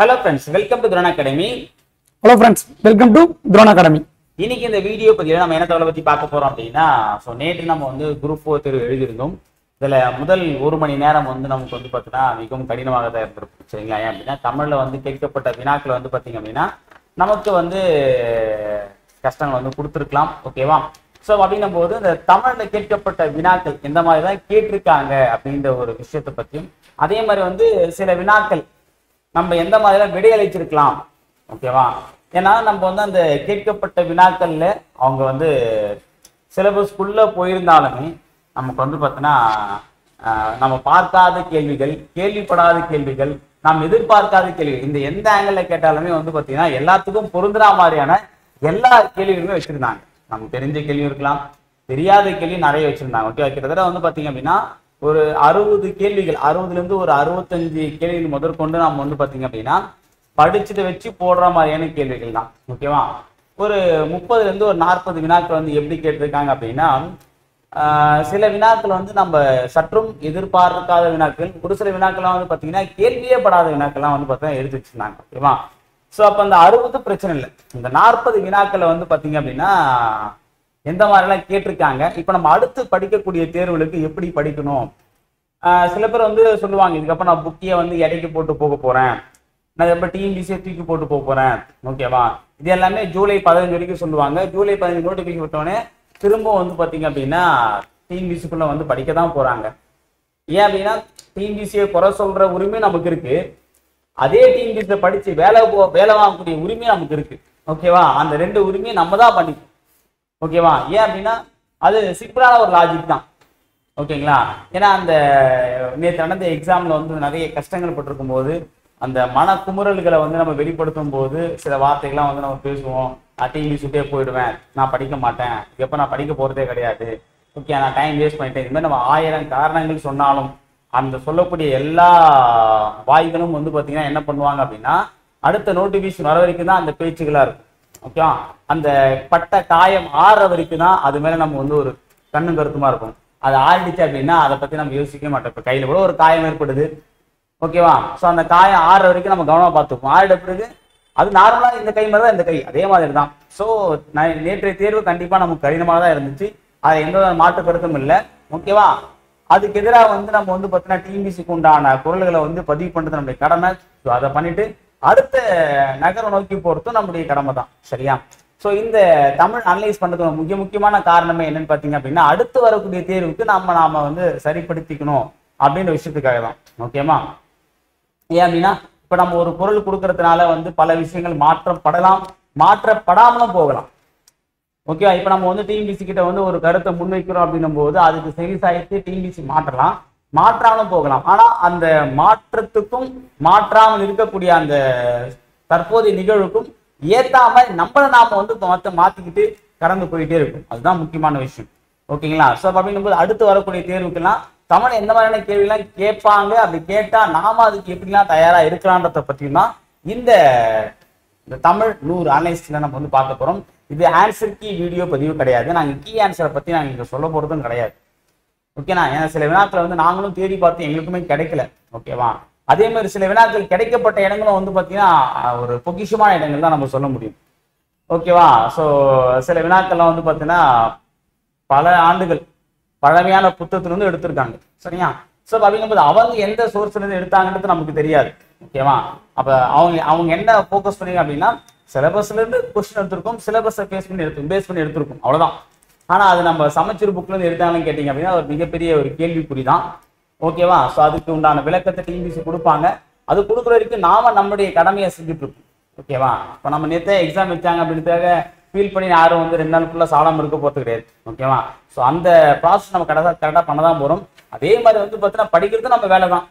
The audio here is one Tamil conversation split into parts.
Hello friends, welcome to Drone Academy. Hello friends, welcome to Drone Academy. இன்னைக்கு இந்த வீடியோ பதிவில் நம்ம என்ன தகவலை பற்றி பார்க்க போறோம் அப்படின்னா, நேற்று நம்ம குரூப் 4 தேர்வு எழுதியிருந்தோம். இதுல முதல் ஒரு மணி நேரம் நமக்கு பார்த்தீங்கன்னா மிகவும் கடினமாக தான் இருந்திருக்கும். சரிங்களா? ஏன் அப்படின்னா தமிழ்ல கேட்கப்பட்ட வினாக்கள் பார்த்தீங்க அப்படின்னா நமக்கு கஷ்டங்கள் கொடுத்துருக்கலாம். ஓகேவா? ஸோ அப்படின்னும் போது இந்த தமிழ்ல கேட்கப்பட்ட வினாக்கள் எந்த மாதிரி தான் கேட்டிருக்காங்க அப்படின்ற ஒரு விஷயத்தை பற்றியும், அதே மாதிரி சில வினாக்கள் நம்ம எந்த மாதிரிலாம் விடையளிச்சிருக்கலாம். ஓகேவா? ஏன்னா நம்ம அந்த கேட்கப்பட்ட வினாக்கள்ல அவங்க சிலபஸ்க்குள்ள போயிருந்தாலுமே நமக்கு பார்த்தீங்கன்னா நம்ம பார்க்காத கேள்விகள், கேள்விப்படாத கேள்விகள், நாம் எதிர்பார்க்காத கேள்விகள், இந்த எந்த ஆங்கிள் கேட்டாலுமே பார்த்தீங்கன்னா எல்லாத்துக்கும் பொருந்துற மாதிரியான எல்லா கேள்விகளுமே வச்சிருந்தாங்க. நமக்கு தெரிஞ்ச கேள்வி இருக்கலாம், தெரியாத கேள்வி நிறைய வச்சிருந்தாங்க. ஓகே, கிட்டத்தட்ட பார்த்தீங்க அப்படின்னா ஒரு 60 கேள்விகள், 60ல இருந்து ஒரு 65 கேள்விகள் முதற்கொண்டு நம்ம பார்த்தீங்க அப்படின்னா படிச்சுட்டு வச்சு போடுற மாதிரியான கேள்விகள் தான். ஓகேவா? ஒரு 30ல இருந்து ஒரு 40 வினாக்கள் எப்படி கேட்டிருக்காங்க அப்படின்னா, சில வினாக்கள் நம்ம சற்றும் எதிர்பார்க்காத வினாக்கள், ஒரு சில வினாக்கள்லாம் பார்த்தீங்கன்னா கேள்வியே படாத வினாக்கள்லாம் பார்த்தீங்கன்னா எடுத்து வச்சிருந்தாங்க. ஓகேவா? ஸோ அப்போ அந்த 60 பிரச்சனை இல்லை, இந்த 40 வினாக்களை பார்த்தீங்க அப்படின்னா எந்த மாதிரிலாம் கேட்டிருக்காங்க. இப்போ நம்ம அடுத்து படிக்கக்கூடிய தேர்வுகளுக்கு எப்படி படிக்கணும், சில பேர் சொல்லுவாங்க இதுக்கப்புறம் நான் புக்கியை எடைக்கு போட்டு போக போறேன், நான் எப்போ டிஎன்பிசியை தூக்கி போட்டு போக போறேன். ஓகேவா? இது எல்லாமே ஜூலை 15 வரைக்கும் சொல்லுவாங்க. ஜூலை 15 நோட்டிஃபிகேஷன் விட்டோடனே திரும்ப பார்த்தீங்க அப்படின்னா டிஎன்பிசிக்குள்ள படிக்க தான் போறாங்க. ஏன் அப்படின்னா டிஎன்பிசியை குறை சொல்ற உரிமை நமக்கு இருக்கு, அதே டிஎன்பிசியை படிச்சு வேலை வாங்கக்கூடிய உரிமை நமக்கு இருக்கு. ஓகேவா? அந்த 2 உரிமையை நம்ம தான் பண்ணிக்கணும். ஓகேவா? ஏன் அப்படின்னா அது சிம்பிளான ஒரு லாஜிக் தான். ஓகேங்களா? ஏன்னா அந்த நேற்று நடந்த எக்ஸாம்ல நிறைய கஷ்டங்கள் பட்டிருக்கும் போது அந்த மன குமுறல்களை நம்ம வெளிப்படுத்தும் போது சில வார்த்தைகள்லாம் நம்ம பேசுவோம். நான் டிஎன்பிசிட்டே போயிடுவேன், நான் படிக்க மாட்டேன், எப்போ நான் படிக்க போறதே கிடையாது, ஓகே நான் டைம் வேஸ்ட் பண்ணிட்டேன், இது மாதிரி நம்ம 1000 காரணங்கள் சொன்னாலும் அந்த சொல்லக்கூடிய எல்லா வாய்களும் பார்த்தீங்கன்னா என்ன பண்ணுவாங்க அப்படின்னா அடுத்த நோட்டிஃபிகேஷன் வர வரைக்கும் தான் அந்த பேச்சுகளா இருக்கும். ஓகேவா? அந்த பட்ட காயம் ஆறுற வரைக்கும் தான் அது மேல நம்ம ஒரு கண்ணும் கருத்துமா இருக்கும். அது ஆறிடுச்சு அப்படின்னா அதை பத்தி நம்ம யோசிக்க மாட்டோம். இப்போ கையில கூட ஒரு காயம் ஏற்படுது, ஓகேவா? ஸோ அந்த காயம் ஆறுற வரைக்கும் நம்ம கவனமா பார்த்துப்போம். ஆறிட பிறகு அது நார்மலா இந்த கை மாதிரி தான் இந்த கை அதே மாதிரி தான். ஸோ நேற்றைய தேர்வு கண்டிப்பா நமக்கு கடினமாக தான் இருந்துச்சு, அது எந்த மாற்று கருத்தும் இல்லை. ஓகேவா? அதுக்கு எதிராக நம்ம பார்த்தீங்கன்னா டிஎன்பிசிக்கு உண்டான குரல்களை பதிவு பண்றது நம்முடைய கடமை. ஸோ அதை பண்ணிட்டு அடுத்த நகர நோக்கி போறதும் நம்முடைய கடமை தான். சரியா? ஸோ இந்த தமிழ் அனலைஸ் பண்றதுக்கு முக்கியமான காரணமே என்னன்னு பார்த்தீங்க அப்படின்னா அடுத்து வரக்கூடிய தேர்வுக்கு நாம சரிப்படுத்திக்கணும் அப்படின்ற விஷயத்துக்காக தான். ஓகேமா? ஏன் அப்படின்னா இப்ப நம்ம ஒரு பொருள் கொடுக்கறதுனால பல விஷயங்கள் மாற்றப்படலாம், மாற்றப்படாமலும் போகலாம். ஓகேவா? இப்ப நம்ம டிஎன்பிசி கிட்ட ஒரு கருத்தை முன்வைக்கிறோம் அப்படின்னும் போது அதுக்கு செவிசாய்த்து டிஎன்பிசி மாற்றலாம், மாற்றாமலும் போகலாம். ஆனா அந்த மாற்றத்துக்கும் மாற்றாமல் இருக்கக்கூடிய அந்த தற்போதைய நிகழ்வுக்கும் ஏத்தாம நம்மளை நாம மாத்திக்கிட்டு கடந்து போயிட்டே இருக்கும். அதுதான் முக்கியமான விஷயம். ஓகேங்களா? ஸோ அப்படின்னும் போது அடுத்து வரக்கூடிய தேர்வுக்கெல்லாம் தமிழ் எந்த மாதிரியான கேள்விலாம் கேட்பாங்க, அப்படி கேட்டா நாம அதுக்கு எப்படிலாம் தயாரா இருக்கலான்றத பத்தியும் தான் இந்த தமிழ் 100 அனலைஸ்ல நம்ம பார்க்க போறோம். இது ஆன்சர் கீ வீடியோ பதிவு கிடையாது, நாங்க கீ ஆன்சரை பத்தி நாங்க இங்க சொல்ல போறதும் கிடையாது. ஓகேண்ணா? ஏன்னா சில வினாக்களை நாங்களும் தேடி பார்த்து எங்களுக்குமே கிடைக்கல. ஓகேவா? அதே மாதிரி சில வினாக்கள் கிடைக்கப்பட்ட இடங்களும் பார்த்தீங்கன்னா ஒரு பொக்கிஷமான இடங்கள் தான் நம்ம சொல்ல முடியும். ஓகேவா? ஸோ சில வினாக்கள்லாம் பார்த்தீங்கன்னா பல ஆண்டுகள் பழமையான புத்தகத்திலிருந்து எடுத்திருக்காங்க. சரியா? ஸோ அப்படிங்கும்போது அவங்க எந்த சோர்ஸ்ல இருந்து எடுத்தாங்கன்றது நமக்கு தெரியாது. ஓகேவா? அப்ப அவங்க என்ன ஃபோக்கஸ் பண்ணீங்க அப்படின்னா சிலபஸ்ல இருந்து கொஸ்டின் எடுத்திருக்கோம், சிலபஸை பேஸ் பண்ணி எடுத்திருக்கும், அவ்வளவுதான். ஆனா அது நம்ம சமச்சீர் புக்ல இருந்து எடுத்தாங்கன்னு கேட்டீங்க அப்படின்னா ஒரு மிகப்பெரிய ஒரு கேள்விக்குறி தான். ஓகேவா? ஸோ அதுக்கு உண்டான விளக்கத்தை டிஎன்பிசி கொடுப்பாங்க. அது கொடுக்குற வரைக்கும் நாம நம்முடைய கடமையை செஞ்சுட்டு இருக்கோம். ஓகேவா? இப்போ நம்ம நேற்றே எக்ஸாம் வச்சாங்க அப்படின்றதுக்காக ஃபீல் பண்ணி யாரும் 2 நாளுக்குள்ள சாடாம இருக்க போறது கிடையாது. ஓகேவா? ஸோ அந்த ப்ராசஸ் நம்ம கரெக்டாக பண்ண தான் போறோம். அதே மாதிரி பார்த்தீங்கன்னா படிக்கிறது நம்ம வேலை தான்.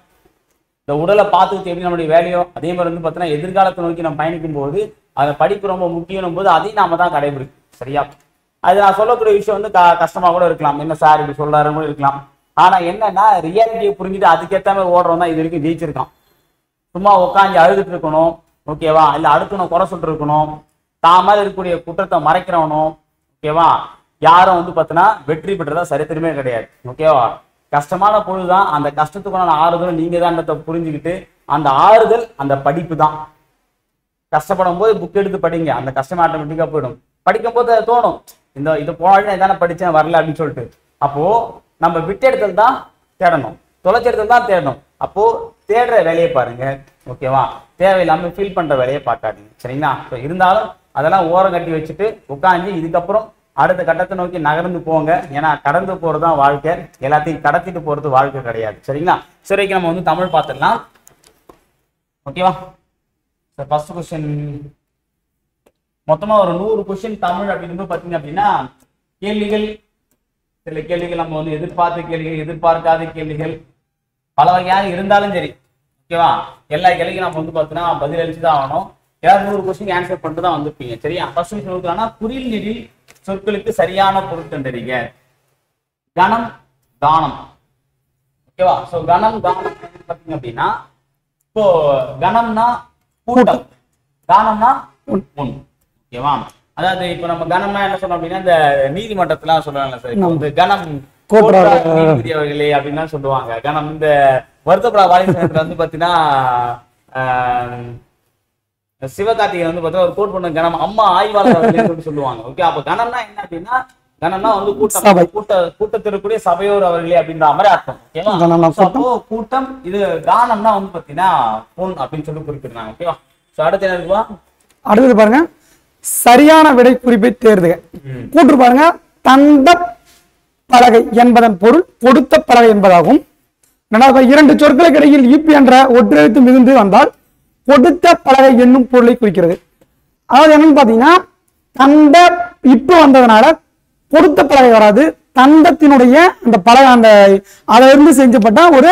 இந்த உடலை பார்த்துக்கிட்டு எப்படி நம்மளுடைய வேலையோ அதே மாதிரி பார்த்தீங்கன்னா எதிர்காலத்தை நோக்கி நம்ம பயணிக்கும் போது அதை படிப்பு ரொம்ப முக்கியம் போது அதையும் நாம தான் கடைபிடிக்கும். சரியா? அது நான் சொல்லக்கூடிய விஷயம் கஷ்டமா கூட இருக்கலாம், என்ன சார் இப்படி சொல்றாரு கூட இருக்கலாம். ஆனா என்னன்னா ரியாலிட்டியை புரிஞ்சுட்டு அதுக்கேற்ற மாதிரி ஓடுறோம் தான் இது வரைக்கும் ஜெயிச்சிருக்கான். சும்மா உட்காந்து அழுதுட்டு இருக்கணும், ஓகேவா? இல்ல அடுத்து குறை சொல்லிட்டு இருக்கணும், தான் மேல இருக்கக்கூடிய குற்றத்தை மறைக்கிறவனும், ஓகேவா, யாரும் பார்த்தீங்கன்னா வெற்றி பெற்றதா சரித்திரமே கிடையாது. ஓகேவா? கஷ்டமான பொழுதுதான் அந்த கஷ்டத்துக்குள்ள ஆறுதல் நீங்க தான் புரிஞ்சுக்கிட்டு அந்த ஆறுதல் அந்த படிப்பு தான். கஷ்டப்படும் போது புக் எடுத்து படிங்க, அந்த கஷ்டம் ஆட்டோமேட்டிக்கா போயிடும். படிக்கும் போது அது தோணும், இது போனாலும் நான் தானே படிச்சேன் வரல அப்படின்னு சொல்லிட்டு. அப்போ நம்ம விட்டு இடத்துல தான் தேடணும், தொலைச்ச இடத்துல தான் தேடணும். அப்போ தேடுற வேலையை பாருங்க, ஓகேவா? தேவையில்லாம ஃபீல் பண்ற வேலையை பார்க்காதீங்க, சரிங்களா? இருந்தாலும் அதெல்லாம் ஓரம் கட்டி வச்சுட்டு உட்காந்து இதுக்கப்புறம் அடுத்த கட்டத்தை நோக்கி நகர்ந்து போங்க. ஏன்னா கடந்து போறதுதான் வாழ்க்கை, எல்லாத்தையும் கடத்திட்டு போறது வாழ்க்கை கிடையாது, சரிங்களா? சரிக்கு நம்ம வந்து தமிழ் பார்த்துடலாம், ஓகேவா? ஃபர்ஸ்ட் கொஸ்டின் மொத்தமா ஒரு 100 கொஸ்டின் தமிழ் அப்படின்னு பாத்தீங்க அப்படின்னா கேள்விகள், சில கேள்விகள் நம்ம வந்து எதிர்பார்த்த கேள்விகள், எதிர்பார்க்காத கேள்விகள் பல வகையாக இருந்தாலும் சரி, ஓகேவா? எல்லா கேள்விக்கும் நம்ம வந்து பார்த்தீங்கன்னா பதில் அளிச்சுதான் ஆகணும். 200 கொஸ்டின் ஆன்சர் பண்ணிட்டு தான் வந்திருப்பீங்க, சரியா? ஃபர்ஸ்ட் கொஸ்டின் கொடுக்குறாங்கன்னா குறில் நெடில் சொற்களுக்கு சரியான பொருள் கண்டறிக. கணம் தானம், ஓகேவா? சோ கணம் தானம் பாத்தீங்க அப்படின்னா இப்போ கணம்னா கூட்டம், தானம்னா முன், ஓகேவா? அதாவது இப்ப நம்ம கணம்னா என்ன சொன்னோம் அப்படின்னா இந்த நீதிமன்றத்துல சொல்றாங்க சார், இப்போ வந்து கணம் நீதிபதி அவர்களே அப்படின்னு சொல்லுவாங்க. கணம் இந்த வருத்தப்படா வாலிபத்துல வந்து பாத்தீங்கன்னா சிவகார்த்திகை வந்து பாத்தீங்கன்னா ஒரு கோட் பண்ண கணம் அம்மா ஆய்வாளர் அவர்களே சொல்லுவாங்க, ஓகே? அப்ப கணம்னா என்ன அப்படின்னா கணம்னா வந்து கூட்டத்திற்குரிய சபையோர் அவர்களே அப்படின்ற மாதிரி அர்த்தம், ஓகேவா? அப்போ கூட்டம், இது தானம்னா வந்து பாத்தீங்கன்னா பொன் அப்படின்னு சொல்லி குறிப்பிடுறாங்க, ஓகேவா? சோ அடுத்து என்ன இருக்குவா? அடுத்தது பாருங்க, சரியான விடை குறிப்பை தேர்துக. கூற்று பாருங்க, தந்த பலகை என்பதன் பொருள் கொடுத்த பலகை என்பதாகும். இரண்டு சொற்களுக்கு இடையில் ஈப்பு என்ற ஒற்றெழுத்து மிகுந்து வந்தால் கொடுத்த பலகை என்னும் பொருளை குறிக்கிறது. அதாவது என்னன்னு பாத்தீங்கன்னா தந்த இப்பு வந்ததுனால கொடுத்த பலகை வராது, தந்தத்தினுடைய அந்த பலகை அந்த அதை இருந்து செஞ்சப்பட்ட ஒரு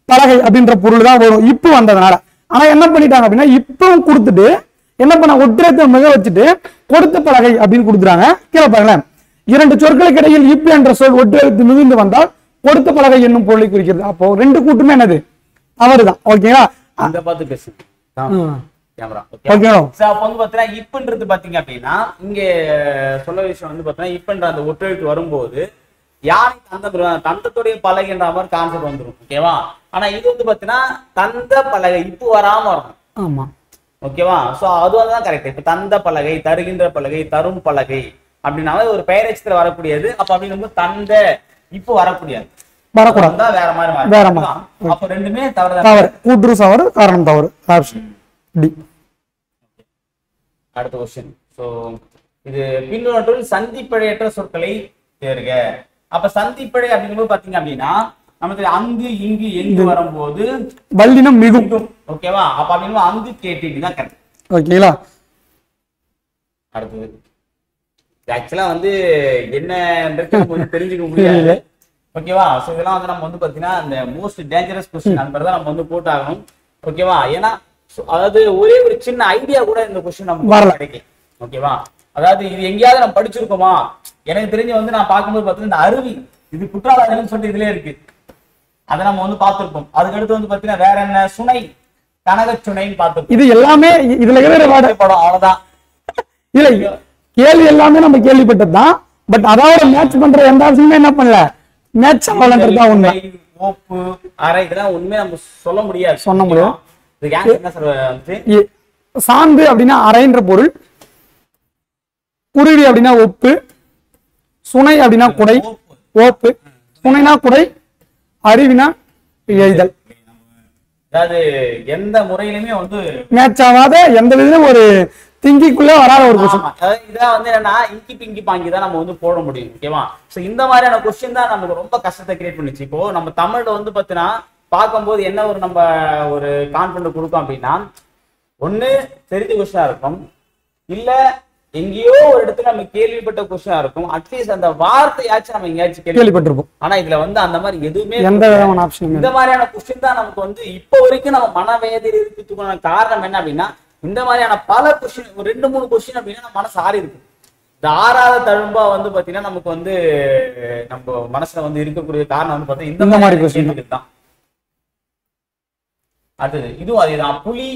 பலகை அப்படின்ற பொருள் தான் வரும் இப்பு வந்ததுனால. ஆனா என்ன பண்ணிட்டாங்க அப்படின்னா இப்பவும் கொடுத்துட்டு என்ன பண்ண ஒற்றத்தை மிக வச்சுட்டு கொடுத்த பலகை அப்படின்னு கொடுத்துறாங்க. கீழே பாருங்களேன், இரண்டு சொற்களுக்கு இடையில் இப்பு என்ற சொல் ஒற்றெழுத்து மிகுந்து வந்தால் கொடுத்த பலகை என்னும் பொருளை குறிக்கிறது. அப்போ ரெண்டு கூட்டுமே என்னது அவருதான், ஓகேவா? அந்த பார்த்து பேசு இப்பன்றது பாத்தீங்க அப்படின்னா இங்க சொல்ல விஷயம் வந்து பாத்தீங்கன்னா இப்பன்ற அந்த ஒற்றெழுத்து வரும்போது யானை தந்தத்துடைய பலகை என்ற மாதிரி கான்செப்ட் வந்துடும், ஓகேவா? ஆனா இது வந்து பாத்தீங்கன்னா தந்த பலகை இப்பு வராம வரணும், ஆமா, ஓகேவா? சோ அது வந்து கரெக்ட். இப்ப தந்த பலகை, தருகின்ற பலகை, தரும் பலகை அப்படின்னால ஒரு பெயரச்சத்துல வரக்கூடியது. அப்ப அப்படின்னு தந்த இப்போ வரக்கூடியது வரக்கூடாது, வேற மாதிரி வேற மாதிரி. அப்ப ரெண்டுமே தவறு, கூற்று தவறு, காரணம் தவறு. Option D. அடுத்த क्वेश्चन. சோ இது பின்னொன்றில் சந்திப்பிழையற்ற சொற்களை தேர்க. அப்ப சந்திப்பிழை அப்படிங்கும்போது பாத்தீங்க அப்படின்னா நமக்கு அங்கு இங்கு எங்கு வரும்போது வல்லினம் மிகும், ஓகேவா? அப்ப அப்படிங்கும்போது அங்கு கேட்டிட்டு தான் கரெக்ட், ஓகேங்களா? அடுத்தது ஆக்சுவலா வந்து என்னன்றது கொஞ்சம் தெரிஞ்சுக்க முடியாது, ஓகேவா? சோ இதெல்லாம் வந்து நம்ம வந்து பாத்தீங்கன்னா இந்த மோஸ்ட் டேஞ்சரஸ் क्वेश्चन அந்த மாதிரி தான் நம்ம வந்து போட்டாகணும், ஓகேவா? ஏன்னா அதாவது ஒரே ஒரு சின்ன ஐடியா கூட இந்த क्वेश्चन நமக்கு கிடைக்கும், ஓகேவா? அதாவது இது எங்கேயாவது நம்ம படிச்சிருக்கோமா? எனக்கு தெரிஞ்சு வந்து நான் பார்க்கும்போது பார்த்தீங்கன்னா இந்த அருவி இது குற்றாலம் சொல்லிட்டு இதுலயே இருக்கு, அதை நம்ம வந்து பார்த்திருப்போம். அதுக்கு அடுத்து வந்து பாத்தீங்கன்னா வேற என்ன, சுனை, கனக சுனைன்னு பார்த்திருப்போம். இது எல்லாமே இதுல படம் அவ்வளவுதான். இல்ல கேள்வி எல்லாமே நம்ம கேள்விப்பட்டதுதான், பட் அதாவது மேட்ச் பண்ற எந்த ஆப்ஷனுமே என்ன பண்ணல, மேட்ச் ஆகலன்றதுதான் உண்மை. ஓப்பு அரை இதெல்லாம் உண்மை நம்ம சொல்ல முடியாது, சொன்ன முடியும். இதுக்கு ஆன்சர் என்ன சார்? சாந்து அப்படின்னா அரைன்ற பொருள், குருவி அப்படின்னா ஒப்பு, சுனை அப்படின்னா குடை, ஓப்பு, சுனைனா குடை, அருவினா எய்தல். அதாவது எந்த முறையிலுமே வந்து மேட்ச் ஆகாத எந்த விதத்திலும் ஒரு திங்கிக்குள்ள வராத ஒரு கொஸ்டின். இதான் வந்து என்னன்னா இங்கி பிங்கி பாங்கி தான் நம்ம வந்து போட முடியும், ஓகேவா? சோ இந்த மாதிரியான கொஸ்டின் தான் நமக்கு ரொம்ப கஷ்டத்தை கிரியேட் பண்ணுச்சு. இப்போ நம்ம தமிழ்ல வந்து பாத்தீங்கன்னா பார்க்கும்போது என்ன ஒரு நம்ம ஒரு கான்ஃபிடன்ட் கொடுக்கும் அப்படின்னா, ஒண்ணு தெரிஞ்ச கொஸ்டினா இருக்கும், இல்ல எங்கேயோ ஒரு இடத்துல நம்ம கேள்விப்பட்ட கொஸ்டினா இருக்கும், அட்லீஸ்ட் அந்த வார்த்தையாச்சும் நம்ம எங்கேயாச்சும் கேள்விப்பட்டிருப்போம். ஆனா இதுல வந்து அந்த மாதிரி எதுவுமே எந்த விதமான ஆப்ஷன் இந்த மாதிரியான கொஸ்டின் தான் நமக்கு வந்து இப்போ வரைக்கும் நம்ம மனவேதனை இருக்கிறதுக்கான காரணம் என்ன அப்படின்னா இந்த மாதிரியான பல கொஸ்டின், ஒரு 2-3 கொஸ்டின் அப்படின்னா நம்ம மனசு ஆறி இருக்கு. இந்த ஆறாத தழும்பா வந்து பாத்தீங்கன்னா நமக்கு வந்து நம்ம மனசுல வந்து இருக்கக்கூடிய காரணம் வந்து பாத்தீங்கன்னா இந்த மாதிரி கொஸ்டின் தான். அடுத்தது இதுவும் அதேதான், புலி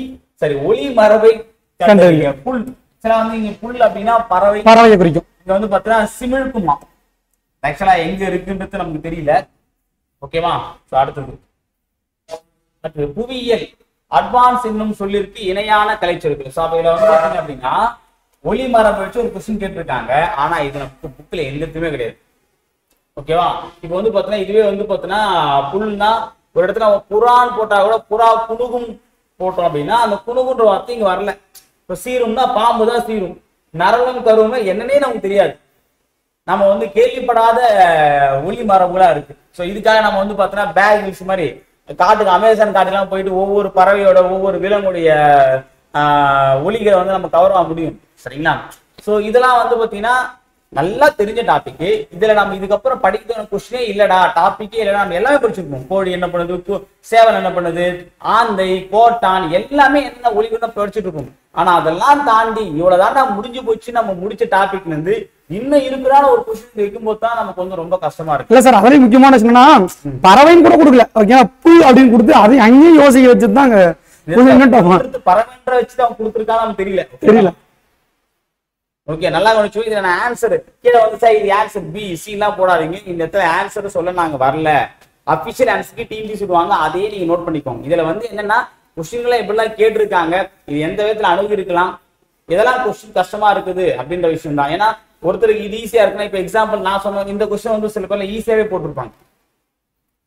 சரி ஒளி மரபை கண்டறிக. புல் சில வந்து இங்க புல் அப்படின்னா பறவையை குறிக்கும். இங்க வந்து பாத்தீங்கன்னா சிமிழ்க்குமா, ஆக்சுவலா எங்க இருக்குன்றது நமக்கு தெரியல, ஓகேவா? அடுத்தது புவியியல் அட்வான்ஸ் என்னும் சொல்லிருக்கு இணையான கலைச்சொற்கள். ஸோ அப்ப இதுல வந்து பாத்தீங்க அப்படின்னா ஒளி மரபு வச்சு ஒரு கொஸ்டின் கேட்டிருக்காங்க. ஆனா இது நமக்கு புக்ல எங்கேயுமே கிடையாது. ஓகேவா? இப்போ வந்து பாத்தீங்கன்னா இதுவே வந்து பாத்தீங்கன்னா புல்னா ஒரு இடத்துல புறான்னு போட்டா கூட புறா குணுகும் போட்டோம் அப்படின்னா அந்த குணுகுன்ற வார்த்தை இங்க வரல. இப்போ சீரும்னா பாம்பு தான் சீரும், நரவம் கருவுமே என்னன்னே நமக்கு தெரியாது. நம்ம வந்து கேள்விப்படாத ஒளி மரபுகளா இருக்கு. ஸோ இதுக்காக நம்ம வந்து பாத்தீங்கன்னா பேக் ஹில்ஸ் மாதிரி காட்டுக்கு அமேசான் காட்டுக்கெல்லாம் போயிட்டு ஒவ்வொரு பறவையோட ஒவ்வொரு விலங்குடைய ஒலிகளை வந்து நம்ம கவர் ஆக முடியும். சரிங்களா? ஸோ இதெல்லாம் வந்து பாத்தீங்கன்னா நல்லா தெரிஞ்ச டாபிக். இதுல நம்ம இதுக்கப்புறம் படிக்கிற கொஸ்டினே இல்லடா, டாபிக்கே இல்லடா, நம்ம எல்லாமே படிச்சிருப்போம். கோழி என்ன பண்ணுது, சேவல் என்ன பண்ணுது, ஆந்தை, கோட்டான் எல்லாமே என்ன ஒலிகள் தான் படிச்சுட்டு இருக்கோம். ஆனா அதெல்லாம் தாண்டி இவ்வளவுதான்டா முடிஞ்சு போச்சு நம்ம முடிச்ச டாபிக்ல இருந்து இன்னும் இருக்கிறான ஒரு கொஸ்டின் வைக்கும்போது தான் நமக்கு வந்து ரொம்ப கஷ்டமா இருக்கு. இல்ல சார், அதே முக்கியமான விஷயம்னா பறவைன்னு கூட கொடுக்கல. ஓகே, புல் அப்படின்னு கொடுத்து அதை அங்கேயும் யோசிக்க வச்சுதான் பறவைன்ற வச்சுதான் கொடுத்துருக்காங்க நமக்கு தெரியல. ஓகே, நல்லா கவனிச்சு. இதுல நான் ஆன்சர் கீழே வந்து சார் இது ஆன்சர் பி சி எல்லாம் போடாதீங்க. இந்த இடத்துல ஆன்சர் சொல்ல நாங்க வரல, அபிஷியல் ஆன்சருக்கு டிஎம்பி சொல்லுவாங்க, அதையே நீங்க நோட் பண்ணிக்கோங்க. இதுல வந்து என்னன்னா கொஸ்டின்களை எப்படிலாம் கேட்டிருக்காங்க, இது எந்த விதத்துல அணுகி இருக்கலாம், இதெல்லாம் கொஸ்டின் கஷ்டமா இருக்குது அப்படின்ற விஷயம் தான். ஏன்னா ஒருத்தருக்கு இது ஈஸியா இருக்குன்னா, இப்ப எக்ஸாம்பிள் நான் சொன்ன இந்த கொஸ்டின் வந்து சில பேர்ல ஈஸியாவே போட்டிருப்பாங்க.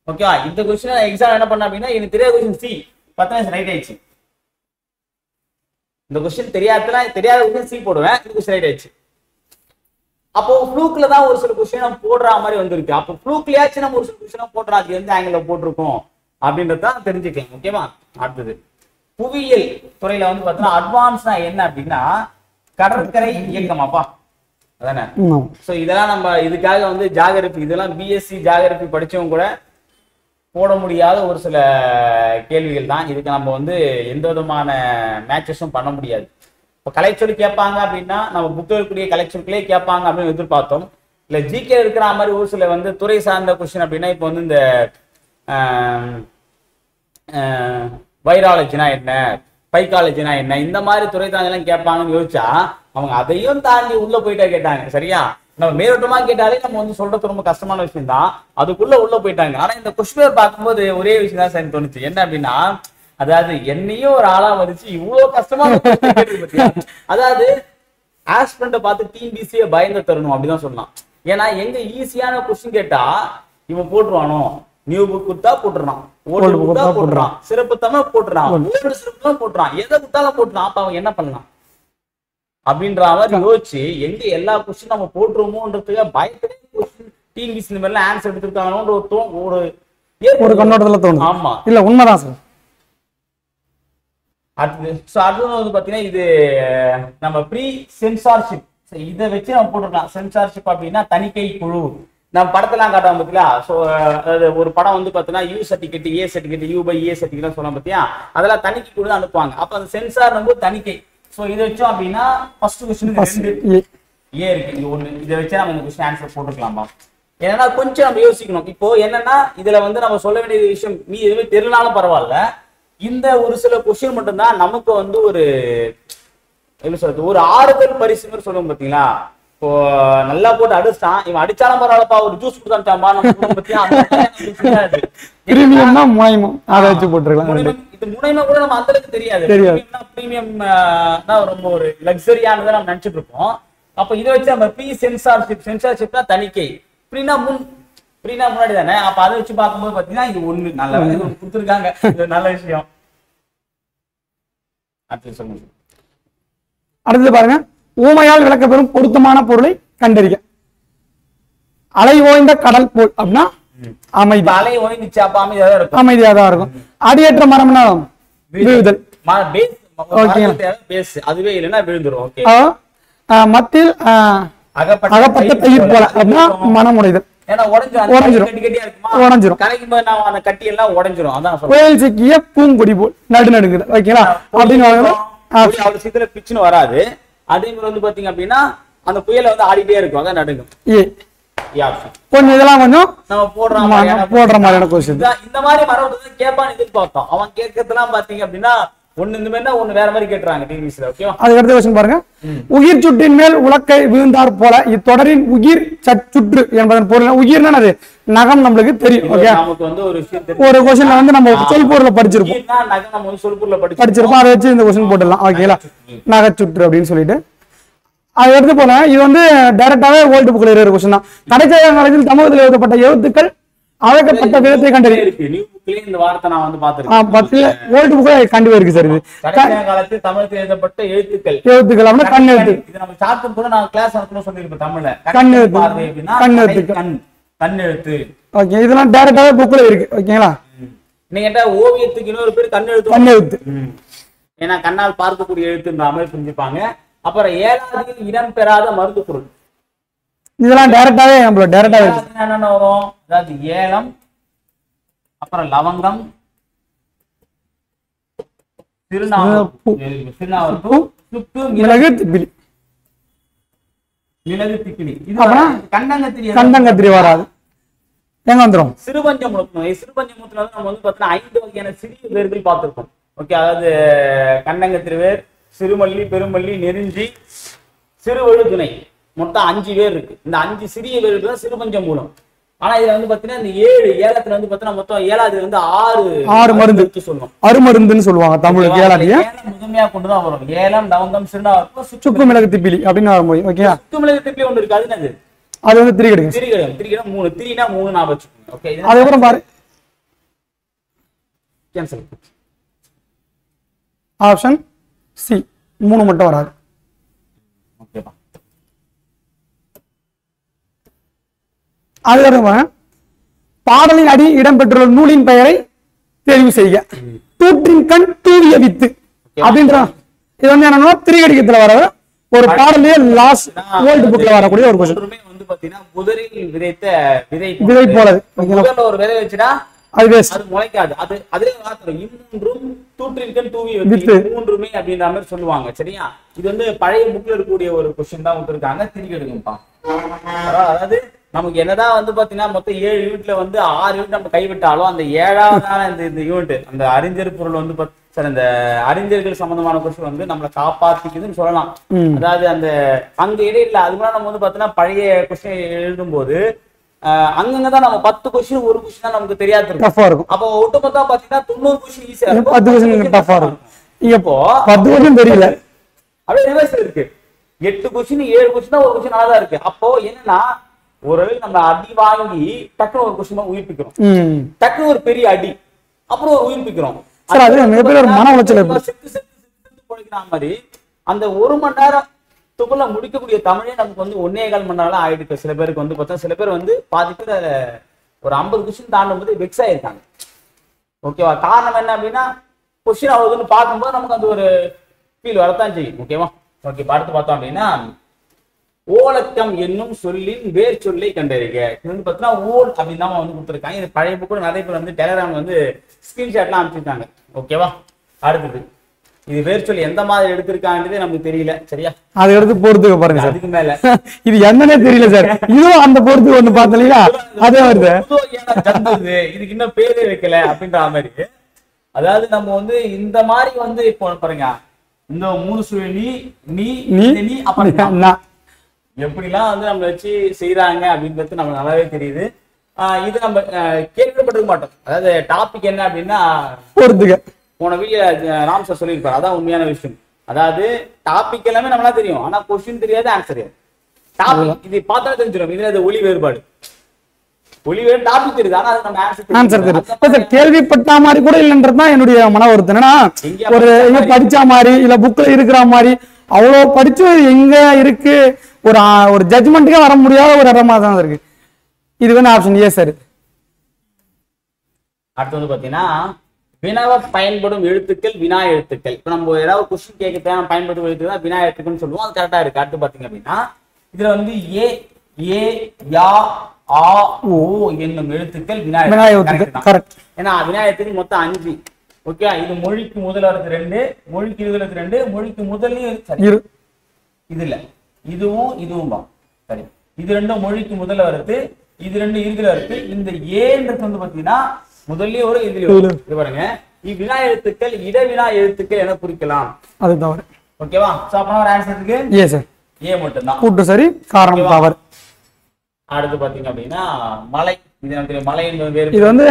ஓகேவா? இந்த கொஸ்டின் எக்ஸாம் என்ன பண்ண அப்படின்னா எனக்கு தெரியாத கொஸ்டின் சி 10 ரைட் ஆயிடுச்சு. இந்த கொஸ்டின் தெரியாத கொஸ்டின் சி போடுவேன், இது கொஸ்டின் ரைட் ஆயிடுச்சு. அப்போ ஃப்ளூக்ல தான் ஒரு சில கொஸ்டின் நம்ம போடுற மாதிரி வந்திருக்கு. அப்போ ஃப்ளூக்லயாச்சும் நம்ம ஒரு சில கொஸ்டின் போடுறோம், அது எந்த ஆங்கிள் போட்டிருக்கோம் அப்படின்றதான் தெரிஞ்சுக்கலாம். ஓகேவா? அடுத்தது புவியியல் துறையில வந்து பார்த்தீங்கன்னா அட்வான்ஸ்னா என்ன அப்படின்னா கடற்கரை இயக்கமாப்பா அதானே. சோ இதெல்லாம் நம்ம இதுக்காக வந்து ஜாகிரபி, இதெல்லாம் பிஎஸ்சி ஜாகிரபி படிச்சவங்க கூட போட முடியாத ஒரு சில கேள்விகள் தான். இதுக்கு நம்ம வந்து எந்த விதமான மேட்சஸும் பண்ண முடியாது. இப்போ கலைச்சொல் கேட்பாங்க அப்படின்னா நம்ம புக்கில் இருக்கக்கூடிய கலைச்சொற்களே கேட்பாங்க அப்படின்னு எதிர்பார்த்தோம். இல்லை ஜிகே இருக்கிற மாதிரி ஒரு சில வந்து துறை சார்ந்த கொஸ்டின் அப்படின்னா இப்போ வந்து இந்த வைராலஜினா என்ன, பைக்காலஜினா என்ன, இந்த மாதிரி துறை சார்ந்தெல்லாம் கேட்பாங்கன்னு யோசிச்சா அவங்க அதையும் தாண்டி உள்ள போயிட்டா கேட்டாங்க. சரியா? நம்ம மேலோட்டமா கேட்டாலே நம்ம வந்து சொல்றது ரொம்ப கஷ்டமான விஷயம் தான், அதுக்குள்ள உள்ள போயிட்டாங்க. ஆனா இந்த கொஸ்டின் பார்க்கும்போது ஒரே விஷயம் தான் சார் தோணுச்சு. என்ன அப்படின்னா அதாவது என்னையும் ஒரு ஆளா வந்துச்சு இவ்வளவு கஷ்டமான அதாவது ஆஸ்பிரண்ட பார்த்து டிபிசியை பயந்து தரணும் அப்படிதான் சொல்லலாம். ஏன்னா எங்க ஈஸியான கொஸ்டின் கேட்டா இவன் போட்டுருவானோ, நியூ புக் கொடுத்தா போட்டுறான், ஓல்டு புக் கொடுத்தா போட்டுறான், சிறப்பு தமிழ் போட்டுறான், ஓல்டு சிறப்பு தான் போட்டுறான், எதை கொடுத்தாலும் போட்டுறான். அப்ப அவன் என்ன பண்ணலாம் அப்படின்ற மாதிரி யோசிச்சு எங்க எல்லா கொஸ்டின் நம்ம போட்டுருமோன்றதுக்கு பயத்திலே கொஸ்டின் டிபிசி இந்த மாதிரிலாம் ஆன்சர் எடுத்துருக்காங்கன்ற ஒரு கண்ணோட்டத்துல தோணும். ஆமா, இல்ல உண்மைதான் சார். அடுத்தது வந்து பாத்தீங்கன்னா இது நம்ம ப்ரீ சென்சார்ஷிப், இதை வச்சு நம்ம போட்டுருக்கலாம். சென்சார்ஷிப் அப்படின்னா தணிக்கை குழு. நம்ம படத்தெல்லாம் காட்டுவோம் பாத்தீங்களா? ஸோ அதாவது ஒரு படம் வந்து பாத்தீங்கன்னா U certificate, A certificate, U by A certificate சொல்லலாம் பாத்தியா, அதெல்லாம் தணிக்கை குழு தான் அனுப்புவாங்க. அப்ப அந்த சென்சார் வந்து தணிக்கை. ஸோ இதை வச்சோம் அப்படின்னா ஃபர்ஸ்ட் கொஸ்டினுக்கு 2 ஏ இருக்கு, இது 1. இதை வச்சு நம்ம இந்த கொஸ்டின் ஆன்சர் போட்டுக்கலாமா? ஏன்னா கொஞ்சம் நம்ம யோசிக்கணும். இப்போ என்னன்னா இதுல வந்து நம்ம சொல்ல வேண்டிய விஷயம் நீ எதுவுமே தெரியலனாலும் பரவாயில்ல, இந்த ஒரு சில கொஸ்டின் மட்டும்தான் நமக்கு வந்து ஒரு எப்படி சொல்றது, ஒரு ஆறுதல் பரிசுன்னு சொல்லுவோம் பாத்தீங்களா? இப்போ நல்லா போட்டு அடிச்சான், இவன் அடிச்சாலும் பரவாயில்லப்பா, ஒரு ஜூஸ் கொடுத்தான்ப்பா நம்ம பத்தியா இது முனைமை கூட நம்ம அந்த அளவுக்கு தெரியாது. பிரீமியம் ரொம்ப ஒரு லக்ஸரியானதை நம்ம நினைச்சிட்டு இருப்போம். அப்ப இதை வச்சு நம்ம ப்ரீ சென்சார்ஷிப், சென்சார்ஷிப்னா தணிக்கை, ப்ரீனா முன்னாடி தானே. அப்ப அதை வச்சு பார்க்கும்போது பாத்தீங்கன்னா இது 1 நல்ல கொடுத்துருக்காங்க, இது நல்ல விஷயம். அடுத்தது பாருங்க, ஊமையால் விளக்கப்பெறும் பொருத்தமான பொருளை கண்டறிக. அலை ஓய்ந்த கடல் போல் அப்படின்னா அமைதி. அலை ஓய்ந்துச்சு அப்ப அமைதியாக இருக்கும், அமைதியாக தான் இருக்கும். அடியேற்ற மரம்னா விழுதல், அதுவே இல்லைன்னா விழுந்துரும். மத்தில் அகப்பட்ட பயிர் போல அப்படின்னா மனம் உடைதல். புயல் சிக்கிய பூங்கொடி போல் நடுநடுங்குது. ஓகேங்களா? அப்படின்னு வராது. அதே மாதிரி வந்து பாத்தீங்க அப்படின்னா அந்த புயல வந்து ஆடிட்டே இருக்கும், அதான் நடுங்கும். கொஞ்சம் இதெல்லாம் கொஞ்சம் நம்ம போடுற மாதிரியான கொஸ்டின். இந்த மாதிரி மரபு கேட்பான்னு எதிர்பார்த்தோம். அவன் கேட்கறதுலாம் பாத்தீங்க அப்படின்னா ஒண்ணு இந்த மாதிரினா ஒண்ணு வேற மாதிரி கேட்டுறாங்க டிவிஸ்ல. ஓகேவா? அதுக்கு அடுத்த கொஸ்டின் பாருங்க. உயிர் சுற்றின் மேல் உலக்கை வீழ்ந்தார் போல இத்தொடரின் உயிர் சுற்று என்பதன் பொருள். உயிர்னா அது நகம் நம்மளுக்கு தெரியும். ஓகே, நமக்கு வந்து ஒரு விஷயம் தெரியும். ஒரு கொஸ்டின்ல வந்து நம்ம சொல் பொருளை படிச்சிருப்போம். உயிர்னா நகம் நம்ம வந்து சொல் பொருள்ல படிச்சிருப்போம். அதை வச்சு இந்த கொஸ்டின் போட்டுடலாம். ஓகேங்களா? நகைச்சுற்று அப்படின்னு சொல்லிட்டு அது எடுத்து போல. இது வந்து டைரக்டாவே ஓல்டு புக்ல இருக்கிற கொஸ்டின் தான். கடைசியாக காலத்தில் தமிழகத்தில் எழுதப்பட்ட எழுத்துக்கள் அழைக்கப்பட்ட விதத்தை கண்டறிய இருக்கு. நியூ புக்லயே இந்த வார்த்தை நான் வந்து பாத்துருக்கேன். ஓல்டு புக்ல கண்டிப்பா இருக்கு சார். இது கடைசியான காலத்தில் தமிழத்தில் எழுதப்பட்ட எழுத்துக்கள் அப்படின்னா கண் எழுத்து. இது நம்ம சாப்பிடும் போது நான் கிளாஸ் நடத்தணும் சொல்லியிருப்பேன் தமிழ்ல. கண் எழுத்து. பார்வை அப்படின்னா கண் எழுத்து. கண் எழுத்து. ஓகே, இதெல்லாம் டைரக்டாவே புக்ல இருக்கு. ஓகேங்களா? நீங்க கேட்டா ஓவியத்துக்கு இன்னொரு பேர் கண் எழுத்து. கண் எழுத்து. ஏன்னா கண்ணால் பார்க்கக்கூடிய எழுத்துன்ற மாதிரி புரிஞ்சுப்பாங்க. அப்புறம் ஏழாவது இடம் பெறாத மருந்து பொருள். இதெல்லாம் டைரக்டாவே நம்மள டைரக்டாவே என்னென்ன வரும்? அதாவது ஏலம், அப்புறம் லவங்கம், சிறுநாவற்பூ, சுக்கு, மிளகு, திப்பிலி. மிளகு, திப்பிலி. இது அப்புறம் கண்டங்கத்திரி. கண்டங்கத்திரி வராது. எங்க வந்துரும்? சிறுபஞ்சமுத்திரம். சிறுபஞ்சமுத்திரம் நம்ம வந்து பார்த்தீங்கன்னா 5 வகையான சிறிய வேர்கள் பார்த்திருக்கோம். ஓகே, அதாவது கண்டங்கத்திரி வேர், சிறுமல்லி, பெருமல்லி, நெருஞ்சி, சிறுவழுதுணை, மொத்தம் 5 வேர் இருக்கு. இந்த 5 சிறிய வேர்கள் தான் சிறுபஞ்ச மூலம். ஆனா இதுல வந்து பாத்தீங்கன்னா இந்த 7 ஏலத்துல வந்து பாத்தீங்கன்னா மொத்தம் 7வது வந்து 6 மருந்து சொல்லுவோம். அருமருந்துன்னு சொல்லுவாங்க தமிழுக்கு. ஏலாதிய முதன்மையா கொண்டுதான் வரும். ஏலம், லவங்கம், சிறுநாவற்பூ, சுக்கு, மிளகு, திப்பிலி அப்படின்னு வரும்போது. ஓகே, சுக்கு மிளகு திப்பிலி ஒன்று இருக்கு. அது என்னது? அது வந்து திரிகடுங்க. திரிகடம் 3. திரினா 3 நான் வச்சுக்கோங்க. ஓகே, அதுக்கப்புறம் பாரு கேன்சல். ஆப்ஷன் சி 3 மட்டும் வராது. ஓகேப்பா. அதுக்கப்புறம் பாடலின் அடி இடம்பெற்றுள்ள நூலின் பெயரை தெரிவு செய்க. தூற்றின் கண் தூவிய வித்து அப்படின்ற இது வந்து என்னன்னா திரிகடிக்கத்துல வர ஒரு பாடலே லாஸ்ட் ஓல்டு புக்ல வரக்கூடிய ஒரு கொஸ்டின். வந்து பாத்தீங்கன்னா புதரில் விதைத்த விதை போல முதல்ல ஒரு விதை வச்சுட்டா அது வேஸ்ட், அது முளைக்காது. அது அதுல வார்த்தை இன்றும் தூற்றிற்கன் தூவி வித்து மூன்றுமே அப்படின்ற மாதிரி சொல்லுவாங்க. சரியா? இது வந்து பழைய புக்ல இருக்கக்கூடிய ஒரு கொஸ்டின் தான் விட்டுருக்காங்க. திரிகடுங்கப்பா. அதாவது நமக்கு என்னதான் வந்து பாத்தீங்கன்னா மொத்தம் 7 யூனிட்ல வந்து 6 யூனிட் நம்ம கைவிட்டாலும் அந்த 7வது இந்த யூனிட் அந்த அறிஞர் பொருள் வந்து சார் இந்த அறிஞர்கள் சம்பந்தமான கொஸ்டின் வந்து நம்மளை காப்பாத்திக்குதுன்னு சொல்லலாம். அதாவது அந்த அங்க இடையில அது மாதிரி நம்ம வந்து பாத்தீங்கன்னா பழைய கொஸ்டின் எழுதும் போது அங்கங்கதான் நம்ம 10 கொஸ்டின் ஒரு கொஸ்டின் தான் நமக்கு தெரியாது இருக்கும். அப்போ ஒட்டுமொத்தம் பாத்தீங்கன்னா 90 கொஸ்டின் ஈஸியா இருக்கும், 10 கொஸ்டின் டஃபா இருக்கும். இப்போ 10 கொஸ்டின் தெரியல, அப்படியே ரிவர்ஸ் இருக்கு. 8 கொஸ்டின் 7 கொஸ்டின் தான் ஒரு கொஸ்டின் நல்லா இருக்கு. அப்போ என்னன்னா ஒரு நம்ம அடி வாங்கி டக்குனு ஒரு கொஸ்டின் உயிர்ப்பிக்கிறோம், டக்குனு ஒரு பெரிய அடி, அப்புறம் ஒரு உயிர்ப்பிக்கிறோம். மன உளைச்சல் மாதிரி அந்த 1 மணி நேரத்துக்குள்ள முடிக்கக்கூடிய தமிழே நமக்கு வந்து 1.25 மணி நேரம் ஆயிடுச்சு. சில பேருக்கு வந்து பார்த்தா சில பேர் வந்து பாதி பேர் ஒரு 50 கொஸ்டின் தாண்டும் போது வெக்ஸ் ஆயிருக்காங்க. ஓகேவா? காரணம் என்ன அப்படின்னா கொஸ்டின் அவ்வளவுன்னு பார்க்கும்போது நமக்கு அந்த ஒரு ஃபீல் வரத்தான் செய்யும். ஓகேவா? ஓகே, அடுத்து பார்த்தோம் அப்படின்னா ஓலக்கம் என்னும் சொல்லின் வேர் சொல்லை கண்டறிக. இது வந்து பார்த்தீங்கன்னா ஓல் அப்படின்னு தான் வந்து கொடுத்துருக்காங்க. இது பழைய புக்கு நிறைய பேர் வந்து டெலகிராம் வந்து ஸ்கிரீன்ஷாட்லாம் அனுப்பிச்சிருக்காங்க. ஓகேவா? அடுத்தது இது வேர் சொல்லி எந்த மாதிரி எடுத்திருக்காங்கன்றதே நமக்கு தெரியல. சரியா? அதை எடுத்து போறதுக்கு பாருங்க. அதுக்கு மேல இது என்னன்னே தெரியல சார். இதுவும் அந்த போறதுக்கு வந்து பார்த்தீங்களா அதே வருது. இதுக்கு இன்னும் பேரே வைக்கல அப்படின்ற மாதிரி. அதாவது நம்ம வந்து இந்த மாதிரி வந்து இப்போ பாருங்க இந்த 3 சுழி நீ அப்புறம் எப்படிலாம் வந்து நம்ம வச்சு செய்யறாங்க அப்படின்றது நமக்கு நல்லாவே தெரியுது. இது நம்ம கேள்விப்பட்டிருக்க மாட்டோம். அதாவது டாபிக் என்ன அப்படின்னா போன வீடியோ ராம் சார் சொல்லியிருப்பாரு. அதான் உண்மையான விஷயம். அதாவது டாபிக் எல்லாமே நம்மளா தெரியும், ஆனா கொஸ்டின் தெரியாது, ஆன்சர் தெரியாது. டாபிக் இது பார்த்தா தெரிஞ்சிடும். இதுல அது ஒளி வேறுபாடு. ஒளி வேறு டாபிக் தெரியுது, ஆனா அது நம்ம ஆன்சர் தெரியும். கேள்விப்பட்ட மாதிரி கூட இல்லைன்றதுதான் என்னுடைய மன வருத்தம். என்னன்னா ஒரு எங்க படிச்ச மாதிரி இல்ல புக்ல இருக்கிற மாதிரி அவ்வளவு படிச்சு எங்க இருக்கு ஒரு ஜட்ஜ்மெண்ட்டுக்கே வர முடியாத ஒரு இடமா தான் இருக்கு. இது வந்து ஆப்ஷன் ஏ சார். அடுத்து வந்து பாத்தீங்கன்னா வினவ பயன்படும் எழுத்துக்கள் வினா எழுத்துக்கள். இப்ப நம்ம ஏதாவது கொஸ்டின் கேட்க தேவை பயன்படும் எழுத்துக்கள் வினா எழுத்துக்கள்னு சொல்லுவோம். அது கரெக்டா இருக்கு. அடுத்து பாத்தீங்க அப்படின்னா இதுல வந்து ஏ யா ஆ ஓ என்னும் எழுத்துக்கள் வினா எழுத்துக்கள். ஏன்னா வினா எழுத்துக்கள் மொத்தம் 5. ஓகே, இது மொழிக்கு முதல் வரது 2, மொழிக்கு இறுதியில் 2, மொழிக்கு முதல்லையும் சரி இது இல்ல, இதுவும் தான் சரி. இது 2 மொழிக்கு முதல்ல வருது, இது 2 இறுதியில வருது. இந்த ஏன்றது வந்து பாத்தீங்கன்னா முதல்லயே ஒரு இதுலயே இது பாருங்க. இவ்வினா எழுத்துக்கள் இடவினா எழுத்துக்கள் என குறிக்கலாம். அது தவறு. ஓகேவா? சோ அப்ப ஒரு ஆன்சர் இருக்கு ஏ சார். ஏ மட்டும் தான். கூட்டு சரி, காரணம் தவறு. அடுத்து பாத்தீங்க அப்படின்னா மலை. இது நமக்கு மலை என்பது வேறு. இது வந்து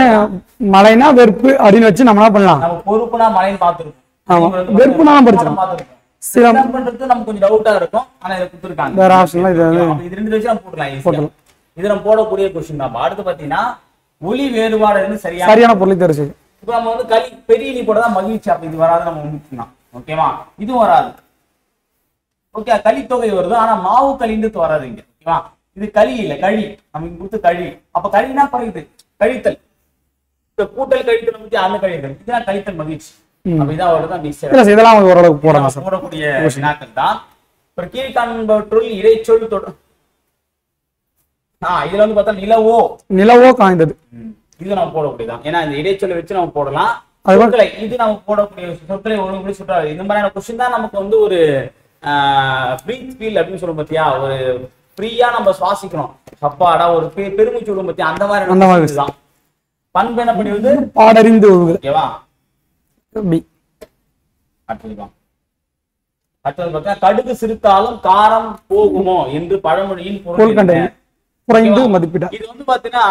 மலைனா வெறுப்பு அப்படின்னு வச்சு நம்ம என்ன பண்ணலாம்? நம்ம பொறுப்புனா மலைன்னு பார்த்திருக்கோம். ஆமா, வெறுப்புனா படிச்சிரோம். சில பண்றது நமக்கு கொஞ்சம் டவுட்டா இருக்கும். ஆனா இத கொடுத்திருக்காங்க. வேற ஆப்ஷன்லாம் இது இது ரெண்டு வச்சு நம்ம போடலாம் ஈஸியா. இது நம்ம போடக்கூடிய क्वेश्चन தான். அடுத்து பாத்தீங்கன்னா ஒலி வேறுபாடு சரியான பொருளை தேர்வு செய்யும். இப்போ நம்ம வந்து களி பெரிய லி போட தான் மகிழ்ச்சி. அப்ப இது வராது, நம்ம முடிக்கலாம். ஓகேவா? இதுவும் வராது. ஓகே, களித்தொகை வருது, ஆனா மாவு களின்றது வராது இங்க. ஓகேவா? இது களி இல்ல, கழி. நமக்கு கொடுத்து கழி. அப்ப கழினா குறையுது, கழித்தல். இப்ப கூட்டல் கழித்தல் பத்தி அந்த கழித்தல், இதுதான் கழித்தல் மகிழ்ச்சி. அப்ப இதான் வருதான் மிஸ். இதெல்லாம் ஓரளவுக்கு போடலாம் சார். போடக்கூடிய வினாக்கள் தான். ஒரு கீழ்காண்பவற்றுள் இடைச்சொல் தொடர். இதுல வந்து பார்த்தா நிலவோ காய்ந்தது. இது நம்ம போடக்கூடியதான். ஏன்னா இந்த இடைச்சொல்லை வச்சு நம்ம போடலாம். இது நம்ம போடக்கூடிய சொற்களை ஒழுங்கு சொல்றாரு. இந்த மாதிரியான கொஸ்டின் தான் நமக்கு வந்து ஒரு பிரீத் ஃபீல் அப்படின்னு சொல்லும் பத்தியா, ஒரு ஃப்ரீயா நம்ம சுவாசிக்கணும். அப்பாடா ஒரு பெருமூச்சு விடும் பத்தியா, அந்த மாதிரி தான். பண்பு என்ன பண்ணுவது? பாடறிந்து. ஓகேவா? அடுத்தது பார்த்தா கடுகு சிரித்தாலும் காரம் போகுமோ என்று பழமொழியின் பொருள் குறைந்து மதிப்பிட. இது வந்து பாத்தீங்கன்னா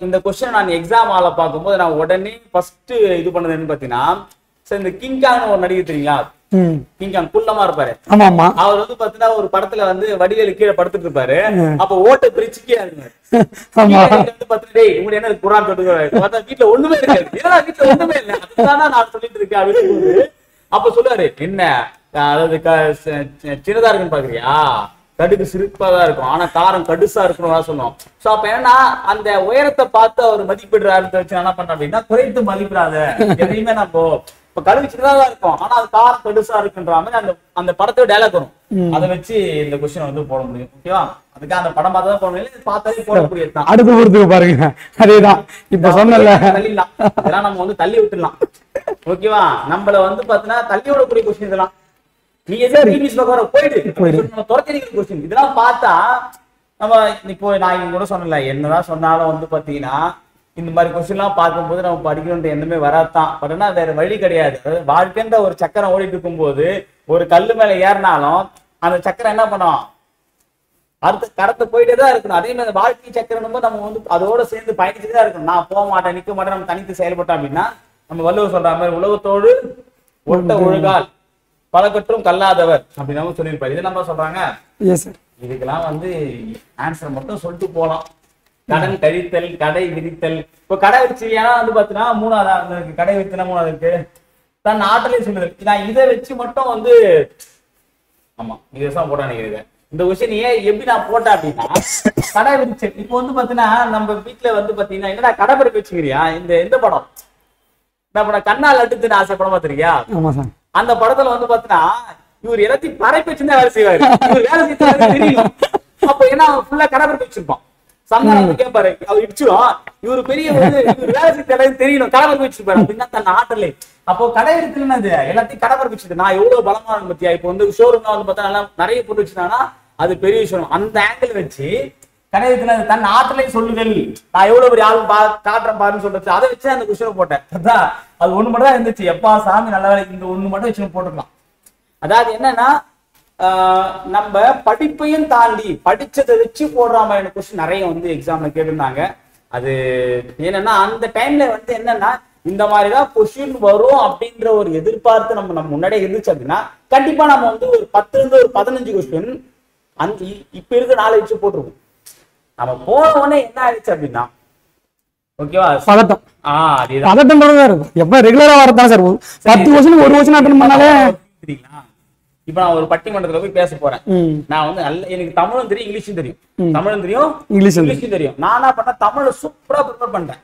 இந்த கொஸ்டின் நான் எக்ஸாம் ஆல பார்க்கும்போது நான் உடனே ஃபர்ஸ்ட் இது பண்ணதுன்னு பாத்தீங்கன்னா, இந்த கிங்காங் ஒரு நடிகர் தெரியுங்களா? கிங்காங் குள்ளமா இருப்பாரு. அவர் வந்து பாத்தீங்கன்னா ஒரு படத்துல வந்து வடிவேலு கீழே படுத்துட்டு இருப்பாரு. அப்ப ஓட்ட பிரிச்சுக்கே என்ன குரான் தொட்டு வீட்டுல ஒண்ணுமே இருக்காது. வீட்டுல ஒண்ணுமே இல்லை, அதுதான் நான் சொல்லிட்டு இருக்கேன் அப்படின்னு. அப்ப சொல்லுவாரு, என்ன அதாவது சின்னதா இருக்குன்னு பாக்குறியா, கடுகு சிரிப்பாதான் இருக்கும், ஆனா காரம் கடுசா இருக்கணும் சொல்லுவோம். சோ அப்ப என்னன்னா அந்த உயரத்தை பார்த்து அவர் மதிப்பிடுறாரு வச்சு என்ன பண்ண அப்படின்னா, குறைத்து மதிப்பிடாத எதையுமே நம்ம இப்ப கடுகு சின்னதா இருக்கும், ஆனா அது காரம் கடுசா இருக்குன்ற மாதிரி அந்த படத்தோட டைலாக் வரும். அதை வச்சு இந்த கொஸ்டின் வந்து போட முடியும். ஓகேவா? அதுக்கு அந்த படம் பார்த்தா போட முடியல, பார்த்தாலே போடக்கூடியதுதான். அடுத்து பொறுத்துக்கு பாருங்க, அதேதான் இப்ப சொன்னல. தள்ளிடலாம், இதெல்லாம் நம்ம வந்து தள்ளி விட்டுடலாம். ஓகேவா? நம்மள வந்து பாத்தீங்கன்னா தள்ளி விடக்கூடிய கொஸ்டின் இதெல்லாம். நீங்க இதெல்லாம் பார்த்தா நம்ம இப்போ நான் இங்க கூட சொன்னல, என்னதான் சொன்னாலும் வந்து பாத்தீங்கன்னா இந்த மாதிரி கொஸ்டின் எல்லாம் பார்க்கும்போது நம்ம படிக்கணுன்ற எண்ணமே வராதான். பட் ஆனா வேற வழி கிடையாது. அதாவது வாழ்க்கைன்ற ஒரு சக்கரம் ஓடிட்டு இருக்கும் போது ஒரு கல்லு மேல ஏறினாலும் அந்த சக்கரம் என்ன பண்ணும், அடுத்த கடத்த போயிட்டே தான் இருக்கணும். அதே மாதிரி வாழ்க்கை சக்கரம் நம்ம வந்து அதோட சேர்ந்து பயணிச்சுட்டு தான் இருக்கணும். நான் போக மாட்டேன், நிக்க மாட்டேன், நம்ம தனித்து செயல்பட்டோம் அப்படின்னா நம்ம வள்ளுவர் சொல்ற மாதிரி உலகத்தோடு ஒட்ட ஒழுகால் பழக்கற்றும் கல்லாதவர் அப்படின்னு சொல்லியிருப்பாரு. இது நம்ம சொல்றாங்க. இதுக்கெல்லாம் வந்து ஆன்சர் மட்டும் சொல்லிட்டு போலாம். கடன் கழித்தல், கடை விதித்தல். இப்போ கடை வச்சு ஏன்னா வந்து பாத்தீங்கன்னா மூணாவது இருக்கு, கடை வித்தனா மூணாவது இருக்கு, தன் ஆற்றலே சொல்லுது. நான் இதை வச்சு மட்டும் வந்து ஆமா இதுதான் போட்டா நினைக்கிறேன். இந்த கொஸ்டின் ஏன் எப்படி நான் போட்டேன் அப்படின்னா, கடை விதிச்சல். இப்போ வந்து பாத்தீங்கன்னா நம்ம வீட்டுல வந்து பாத்தீங்கன்னா என்னடா கடை பிறகு வச்சுக்கிறியா, எந்த படம் கண்ணால் அடுத்து ஆசை படம் பாத்திருக்கியா? அந்த படத்துல வந்து பாத்தீங்கன்னா இவர் எல்லாத்தையும் பறைப்பு வச்சுதான் வேலை செய்வாரு. இவர் வேலை செய்ய தெரியும். அப்ப ஏன்னா ஃபுல்லா கடற்பரப்பு வச்சிருப்பான். சந்தானம் கேட்பாரு, அவர் இடிச்சிடும். இவரு பெரிய வேலை செய்ய தெரியணும், கடற்பரப்பு வச்சிருப்பாரு அப்படின்னா தன் ஆற்றலே. அப்போ கடை இருக்குன்னு எல்லாத்தையும் கடற்பரப்பு வச்சிருக்கு. நான் எவ்வளவு பலமான பத்தியா. இப்போ வந்து ஷோரூம்ல வந்து பார்த்தா நல்லா நிறைய பொருள் வச்சுட்டாங்கன்னா அது பெரிய விஷயம். அந்த ஆங்கிள் வச்சு கடை இருக்குன்னு தன் ஆற்றலை சொல்லுதல், நான் எவ்வளவு பெரிய ஆளும் காட்டுறேன் பாருன்னு சொல்றது, அதை வச்சு அந்த கொஸ்டின் போட்டேன். அது ஒண்ணு மட்டும் தான் இருந்துச்சு. எப்பா சாமி நல்ல வேலை, இந்த ஒண்ணு மட்டும் வச்சு போட்டுக்கலாம். அதாவது என்னன்னா நம்ம படிப்பையும் தாண்டி படிச்சதை வச்சு போடுற மாதிரி கொஸ்டின் நிறைய வந்து எக்ஸாம்ல கேட்டிருந்தாங்க. அது என்னன்னா அந்த டைம்ல வந்து என்னன்னா இந்த மாதிரிதான் கொஸ்டின் வரும் அப்படின்ற ஒரு எதிர்பார்த்து நம்ம முன்னாடியே இருந்துச்சு அப்படின்னா கண்டிப்பா நம்ம வந்து ஒரு 10 இருந்து ஒரு 15 கொஸ்டின் அந்த இப்ப இருக்க 4 வச்சு போட்டுருவோம். நம்ம போன உடனே என்ன ஆயிடுச்சு அப்படின்னா ஓகேவா, பதட்டம். பதட்டம்ன்றதா இருக்கும். எப்ப ரெகுலரா வரதான் சார் 10 கொஸ்டின் ஒரு கொஸ்டின் அட்டெண்ட் பண்ணாலே தெரியுங்களா. இப்ப நான் ஒரு பட்டிமன்றத்துல போய் பேச போறேன். நான் வந்து நல்ல எனக்கு தமிழும் தெரியும், இங்கிலீஷும் தெரியும். தமிழும் தெரியும், இங்கிலீஷும் தெரியும். நான் என்ன பண்ணேன், தமிழ்ல சூப்பரா ப்ரிப்பேர் பண்றேன்.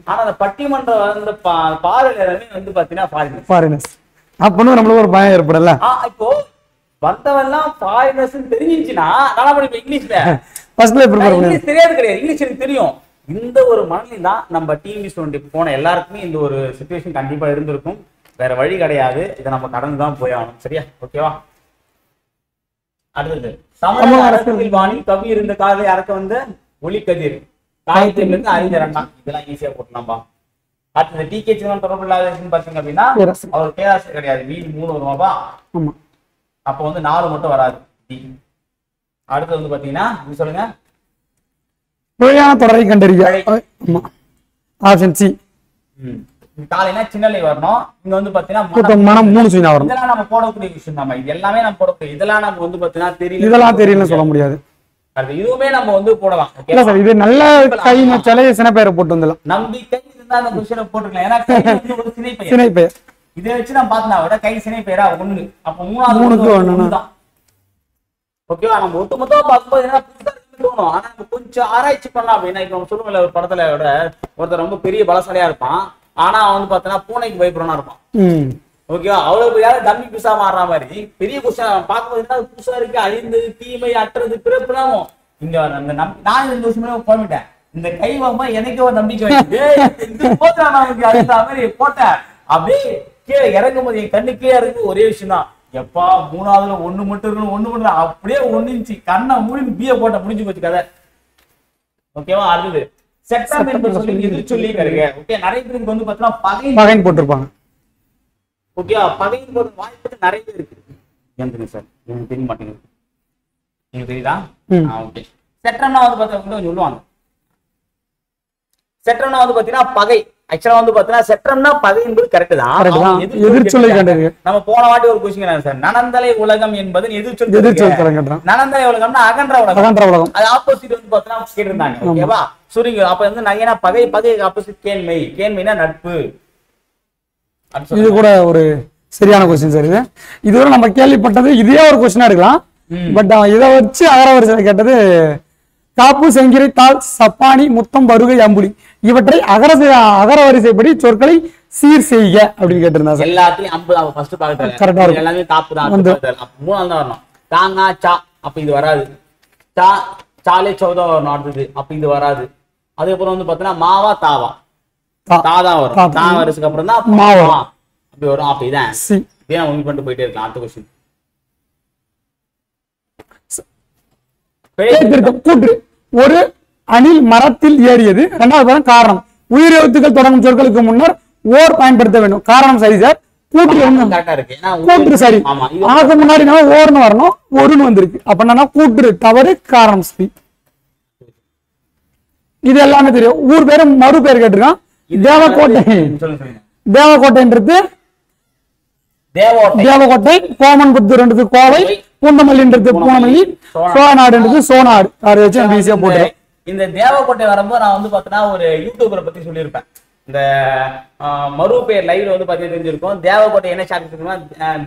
ஆனா அந்த பட்டிமன்ற வந்து பார்வையாளர்களே வந்து பாத்தீங்கன்னா ஃபாரினர்ஸ். அப்பனும் நம்மளுக்கு ஒரு பயம் ஏற்படல. இப்போ வந்தவெல்லாம் ஃபாரினர்ஸ் தெரிஞ்சிருச்சுன்னா நான் படிப்பேன் இங்கிலீஷ்ல. ஃபர்ஸ்ட்ல ப்ரிப்பேர் பண்ணி தெரியாது கிடையாது, இங்கிலீஷ் எனக்கு தெரியும். இந்த ஒரு மனநிலை தான் நம்ம டிவி போன எல்லாருக்குமே இந்த ஒரு சிச்சுவேஷன் கண்டிப்பா இருந்திருக்கும். வேற வழி கிடையாது, இதை நம்ம கடந்து தான் போய் ஆகணும். சரியா? ஓகேவா? அடுத்தது தமிழக அரசியல் வாணி கவி இருந்த காலை அறக்க வந்த ஒளி கதிர் காயத்திலிருந்து அறிஞர் அண்ணா. இதெல்லாம் ஈஸியா போட்டலாம்பா. அடுத்து இந்த டிகே சிதம்பரம் தொடர்பு இல்லாத பாத்தீங்க அப்படின்னா அவர் பேராசிரியர் கிடையாது, மீன் 3 வருவாப்பா. ஆமா, அப்போ வந்து 4 மட்டும் வராது. அடுத்து வந்து பாத்தீங்கன்னா இது சொல்லுங்க, பிழையான தொடரை கண்டறிய. ஆமா, ஆப்ஷன் சி. காலைனா சின்னலை வரணும். இங்க வந்து பாத்தீங்கன்னா மனம் 3 சுயினா வரும். இதெல்லாம் நம்ம போடக்கூடிய விஷயம் தான். இது எல்லாமே நம்ம போடக்கூடிய, இதெல்லாம் நம்ம வந்து பாத்தீங்கன்னா தெரியல, இதெல்லாம் தெரியலன்னு சொல்ல முடியாது. அது இதுவுமே நம்ம வந்து போடலாம். இல்ல சார், இது நல்ல கை சிலை சின்ன பெயரை போட்டு வந்துடலாம். நம்பிக்கை இருந்தா அந்த கொஸ்டினை போட்டுக்கலாம். ஏன்னா கை வந்து ஒரு சினை பெயர். சினை பெயர் இதை வச்சு நான் பார்த்தா விட கை சினை பெயரா 1. அப்ப 3க்கு 1 தான். ஓகேவா? நம்ம ஒட்டுமொத்தமா பார்க்கும்போது என்ன புதுசா தோணும். ஆனா நம்ம கொஞ்சம் ஆராய்ச்சி பண்ணலாம் அப்படின்னா, இப்ப நம்ம சொல்லுவோம்ல ஒரு படத்துல விட ஒருத்தர் ரொம்ப பெரிய பலசாலியா இருப்பான், ஆனா அவன் வந்து பாத்தீங்கன்னா பூனைக்கு பயப்படுறா இருப்பான். ஓகேவா? அவ்வளவு யாரு டம்மி பீஸா மாறுற மாதிரி பெரிய கொஸ்டின் பார்க்கும்போது என்ன புதுசா இருக்கு, அழிந்து தீமை அற்றது பிறப்புலாம் இங்க நான் இந்த விஷயமே போயிட்டேன். இந்த கைவாம எனக்கு ஒரு நம்பிக்கை அதுக்கு மாதிரி போட்டேன். அப்படியே கீழே இறங்கும் போது என் கண்ணு கீழே இருக்கு ஒரே விஷயம் தான், எப்பா 3ஆவதுல 1 மட்டும் இருக்கணும், 1 மட்டும் அப்படியே 1 இன்ச்சு கண்ணை மூடி பிய போட்ட முடிஞ்சு போச்சு கதை. ஓகேவா? அடுத்தது செட்டம் என்பது சொல்லி எதிர் சொல்லி கருங்க. ஓகே, நிறைய பேருக்கு வந்து பாத்தீங்கன்னா பகை போட்டிருப்பாங்க. ஓகேவா? பகையின் போது வாய்ப்பு நிறைய இருக்கு. ஏன் சார் எனக்கு தெரிய மாட்டேங்குது, நீங்க தெரியுதா? ஓகே, செட்டம்னா வந்து பாத்தீங்கன்னா சொல்லுவாங்க, செட்டம்னா வந்து பாத்தீங்கன்னா பகை. ஆக்சுவலா வந்து பாத்தீங்கன்னா செட்டம்னா பகை என்பது கரெக்ட் தான். எதிர்ச்சொல்லை கண்டறிய. நம்ம போன வாட்டி ஒரு கொஸ்டின் சார், நனந்தலை உலகம் என்பது எதிர்ச்சொல். நனந்தலை உலகம்னா அகன்ற உலகம். அது ஆப்போசிட் வந்து பாத்தீங்கன்னா கேட்டிருந்தாங்க. ஓகேவா? சுருங்க அப்ப வந்து நகைனா பகை, பகைக்கு ஆப்போசிட் கேண்மை, கேண்மைனா நட்பு. இது கூட ஒரு சரியான கொஸ்டின் சார். இதுவரை நம்ம கேள்விப்பட்டது இதே ஒரு கொஸ்டினா எடுக்கலாம். பட் இதை வச்சு அகரவரிசை கேட்டது காப்பு, செங்கிரை, தாள், சப்பானி, முத்தம், வருகை, அம்புலி இவற்றை அகரவரிசைப்படி சொற்களை சீர் செய்க அப்படின்னு கேட்டிருந்தா. எல்லாத்தையும் 50 ஃபர்ஸ்ட் பாக்கல கரெக்டா இருக்கும். எல்லாமே காப்பு தான். 3 தான் வரணும். தாங்கா சா அப்ப இது வராது. சா சாலே சௌதா வரணும். அடுத்தது அப்ப இது வராது. அதுக்கப்புறம் வந்து பாத்தீங்கன்னா மாவா தாவா தாதான் வரும். தா வருஷத்துக்கு அப்புறம் தான் மாவா அப்படி வரும். அப்ப இதான் இதே நான் ஒண்ணு பண்ணிட்டு போயிட்டே இருக்கலாம். அடுத்த கொஸ்டின் கூற்று. ஒரு அணில் மரத்தில் ஏறியது. 2வது காரணம், உயிரெழுத்துக்கள் தொடங்கும் சொற்களுக்கு முன்னர் ஓர் பயன்படுத்த வேண்டும். காரணம் சரி சார். கூற்று கூற்று சரி. ஆக முன்னாடி நம்ம ஓர்னு வரணும், ஒருன்னு வந்திருக்கு. அப்ப என்னன்னா கூற்று தவறு, காரணம் சரி. இது எல்லாமே தெரியும். ஊர் பேரு மறு பேர் கேட்டிருக்கான். தேவக்கோட்டை. தேவக்கோட்டைன்றது தேவக்கோட்டை, கோமன்புத்தூர்ன்றது கோவை, பூந்தமல்லின்றது பூந்தமல்லி, சோழநாடுன்றது சோனாடு. அதை வச்சு நம்ம ஈஸியா போட்டுறோம். இந்த தேவக்கோட்டை வரும்போது நான் வந்து பாத்தீங்கன்னா ஒரு யூடியூபரை பத்தி சொல்லியிருப்பேன். இந்த மறு பேர் லைவ்ல வந்து பாத்தீங்கன்னா தெரிஞ்சிருக்கும். தேவக்கோட்டை என்ன ஷார்ட் இருக்குன்னா,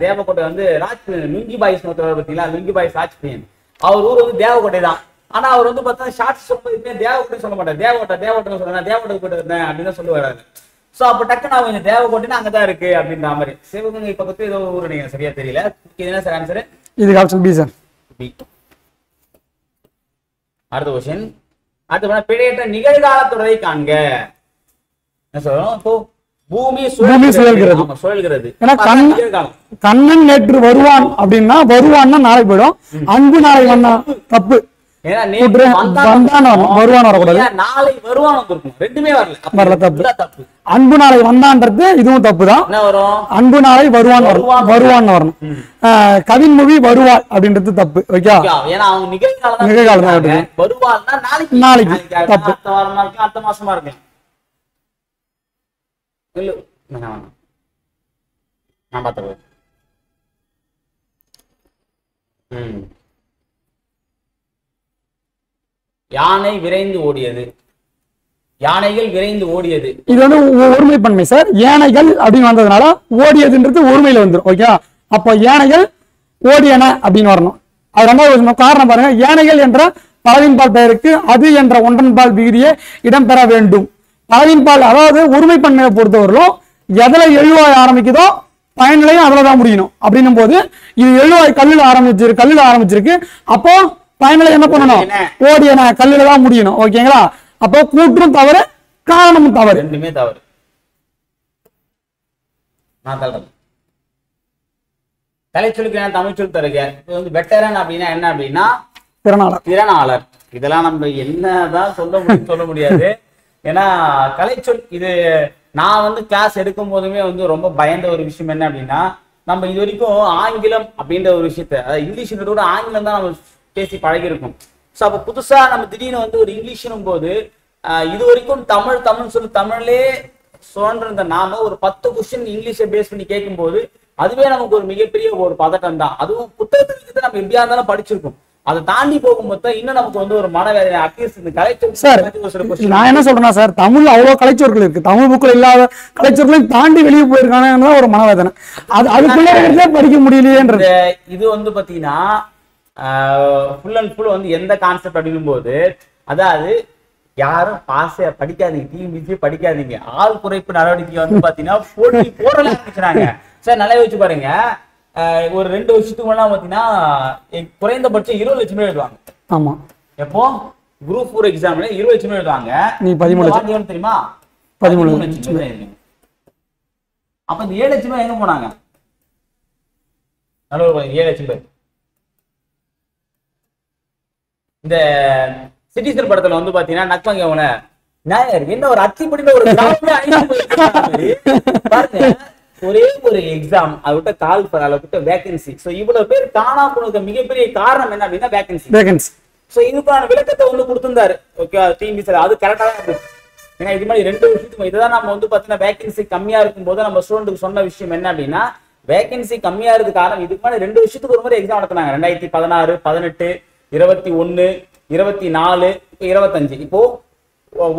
தேவக்கோட்டை வந்து லுங்கி பாய்ஸ் பார்த்தீங்களா, லுங்கி பாய்ஸ் ராஜ்பிரியன். அவர் ஊர் வந்து தேவக்கோட்டை தான். ஆனா அவர் வந்து பார்த்தா ஷார்ட் சொல்லும்போது தேவக்கோட்டை சொல்ல மாட்டார், தேவக்கோட்டை சொல்லுங்க, தேவக்கோட்டை போயிட்டு இருந்தேன் அப்படின்னு தான் சொல்லுவாரு. சோ அப்ப டக்கு நான் கொஞ்சம் தேவக்கோட்டைன்னா அங்கதான் இருக்கு அப்படின்ற மாதிரி. சிவகங்கை பக்கத்து ஏதோ ஊர் நீங்க சரியா தெரியல. இது என்ன சார் ஆன்சர்? இதுக்கு ஆப்ஷன் பி சார். பி. அடுத்த கொஸ்டின். அடுத்த பிழையற்ற நிகழ்கால தொடரை காண்க. என்ன சொல்றோம்? இப்போ பூமி சுழல்கிறது. கண்ணன் நேற்று வருவான் அப்படின்னா வருவான்னா நாளை போயிடும். அன்பு நாளை வந்தா தப்பு. அன்பு நாளை வந்தான்றது இதுவும் தப்புதான். அன்பு நாளை வருவான் வருவான்னு வரணும். கவின்மொழி வருவாள் அப்படின்றது தப்பு. ஓகே, நிகழ்காலம் நாளைக்கு தப்பு. அடுத்த மாசமா இருக்கு. நான் பார்த்துருவேன். யானை விரைந்து ஓடியது. யானைகள் விரைந்து ஓடியது. இது வந்து ஒருமைப்பன்மை சார். யானைகள் அப்படின்னு வந்ததுனால ஓடியதுன்றது ஒருமையில வந்துடும். ஓகே, அப்போ யானைகள் ஓடியன அப்படின்னு வரணும். அது 2வது காரணம் பாருங்க. யானைகள் என்ற பலவின்பால் பெயருக்கு அது என்ற ஒன்றன்பால் விகுதியே இடம்பெற வேண்டும். பலவின்பால் அதாவது ஒருமைப்பன்மையை பொறுத்தவரையிலும் எதுல எழுவாய் ஆரம்பிக்குதோ பயனிலையும் அதுலதான் முடியணும். அப்படின்னும் போது இது எழுவாய் கல்லுல ஆரம்பிச்சிருக்கு. அப்போ பயனிலை என்ன பண்ணணும்? ஓடியன கல்லுல தான் முடியணும். ஓகேங்களா? அப்போ கூற்றும் தவறு, காரணமும் தவறு, ரெண்டுமே தவறு. தலைச்சொலுக்கு தமிழ் சொல் தருக. இது வந்து வெட்டரன் அப்படின்னா என்ன அப்படின்னா திறனாளர். இதெல்லாம் நம்ம என்னதான் சொல்ல முடியாது. ஏன்னா கலைச்சொல் இது நான் வந்து கிளாஸ் எடுக்கும் போதுமே வந்து ரொம்ப பயந்த ஒரு விஷயம் என்ன அப்படின்னா, நம்ம இது வரைக்கும் ஆங்கிலம் அப்படின்ற ஒரு விஷயத்த, அதாவது இங்கிலீஷ்ன்றதோட ஆங்கிலம் தான் நம்ம பேசி பழகிருக்கோம். ஸோ அப்போ புதுசா நம்ம திடீர்னு வந்து ஒரு இங்கிலீஷ்னும் போது இது வரைக்கும் தமிழ் சொல்லி தமிழ்லே சுழன்றிருந்த நாம ஒரு 10 கொஸ்டின் இங்கிலீஷை பேஸ் பண்ணி கேட்கும்போது அதுவே நமக்கு ஒரு மிகப்பெரிய ஒரு பதட்டம் தான். அதுவும் புத்தகத்துக்கு நம்ம எப்படியா இருந்தாலும் படிச்சிருக்கோம். அதை தாண்டி போகும்போது இன்னும் நமக்கு வந்து ஒரு மனவேதனை. அட்லீஸ்ட் இந்த சார் கலைச்சொல் நான் என்ன சொல்றேன்னா சார், தமிழ் அவ்வளவு கலைச்சொற்கள் இருக்கு, தமிழ் புக்கில் இல்லாத கலைச்சொற்களையும் தாண்டி வெளியே போயிருக்கானு ஒரு மனவேதனை. அதுக்குள்ள படிக்க முடியலையேன்றது. இது வந்து பாத்தீங்கன்னா ஃபுல் அண்ட் ஃபுல் வந்து எந்த கான்செப்ட் அப்படிங்கும் போது, அதாவது யாரும் பாச படிக்காதீங்க, டிஎன்பிசி படிக்காதீங்க, ஆள் குறைப்பு நடவடிக்கை வந்து பாத்தீங்கன்னா போட்டி போடல ஆரம்பிச்சாங்க சார். நல்லா யோசிச்சு பாருங்க, ஒரு 2 வருஷத்துக்கு முன்னாடி பாத்தீங்கன்னா குறைந்தபட்சம் 20 லட்சம் பேர் எழுதுவாங்க. ஆமா, எப்போ குரூப் 4 எக்ஸாம்ல 20 லட்சம் பேர் எழுதுவாங்க. நீ 13 லட்சம் தெரியுமா? 13 லட்சம். அப்ப இந்த 7 லட்சம் பேர் எங்க போனாங்க? 7 லட்சம் பேர் இந்த சிட்டிசன் படத்துல வந்து பாத்தீங்கன்னா நக்பாங்க அவன நாயர் என்ன ஒரு அத்திப்படின ஒரு பாருங்க, ஒரே ஒரு எக்ஸாம் அவர்கிட்ட கால் பண்ண அளவுக்கு வேகன்சி. சோ இவ்வளவு பேர் காணாம போனதுக்கு மிகப்பெரிய காரணம் என்ன அப்படின்னா வேகன்சி. சோ இதுக்கான விளக்கத்தை வந்து கொடுத்திருந்தாரு. ஓகே, டிஎன்பிசி அது கரெக்டா தான் இருக்கு. ஏன்னா இது மாதிரி 2 வருஷத்துக்கு இதுதான் நம்ம வந்து பாத்தீங்கன்னா வேகன்சி கம்மியா இருக்கும் போது நம்ம ஸ்டூடெண்ட்டுக்கு சொன்ன விஷயம் என்ன அப்படின்னா, வேகன்சி கம்மியா இருக்கு காரணம் இதுக்கு முன்னாடி 2 வருஷத்துக்கு ஒரு முறை எக்ஸாம் நடத்தினாங்க. 2016, 18, 21, 24, 25. இப்போ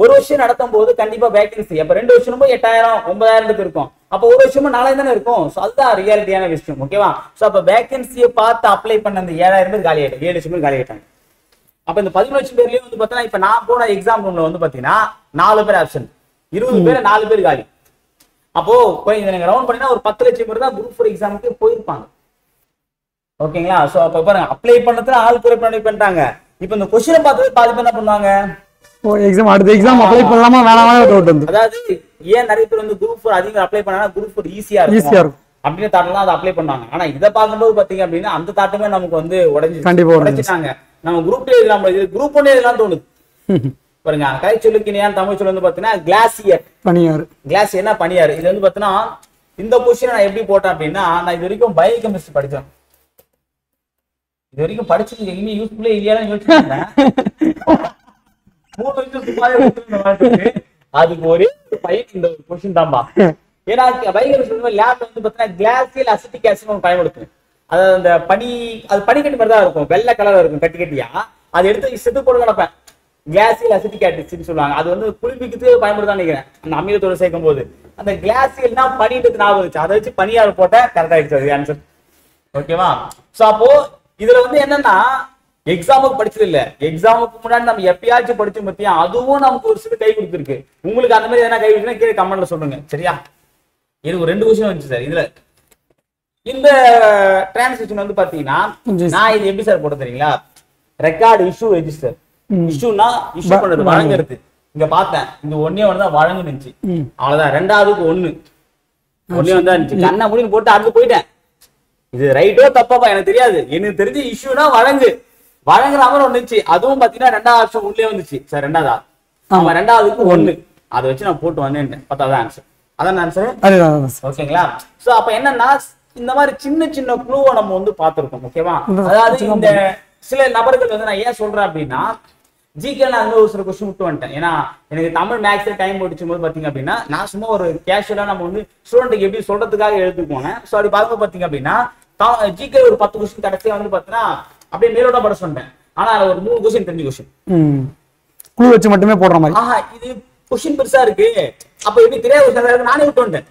ஒரு வருஷம் நடத்தும் போது கண்டிப்பா வேகன்சி அப்ப 2 வருஷமும் 8000 9000 இருக்கும். அப்போ ஒரு வருஷமும் 4000 தானே இருக்கும். சோ அதுதான் ரியாலிட்டியான விஷயம். ஓகேவா? சோ அப்ப வேகன்சியை பார்த்து அப்ளை பண்ண அந்த 7000 பேர் காலி ஆயிட்டாங்க, 7 லட்சம் பேர் காலி ஆயிட்டாங்க. அப்ப இந்த 13 லட்சம் பேர்லயும் வந்து பாத்தீங்கன்னா இப்ப நான் போன எக்ஸாம் ரூம்ல வந்து பாத்தீங்கன்னா 4 பேர் ஆப்ஷன், 20 பேர் 4 பேர் காலி. அப்போ நீங்க ரவுண்ட் பண்ணினா ஒரு 10 லட்சம் பேர் தான் குரூப் 4 எக்ஸாமுக்கு போயிருப்பாங்க. ஓகேங்களா? சோ அப்ப பாருங்க, அப்ளை பண்ணதுல ஆள் குறைப்பு பண்ணிட்டாங்க. இப்ப இந்த கொஸ்டினை பார்த்து பாதி பேர் என்ன பண்ணுவாங்க, எக்ஸாம் அடுத்த எக்ஸாம் அப்ளை பண்ணலாமா வேணாமா டவுட் வந்து. அதாவது ஏன் நிறைய பேர் வந்து குரூப் 4 அதிகம் அப்ளை பண்ணாங்கன்னா குரூப் 4 ஈஸியா இருக்கும் அப்படின்னு தாட்டலாம் அதை அப்ளை பண்ணாங்க. ஆனா இதை பார்க்கும்போது பாத்தீங்க அப்படின்னா அந்த தாட்டமே நமக்கு வந்து உடைஞ்சிட்டாங்க. நம்ம குரூப் 2 எல்லாம் குரூப் 1 எல்லாம் தோணுது பாருங்க. கலைச்சொல்லுக்கு இணையான தமிழ் சொல் வந்து பாத்தீங்கன்னா கிளாசியர், பனியாறு. கிளாசியர்னா பனியாறு. இது வந்து பாத்தீங்கன்னா இந்த கொஸ்டின் நான் எப்படி போட்டேன் அப்படின்னா, நான் இது வரைக்கும் பயோகெமிஸ்ட்ரி படிச்சேன். இது வரைக்கும் படிச்சுட்டு எங்கேயுமே யூஸ்ஃபுல்லா இல்லையான்னு யோசிச்சுருந்தேன். 3 வருஷம் சும்மாவே அதுக்கு ஒரே பையன் இந்த ஒரு கொஸ்டின் தான்பா. ஏன்னா பயோகெமிஸ்ட்ரி லேப்ல வந்து பாத்தீங்கன்னா கிளாசியல் அசிட்டிக் ஆசிட் பயன்படுத்தும். அதாவது அந்த அது பனிக்கட்டி மாதிரி தான் இருக்கும், வெள்ளை கலர் இருக்கும் கட்டி கட்டியா. அதை எடுத்து செத்து போட்டு கிடப்பேன். கிளாசியல் அசிட்டிக் ஆசிட்னு சொல்லுவாங்க. அது வந்து குளிர்விக்கிறதுக்கு பயன்படுத்தான்னு நினைக்கிறேன் அந்த அமிலத்தோடு சேர்க்கும் போது. அந்த கிளாசியல்னா பனிட்டு ஞாபகம் வச்சு அதை வச்சு பனியாறு போட்ட கரெக்ட் ஆயிடுச்சு அது ஆன்சர். ஓகேவா? சோ அப்போ இதுல வந்து என்னன்னா எக்ஸாமுக்கு படிச்சது இல்ல, எக்ஸாமுக்கு முன்னாடி நம்ம எப்பயாச்சும் படிச்சு பத்தியா அதுவும் நமக்கு ஒரு சில கை கொடுத்துருக்கு. உங்களுக்கு அந்த மாதிரி எதனா கை கொடுக்குன்னா கீழே கமெண்ட்ல சொல்லுங்க, சரியா? எனக்கு ஒரு 2 விஷயம் வந்துச்சு சார். இதுல இந்த டிரான்ஸ்லேஷன் வந்து பாத்தீங்கன்னா நான் இது எப்படி சார் போட தெரியுங்களா, ரெக்கார்டு இஷ்யூ ரெஜிஸ்டர். இஷ்யூனா இஷ்யூ பண்றது, வழங்குறது. இங்க பார்த்தேன் இந்த ஒன்னே ஒண்ணுதான் வழங்குனுச்சு, அவ்வளவுதான். 2வதுக்கு 1 ஒன்னே ஒண்ணு தான் இருந்துச்சு. கண்ணா முடின்னு போட்டு அடுத்து போயிட்டேன். இது ரைட்டோ தப்பாப்பா எனக்கு தெரியாது. எனக்கு தெரிஞ்சு இஷ்யூனா வழங்குற மாதிரி ஒண்ணுச்சு. அதுவும் பாத்தீங்கன்னா 2வது ஆப்ஷன் உள்ளே வந்துச்சு சார். 2வதா? ஆமா, 2வதுக்கு 1. அதை வச்சு நான் போட்டு வந்தேன். 10வது ஆன்சர் அதான் ஆன்சர். ஓகேங்களா? சோ அப்ப என்னன்னா இந்த மாதிரி சின்ன சின்ன க்ளூவை நம்ம வந்து பார்த்திருக்கோம். ஓகேவா? அதாவது இந்த சில நபர்கள் வந்து நான் ஏன் சொல்றேன் அப்படின்னா, ஜிகே நான் ஒரு சில கொஸ்டின் விட்டு வந்துட்டேன். ஏன்னா எனக்கு தமிழ் மேக்ஸ்ல டைம் முடிச்சும் போது பாத்தீங்க அப்படின்னா நான் சும்மா ஒரு கேஷுவலா நம்ம வந்து ஸ்டூடெண்ட்டுக்கு எப்படி சொல்றதுக்காக எழுதுக்கு சோ அப்படி பார்க்கும்போது பாத்தீங்க அப்படின்னா ஜிகே ஒரு 10 கொஸ்டின் கடைசியா வந்து பாத்தீங்கன்னா அப்படியே மேலோட பட சொன்னேன். ஆனா ஒரு 3 கொஸ்டின் தெரிஞ்ச கொஸ்டின் க்ளூ வச்சு மட்டுமே போடுற மாதிரி. இது கொஸ்டின் பெருசா இருக்கு, அப்ப எப்படி தெரியாத கொஸ்டின் நானே விட்டு வந்துட்டேன்.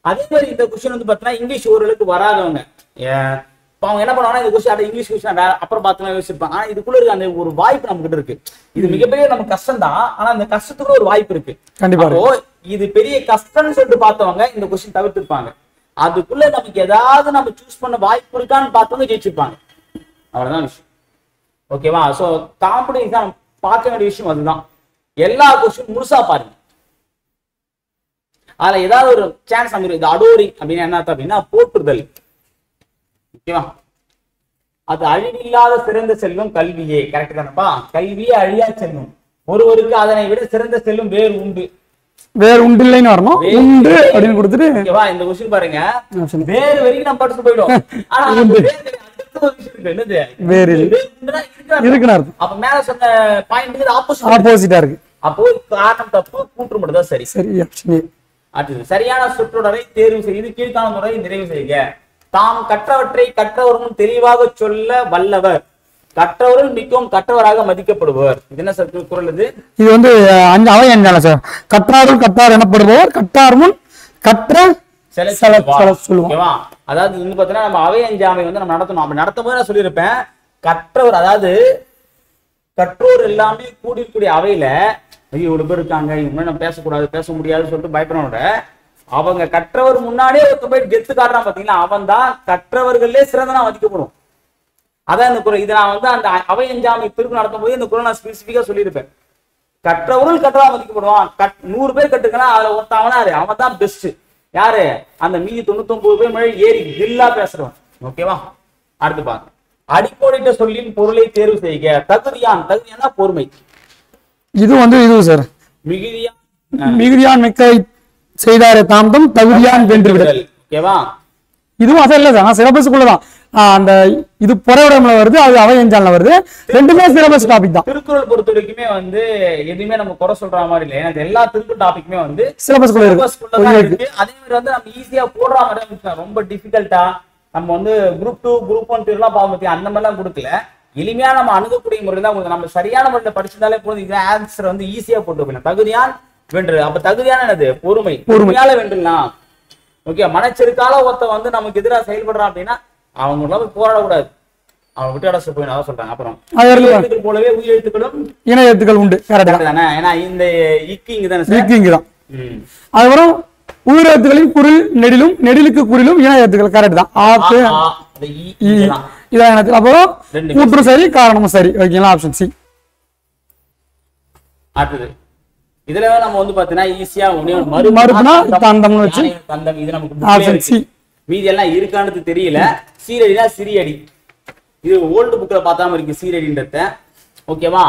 அதே மாதிரி இந்த கொஸ்டின் வந்து பாத்தீங்கன்னா இங்கிலீஷ் ஓரளவுக்கு வராதவங்க அவங்க என்ன பண்ணுவாங்கன்னா இந்த கொஸ்டின் இங்கிலீஷ் கொஸ்டின் அப்புறம் பார்த்தோம்னா யோசிச்சிருப்பாங்க. ஆனா இதுக்குள்ள இருக்க அந்த ஒரு வாய்ப்பு நம்ம கிட்ட இருக்கு. இது மிகப்பெரிய நமக்கு கஷ்டம் தான், ஆனா அந்த கஷ்டத்துக்குள்ள ஒரு வாய்ப்பு இருக்கு. கண்டிப்பா. இது பெரிய கஷ்டம்னு சொல்லிட்டு பார்த்தவங்க இந்த கொஸ்டின் தவிர்த்திருப்பாங்க. அதுக்குள்ள நமக்கு ஏதாவது நம்ம சூஸ் பண்ண வாய்ப்பு இருக்கான்னு பார்த்தவங்க ஜெயிச்சிருப்பாங்க. அவ்வளவுதான் விஷயம். ஓகேவா? சோ காம்படிஷன் பார்க்க வேண்டிய விஷயம் அதுதான். எல்லா கொஸ்டின் முழுசா பாருங்க. அதுல ஏதாவது ஒரு சான்ஸ் நம்ம இது அடோரிங் அப்படின்னு என்ன அப்படின்னா போற்றுதல். ஓகேவா? அது அழிவில்லாத சிறந்த செல்வம் கல்வியே. கரெக்ட் தானப்பா? கல்வியே அழியா செல்வம், ஒருவருக்கு அதனை விட சிறந்த செல்வம் வேறு உண்டு. வேறு உண்டு இல்லைன்னு வரணும், உண்டு அப்படின்னு கொடுத்துட்டு ஓகேவா. இந்த கொஸ்டின் பாருங்க, option. வேறு வரைக்கும் நம்ம படிச்சு போயிடும். ஆனா அந்த வேறு அடுத்த ஒரு விஷயம் இருக்கு. என்னது? வேறு வேறுன்னா இருக்குன்னு அர்த்தம். அப்ப மேல சொன்ன பாயிண்ட்க்கு ஆப்போசிட். ஆப்போசிட்டா இருக்கு. அப்போ காரணம் தப்பு, கூற்று மட்டும் தான் சரி. சரி, ஆப்ஷன் ஏ. அடுத்தது, சரியான சொற்றொடரை தேர்வு செய்து கீழ்காண முறை நிறைவு செய்க. தாம் கற்றவற்றை கற்றவரும் தெளிவாக சொல்ல வல்லவர், கற்றவரும் மிகவும் கற்றவராக மதிக்கப்படுவர். இது என்ன சார் குறள்? இது வந்து அவை அஞ்சால சார். கற்றாருள் கற்றார் எனப்படுபவர், கற்றார் முன் கற்ற சொல்லுவோம். ஓகேவா. அதாவது வந்து பாத்தீங்கன்னா நம்ம அவை அஞ்சாமை வந்து நம்ம நடத்தணும். அப்படி நடத்தும் போது நான் சொல்லியிருப்பேன், கற்றவர் அதாவது கற்றோர் எல்லாமே கூடியிருக்கூடிய அவையில ஐயோ இவ்வளவு பேர் இருக்காங்க, இவங்க நம்ம பேசக்கூடாது பேச முடியாதுன்னு சொல்லிட்டு பயப்படனோட அவங்க கற்றவர் முன்னாடியே ஒருத்த போய் கெத்து காட்டுறான் பாத்தீங்களா, அவன் தான் கற்றவர்களே சிறந்தனா மதிக்கப்படும். அதான் இந்த குறள். இதை நான் வந்து அந்த அவை அஞ்சாமை திருப்பு நடத்தும் போது இந்த குறள் நான் ஸ்பெசிபிக்கா சொல்லியிருப்பேன். கற்றவர்கள் கற்றவா மதிக்கப்படுவான். 100 பேர் கட்டுக்கலாம், அதுல ஒருத்தவனா அவன் தான் பெஸ்ட். யாரு? அந்த மீதி 99 பேர் மழை ஏறி தில்லா பேசுறவன். ஓகேவா. அடுத்து பாருங்க, அடிக்கோடிட்ட சொல்லின் பொருளை தேர்வு செய்க. தகுதியான், தகுதியானா பொறுமை. இது வந்து இது சார், மிகுதியான் மிக்க செய்தாரே தாம்தம் தகுதியான் வென்று விடல். ஓகேவா. இதுவும் அதே இல்ல சார், சிலபஸ்க்குள்ளதான். அந்த இது புறவிடம்ல வருது, அது அவை அஞ்சால வருது. ரெண்டுமே சிலபஸ் டாபிக் தான். திருக்குறள் பொறுத்த வரைக்குமே வந்து எதுவுமே நம்ம குறை சொல்ற மாதிரி இல்லை. ஏன்னா எல்லா திருக்குறள் டாபிக்குமே வந்து சிலபஸ்க்குள்ள இருக்கு. அதே மாதிரி வந்து நம்ம ஈஸியா போடுற மாதிரி ரொம்ப டிஃபிகல்ட்டா நம்ம வந்து குரூப் 2 குரூப் 1 எல்லாம் பார்க்க அந்த மாதிரி எல்லாம் கொடுக்கல. எளிமையா நம்ம அணுகக்கூடிய முறையில் தான் கொடுக்க. நம்ம சரியான முறையில் படிச்சிருந்தாலே போதும், இது ஆன்சர் வந்து ஈஸியா போட்டு வைக்கலாம். தகுதியான் வென்று. அப்ப தகுதியான என்னது? பொறுமை. பொறுமையால வென்றுலாம். ஓகே. மனச்செருக்கால ஒருத்த வந்து நமக்கு எதிராக செயல்படுறான் அப்படின்னா அவங்க போராடக்கூடாது, அவங்க விட்டு அடைச்சு போய் அதான் சொல்றாங்க. அப்புறம் எழுத்துக்கள் போலவே உயிர் எழுத்துக்களும் இணை எழுத்துக்கள் உண்டு. கரெக்ட் தானே? ஏன்னா இந்த இக்கு இங்க தானே இக்கு தான். அதுக்கப்புறம் உயிர் எழுத்துக்களின் குரில் நெடிலும், நெடிலுக்கு குறிலும் இணை எழுத்துக்கள். கரெக்ட் தான். ஆக்கு இதான் எனக்கு. அப்புறம் கூற்று சரி, காரணமும் சரி. ஓகேங்களா. Option C. அடுத்தது, இதுல நம்ம வந்து பாத்தீங்கன்னா ஈஸியா மறுப்புனா தந்தம்னு வச்சு தந்தம். இது நமக்கு மீதி எல்லாம் இருக்கானது தெரியல. சீரடினா சிறியடி. இது ஓல்டு புக்ல பார்த்தாம இருக்கு சீரடின்றத. ஓகேவா.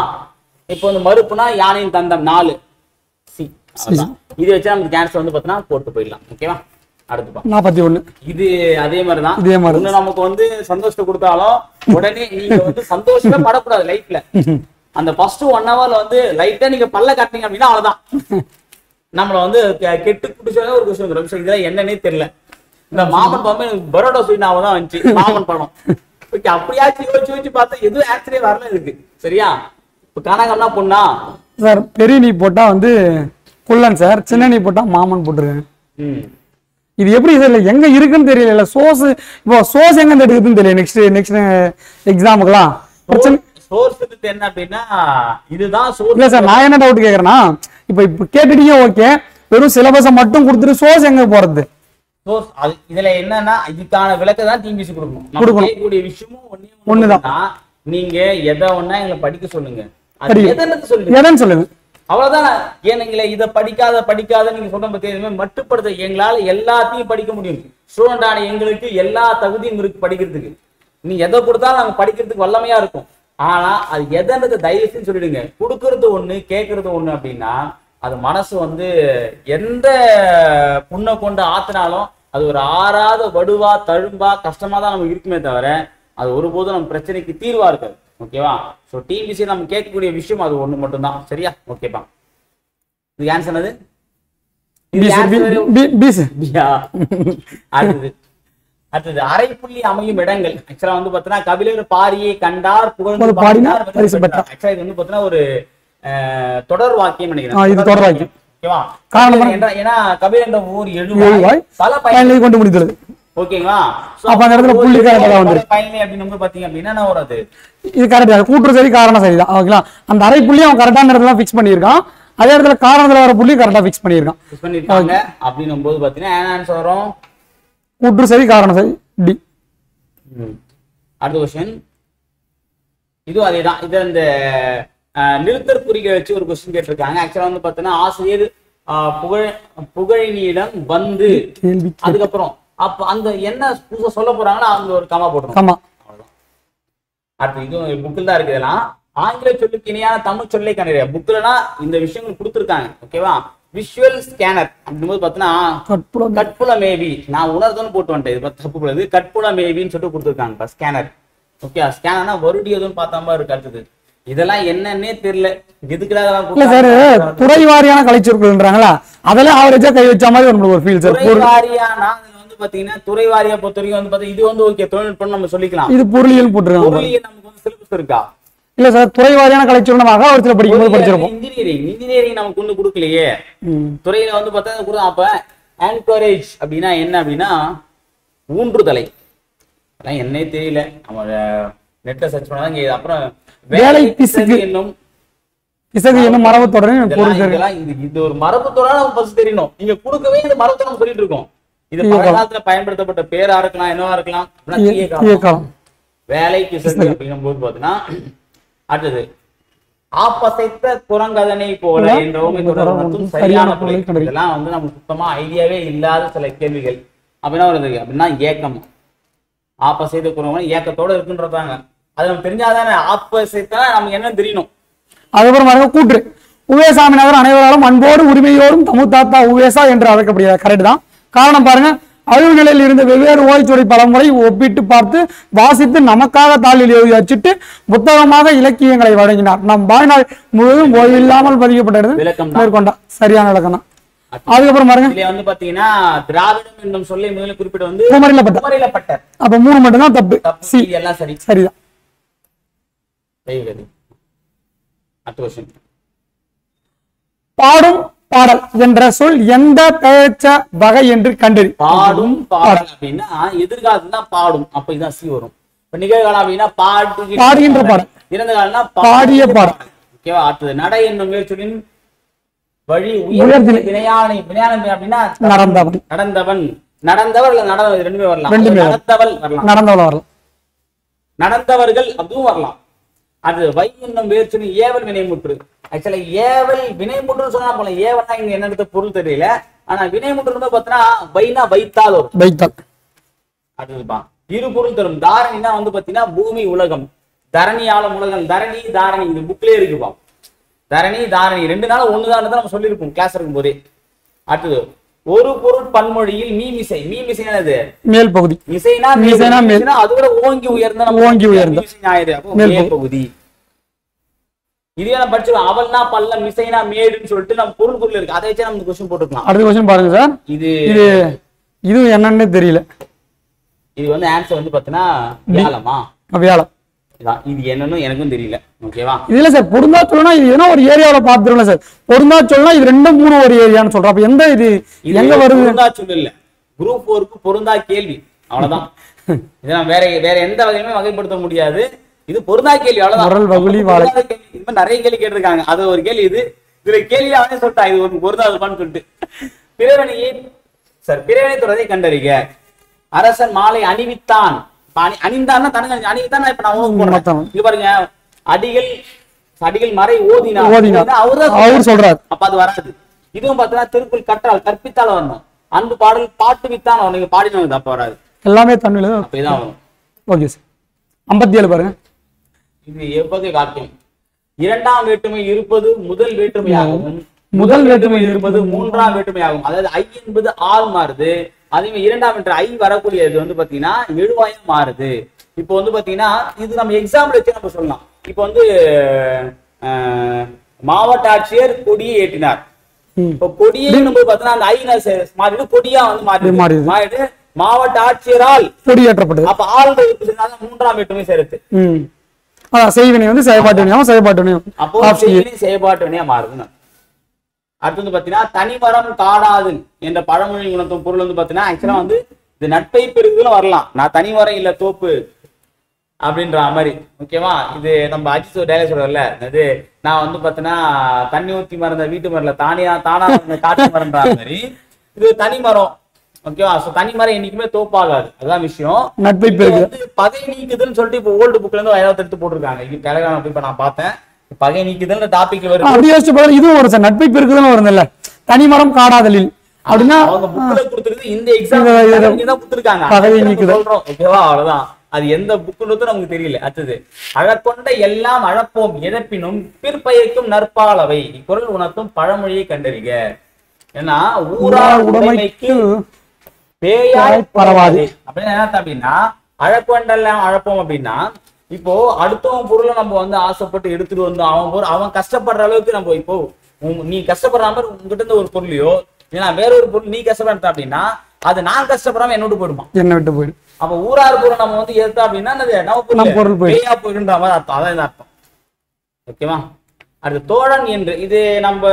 இப்போ வந்து மறுப்புனா யானையின் தந்தம் 4 சி. இது வச்சா நமக்கு கேன்சர் வந்து பாத்தீங்கன்னா போட்டு போயிடலாம். ஓகேவா. அடுத்து 41. இது அதே மாதிரிதான். நமக்கு வந்து சந்தோஷத்தை கொடுத்தாலும் உடனே நீங்க வந்து சந்தோஷமே படக்கூடாது லைஃப்ல. அந்த ஃபர்ஸ்ட் 1 ஹவர்ல வந்து லைட்டா நீங்க பல்ல காட்டினீங்க அப்படின்னா அவ்வளவுதான். நம்மள வந்து கெட்டு குடிச்சாலே ஒரு கொஸ்டின் வந்துடும். இதெல்லாம் என்னன்னே தெரியல. இந்த மாமன் படம் பரோடா ஸ்வீட்னாவ தான் வந்துச்சு மாமன் படம். ஓகே. அப்படியாச்சும் யோசிச்சு பார்த்தா எதுவும் ஆக்சுவலியே வரல இருக்கு. சரியா. இப்ப கனகம்னா பொண்ணா சார்? பெரிய நீ போட்டா வந்து குள்ளன் சார், சின்ன நீ போட்டா மாமன் போட்டுருக்கேன். இது எப்படி சார் எங்க இருக்குன்னு தெரியல. சோர்ஸ் இப்போ சோர்ஸ் எங்க எடுக்குதுன்னு தெரியல. நெக்ஸ்ட் எக்ஸாமுக்குலாம் சோர்ஸ் என்ன அப்படின்னா இதுதான் சோர்ஸ். இல்ல சார், நான் என்ன டவுட் கேக்குறேன்னா, இப்ப கேட்டுட்டீங்க ஓகே, வெறும் சிலபஸை மட்டும் கொடுத்துட்டு சோர்ஸ் எங்க போறது? சோர்ஸ் இதுல என்னன்னா இதுக்கான விளக்க தான் டிபிசி கொடுக்கணும். நம்ம கேட்கக்கூடிய விஷயமும் ஒண்ணுதான். நீங்க எதை ஒண்ணா எங்களை படிக்க சொல்லுங்க, எதன்னு சொல்லுங்க, அவ்வளவுதான். ஏன்னா இதை படிக்காத நீங்க சொல்ற பத்தி எதுவுமே மட்டுப்படுத்த எங்களால எல்லாத்தையும் படிக்க முடியும். ஸ்டூடெண்டான எங்களுக்கு எல்லா தகுதியும் இருக்கு படிக்கிறதுக்கு. நீ எதை கொடுத்தாலும் நாங்க படிக்கிறதுக்கு வல்லமையா இருக்கும். ஆனா அது எதன்றது தயவுன்னு சொல்லிடுங்க. கொடுக்கறது ஒண்ணு, கேட்கறது ஒண்ணு அப்படின்னா அது மனசு வந்து எந்த புண்ணை கொண்டு ஆத்தினாலும் அது ஒரு ஆறாத வடுவா தழும்பா கஷ்டமா தான் நமக்கு இருக்குமே தவிர அது ஒருபோதும் நம்ம பிரச்சனைக்கு தீர்வா இருக்காது. ஓகேவா. ஸோ டிபிசி நம்ம கேட்கக்கூடிய விஷயம் அது ஒண்ணு மட்டும்தான். சரியா. ஓகேப்பா. இது ஆன்சர் என்னது? அடுத்தது அரைப்புள்ளி அமையும் இடங்கள். ஆக்சுவலா வந்து பாத்தீங்கன்னா கபிலர் பாரியை கண்டார் புகழ்ந்து பாடினார். ஆக்சுவலா இது வந்து பாத்தீங்கன்னா ஒரு தொடர் வாக்கியம் நினைக்கிறேன். ஓகேவா. ஏன்னா கபிலர் என்ற ஊர் எழுவாய் பல பயனை கொண்டு முடிந்தது. ஓகேங்களா. அப்ப அந்த இடத்துல புள்ளி கரெக்ட்டா வந்து பயனை அப்படின்னு பாத்தீங்க அப்படின்னா என்ன வராது? இது கரெக்ட்டா கூற்று சரி காரணம் சரிதான். ஓகேங்களா. அந்த அரை புள்ளி அவன் கரெக்டான இடத்துல ஃபிக்ஸ் பண்ணியிருக்கான். அதே இடத்துல காரணத்துல வர புள்ளி கரெக்டா ஃபிக்ஸ் பண்ணியிருக்காங்க. அப்படின்னும் போது பாத்தீங்கன்னா என்ன ஆன்சர் வரும்? கூற்று சரி காரணம் சரி டி. அடுத்த क्वेश्चन இதுவும் அதேதான். இது அந்த நிறுத்தற் குறிகளை வச்சு ஒரு क्वेश्चन கேட்டிருக்காங்க. ஆக்சுவலா வந்து பாத்தீங்கன்னா ஆசிரியர் புகழினியிடம் வந்து அதுக்கப்புறம் அப்ப அந்த என்ன புதுசா சொல்ல போறாங்கன்னா அவங்க ஒரு கமா போட்டுருவோம். அடுத்து இதுவும் புக்கில் தான் இருக்கு. இதெல்லாம் ஆங்கில சொல்லுக்கு இணையான தமிழ் சொல்லை கண்டறிய புக்லனா இந்த விஷயங்கள் கொடுத்துருக்காங்க. ஓகேவா. விஷுவல் ஸ்கேனர் அப்படிங்கும்போது பார்த்தீங்கன்னா கட்புலம் கட்புல மேவி நான் உணர்தல்னு போட்டு வந்துட்டேன். இது தப்பு போடுது. கட்புல மேவின்னு சொல்லிட்டு கொடுத்துருக்காங்க ஸ்கேனர். ஓகே, ஸ்கேனர்னா வருடியதுன்னு பார்த்தா மாதிரி இருக்கு. அடுத்தது இதெல்லாம் என்னன்னே தெரியல. இல்ல சார், துறை வாரியான கலைச்சொற்கள்ன்றாங்களா, அதெல்லாம் ஆவரேஜா கை வச்ச மாதிரி நம்மளுக்கு ஒரு ஃபீல் சார். துறை வாரியானா வந்து பாத்தீங்கன்னா துறை வாரியா பொறுத்த வரைக்கும் வந்து பாத்தீங்கன்னா இது வந்து ஓகே தொழில்நுட்பம் நம்ம சொல்லிக்கலாம். இது பொருளியல் போட்டுருக்காங்க. பொருளியல் நமக்கு வந்து சிலபஸ் இருக்கா? இல்ல சார், துறை வாரியான கலைச்சொல் நம்ம அகவரத்துல படிக்கும்போது படிச்சிருப்போம். இன்ஜினியரிங் நமக்கு ஒண்ணு கொடுக்கலையே. துறையில வந்து பார்த்தா அப்ப என்கரேஜ் அப்படின்னா என்ன அப்படின்னா ஊன்றுதலை. அதெல்லாம் என்னே தெரியல, நம்ம நெட்ல சர்ச் பண்ணாதான் கேக்குது. அப்புறம் வேலை பிசுகு என்னும் மரபு தொடர் இது ஒரு மரபு தொடரா நம்ம ஃபர்ஸ்ட் தெரியணும். நீங்க கொடுக்கவே இந்த மரபு நம்ம சொல்லிட்டு இருக்கோம். இது பழங்காலத்துல பயன்படுத்தப்பட்ட பேரா இருக்கலாம், என்னவா இருக்கலாம். வேலை பிசுகு அப்படின்னும் போது பாத்தீங்கன்னா அடுத்தது ஆப்பசைத்த குரங்கதனை போல என்ற ஓமை தொடர் மற்றும் சரியான பிழை. இதெல்லாம் வந்து நமக்கு சுத்தமா ஐடியாவே இல்லாத சில கேள்விகள். அப்படின்னா வருது அப்படின்னா ஏக்கம். ஆப்பசைத்த குரங்கதனை ஏக்கத்தோட இருக்குன்றதாங்க. அது நம்ம தெரிஞ்சாதானே ஆப்பசைத்தா நமக்கு என்ன தெரியணும். அதுக்கப்புறம் கூற்று உவேசாமிநாதர் அனைவராலும் அன்போடு உரிமையோடும் தமுத்தாத்தா உவேசா என்று அழைக்கப்படுகிறார். கரெக்ட் தான். காரணம் பாருங்க, அழிவு நிலையில் இருந்த வெவ்வேறு ஓலைச்சுவடி பழமுறை ஒப்பிட்டு பார்த்து வாசித்து நமக்காக தாளில் எழுதி அச்சிட்டு புத்தகமாக இலக்கியங்களை வழங்கினார். நம் வாழ்நாள் முழுவதும் ஓய்வில்லாமல் பதிக்கப்பட்டது மேற்கொண்டார். சரியான விளக்கம் தான். அதுக்கப்புறம் பாருங்க, வந்து பாத்தீங்கன்னா திராவிடம் என்னும் சொல்லை முதல்ல குறிப்பிட்டு வந்து குமரிலப்பட்டார். அப்ப 3 மட்டும் தான் தப்பு. எல்லாம் சரி. சரிதான். பாடும் பாடல் என்ற சொல் எந்த பெயர்ச்ச வகை என்று கண்டறி. பாடும் பாடல் அப்படின்னா எதிர்காலத்துல தான் பாடும், அப்ப இதான் சி வரும். இப்ப நிகழ்காலம் அப்படின்னா பாடுகின்ற பாடல், இறந்த காலம்னா பாடிய பாடல். ஓகேவா? அடுத்தது நடை என்னும் முயற்சியின் வழி உயர்ந்த வினையானை. வினையானை அப்படின்னா நடந்தவன். நடந்தவன் நடந்தவர் இல்ல நடந்தவர் ரெண்டுமே வரலாம். நடந்தவள் வரலாம், நடந்தவள் வரலாம், நடந்தவர்கள் அதுவும் வரலாம். அது வை என்னும் முயற்சி ஏவல் வினைமுற்று. ஆக்சுவலா ஏவல் வினைமுற்று சொன்னா போல, ஏவல்னா இங்க என்ன பொருள் தெரியல. ஆனா வினைமுற்று பாத்தீங்கன்னா வைனா வைத்தால் வரும். வைத்தால் அதுதான் இரு பொருள் தரும். தாரணினா வந்து பாத்தீங்கன்னா பூமி உலகம், தரணி ஆளும் உலகம். தரணி தாரணி இது புக்லயே இருக்குப்பா. தரணி தாரணி 2 நாள் ஒண்ணுதான் நம்ம சொல்லியிருப்போம் கிளாஸ் இருக்கும் போதே. அடுத்தது ஒரு பொருள் பன்மொழியில் மீமிசை. மீமிசை என்னது? மேல் பகுதி. மிசைனா மிசைனா அது கூட ஓங்கி உயர்ந்த ஓங்கி உயர்ந்த மேல் பகுதி. இதே நம்ம படிச்சோம். அவள்னா பல்ல, மிசைனா மேடுன்னு சொல்லிட்டு நம்ம பொருள் இருக்கு. அதை வச்சு நம்ம क्वेश्चन போட்டுக்கலாம். அடுத்த क्वेश्चन பாருங்க சார். இது என்னன்னே தெரியல. இது வந்து ஆன்சர் வந்து பாத்தீங்கன்னா வியாழமா? வியாழம். இது என்னன்னு எனக்கும் தெரியல. ஓகேவா? இதுல சார் பொருந்தா சொல்லனா இது ஏன்னா ஒரு ஏரியாவுல பாத்துறோம்ல சார். பொருந்தா சொல்லனா இது 2 3 ஒரு ஏரியான்னு சொல்றோம். அப்ப எந்த இது எங்க வருது? பொருந்தா சொல்ல இல்ல, குரூப் 4க்கு பொருந்தா கேள்வி. அவ்வளவுதான். இதெல்லாம் வேற எந்த வகையுமே வகைப்படுத்த முடியாது. இது பொருந்தா கேள்வி. அவ்வளவுதான். நிறைய கேள்வி கேட்டிருக்காங்க. அது ஒரு கேள்வி. இதுல கேள்வி அவனே சொல்லிட்டான், இது ஒரு பொருந்தாதுப்பான்னு சொல்லிட்டு. பிறவணியை பிறவனை தொடரை கண்டறிக. அரசன் மாலை அணிவித்தான். அணிந்தான்னா தனக்கு அணிவித்தான். இப்ப நான் இங்க பாருங்க, அடிகள் மறை ஓதினார் அவர் சொல்றாரு. அப்ப அது வராது. இதுவும் பாத்தீங்கன்னா திருக்குள் கற்றால் கற்பித்தால வரணும். அன்பு பாடல் பாட்டு வித்தான் நீங்க பாடினது அப்ப வராது. எல்லாமே தமிழ்ல அப்பதான் வரும். Okay sir. 57 பாருங்க. இது எவ்வகை வாக்கியம்? இரண்டாம் வேற்றுமை இருப்பது முதல் வேற்றுமையாகவும், முதல் வேற்றுமை இருப்பது மூன்றாம் வேற்றுமையாகும். அதாவது ஐ என்பது ஆள் மாறுது. அதே மாதிரி இரண்டாம் என்ற ஐ வரக்கூடியது வந்து பாத்தீங்கன்னா எழுவாயம் மாறுது. இப்போ வந்து பாத்தீங்கன்னா இது நம்ம எக்ஸாம்பிள் வச்சு நம்ம சொல்லலாம். இப்போ வந்து மாவட்ட ஆட்சியர் கொடியை ஏற்றினார். இப்போ கொடியை பாத்தீங்கன்னா அந்த ஐ மாறிடு கொடியா வந்து மாறிடு மாவட்ட ஆட்சியரால் கொடியேற்றப்பட்டது. அப்ப ஆளுநர் மூன்றாம் வேற்றுமை சேர்த்து செய்வினை வந்து செயல்பாட்டு வினையும் அப்போ செயல்பாட்டு வினையா மாறுது. அடுத்து வந்து பாத்தீங்கன்னா தனிமரம் காடாது என்ற பழமொழி உணர்த்தும் பொருள் வந்து பாத்தீங்கன்னா ஆக்சுவலா வந்து இது நட்பை பெருகுதுன்னு வரலாம். நான் தனிமரம் இல்ல தோப்பு அப்படின்ற மாதிரி. ஓகேவா? இது நம்ம அஜித் டைலாக் சொல்றல, அது நான் வந்து பாத்தீங்கன்னா தண்ணி ஊத்தி மறந்த வீட்டு மரல தானா காட்டு மரம்ன்ற மாதிரி இது தனிமரம். ஓகேவா? சோ தனிமரம் என்னைக்குமே தோப்பாகாது. அதான் விஷயம். நட்பை பெருகுது பகை நீக்குதுன்னு சொல்லிட்டு இப்போ ஓல்டு புக்ல இருந்து எடுத்து போட்டிருக்காங்க. இது டெலிகிராம் போய் இப்ப நான் பார்த்தேன். பகை நீக்குதல் டாபிக் வருது. அப்படி யோசிச்சு பாருங்க. இதுவும் ஒரு சார் நட்பை பெருக்குதுன்னு வருது இல்ல, தனிமரம் காடாதலில் அப்படின்னா அவங்க புக்ல கொடுத்துருக்கு. இந்த எக்ஸாம் தான் கொடுத்துருக்காங்க. பகை நீக்குதல் சொல்றோம். ஓகேவா? அவ்வளவுதான். அது எந்த புக்குன்னு நமக்கு தெரியல. அடுத்தது அழற்கொண்ட எல்லாம் அழப்போம் எதப்பினும் பிற்பயக்கும் நற்பாலவை. இக்குறள் உணர்த்தும் பழமொழியை கண்டறிக. ஏன்னா ஊரார் உடைமைக்கு பேயாய் பரவாது அப்படின்னு என்ன அப்படின்னா அழப்பண்டெல்லாம் அழப்போம் அப்படின்னா இப்போ அடுத்தவன் பொருளை நம்ம வந்து ஆசைப்பட்டு எடுத்துட்டு வந்தோம் அவன் பொருள் அவன் கஷ்டப்படுற அளவுக்கு நம்ம இப்போ நீ கஷ்டப்படுற மாதிரி உங்ககிட்ட இருந்து ஒரு பொருளையோ ஏன்னா வேற ஒரு பொருள் நீ கஷ்டப்படுற அப்படின்னா அது நான் கஷ்டப்படாம என்னோட போயிடுமா என்ன விட்டு போயிடும். அப்ப ஊரார் பொருள் நம்ம வந்து எடுத்தோம் அப்படின்னா நம்ம பொருள் பேயா போயிடுன்ற மாதிரி அர்த்தம் அதான் இந்த அர்த்தம். ஓகேவா? அடுத்து தோழன் என்று இது நம்ம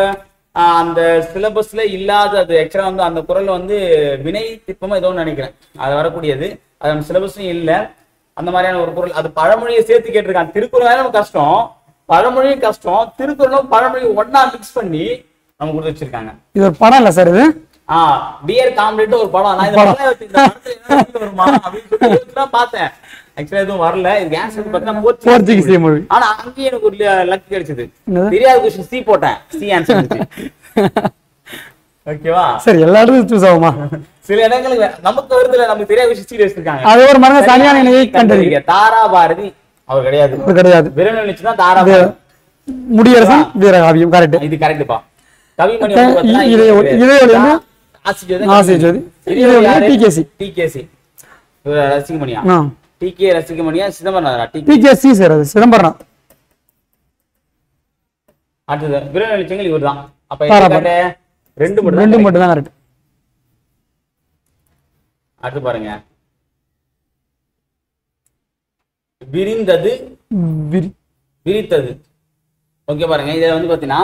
அந்த சிலபஸ்ல இல்லாத அது ஆக்சுவலா வந்து அந்த குரல் வந்து வினை திப்பமா ஏதோ நினைக்கிறேன் அது வரக்கூடியது அது நம்ம சிலபஸ்லயும் இல்ல அந்த மாதிரியான ஒரு குரல் அது பழமொழியை சேர்த்து கேட்டிருக்காங்க. திருக்குறள் நமக்கு கஷ்டம் பழமொழியும் கஷ்டம் திருக்குறளும் பழமொழி ஒன்னா மிக்ஸ் பண்ணி நம்ம கொடுத்து வச்சிருக்காங்க. இது ஒரு படம் இல்ல சார் இது டியர் காம்ரேட் ஒரு படம் நான் இந்த படத்துல வருமா அப்படின்னு சொல்லி பார்த்தேன் ஆக்சுவலா எதுவும் வரல இது ஆன்சர் பார்த்தா போர்ச்சுகீஸ் மொழி ஆனா அங்கேயே எனக்கு ஒரு லக் கிடைச்சது தெரியாத क्वेश्चन சி போட்டேன் சி ஆன்சர் ஓகேவா சரி எல்லா இடத்துலயும் சூஸ் ஆகுமா சில இடங்களுக்கு நமக்கு வருதுல நமக்கு தெரியாத விஷயம் சி வச்சிருக்காங்க அது ஒரு மரங்க சரியான இணையை கண்டறிங்க. தாரா பாரதி அவர் கிடையாது விரல் நினைச்சுனா தாரா முடியரசன் வீரகாவியம் கரெக்ட் இது கரெக்ட்பா கவிமணி டிகேசி ரசிகமணியா டிகே ரசிகமணியா சிதம்பரம் டிகேசி சார் அது சிதம்பரம். அடுத்தது விரல் நினைச்சங்கள் இவர்தான். அப்ப ரெண்டு மட்டும் தான் கரெக்ட். அடுத்து பாருங்க விரிந்தது விரித்தது. ஓகே பாருங்க இத வந்து பாத்தீங்கன்னா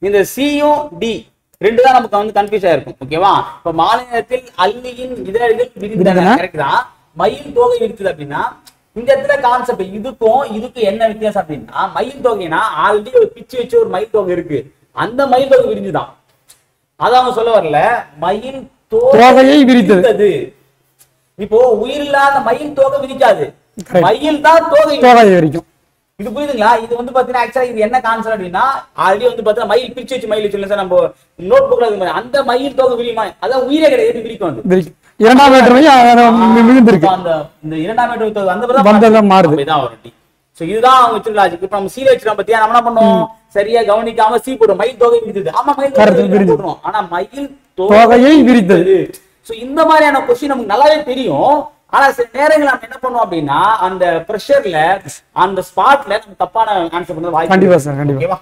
இந்த சியும் டி ரெண்டு தான் நமக்கு வந்து கன்ஃபியூஸ் ஆயிருக்கும். ஓகேவா? இப்ப மாலை நேரத்தில் அல்லியின் இதழ்கள் விரிந்தன கரெக்ட் தான். மயில் தோகை விரித்தது அப்படின்னா இந்த இடத்துல கான்செப்ட் இதுக்கும் என்ன வித்தியாசம் அப்படின்னா மயில் தொகைனா ஆல்ரெடி ஒரு பிச்சு வச்சு ஒரு மயில் தொகை இருக்கு அந்த மயில் தொகை விரிஞ்சுதான் அதான் அவங்க சொல்ல வரல மயில் தோகையை விரித்தது. இப்போ உயிர் இல்லாத மயில் தோகை விரிக்காது மயில் தான் தோகை விரிக்கும். இது புரியுதுங்களா? இது வந்து பாத்தீங்கன்னா ஆக்சுவலா இது என்ன கான்செப்ட் அப்படின்னா ஆல்ரெடி வந்து பாத்தீங்கன்னா மயில் பிரிச்சு வச்சு மயில் வச்சு நம்ம நோட் புக்ல அந்த மயில் தோகை விரியுமா அதான் உயிரே கிடையாது விரிக்கும் வந்து இரண்டாம் அந்த இந்த இரண்டாம் அந்த மாறுது சோ இதுதான் அவங்க வச்சிருக்க லாஜிக். இப்ப நம்ம சீல வச்சிரோம் பத்தியா நம்ம என்ன பண்ணோம் சரியா கவனிக்காம சி போடுறோம் மயில் தோகை விரித்தது. ஆமா மயில் தோகை விரிச்சிரோம் ஆனா மயில் தோகையை விரித்தது. சோ இந்த மாதிரியான क्वेश्चन நமக்கு நல்லாவே தெரியும். ஆனா சில நேரங்கள் நம்ம என்ன பண்ணுவோம் அப்படின்னா அந்த பிரஷர்ல அந்த ஸ்பாட்ல நம்ம தப்பான ஆன்சர் பண்றது வாய்ப்பு. கண்டிப்பா சார் கண்டிப்பா. ஓகேவா?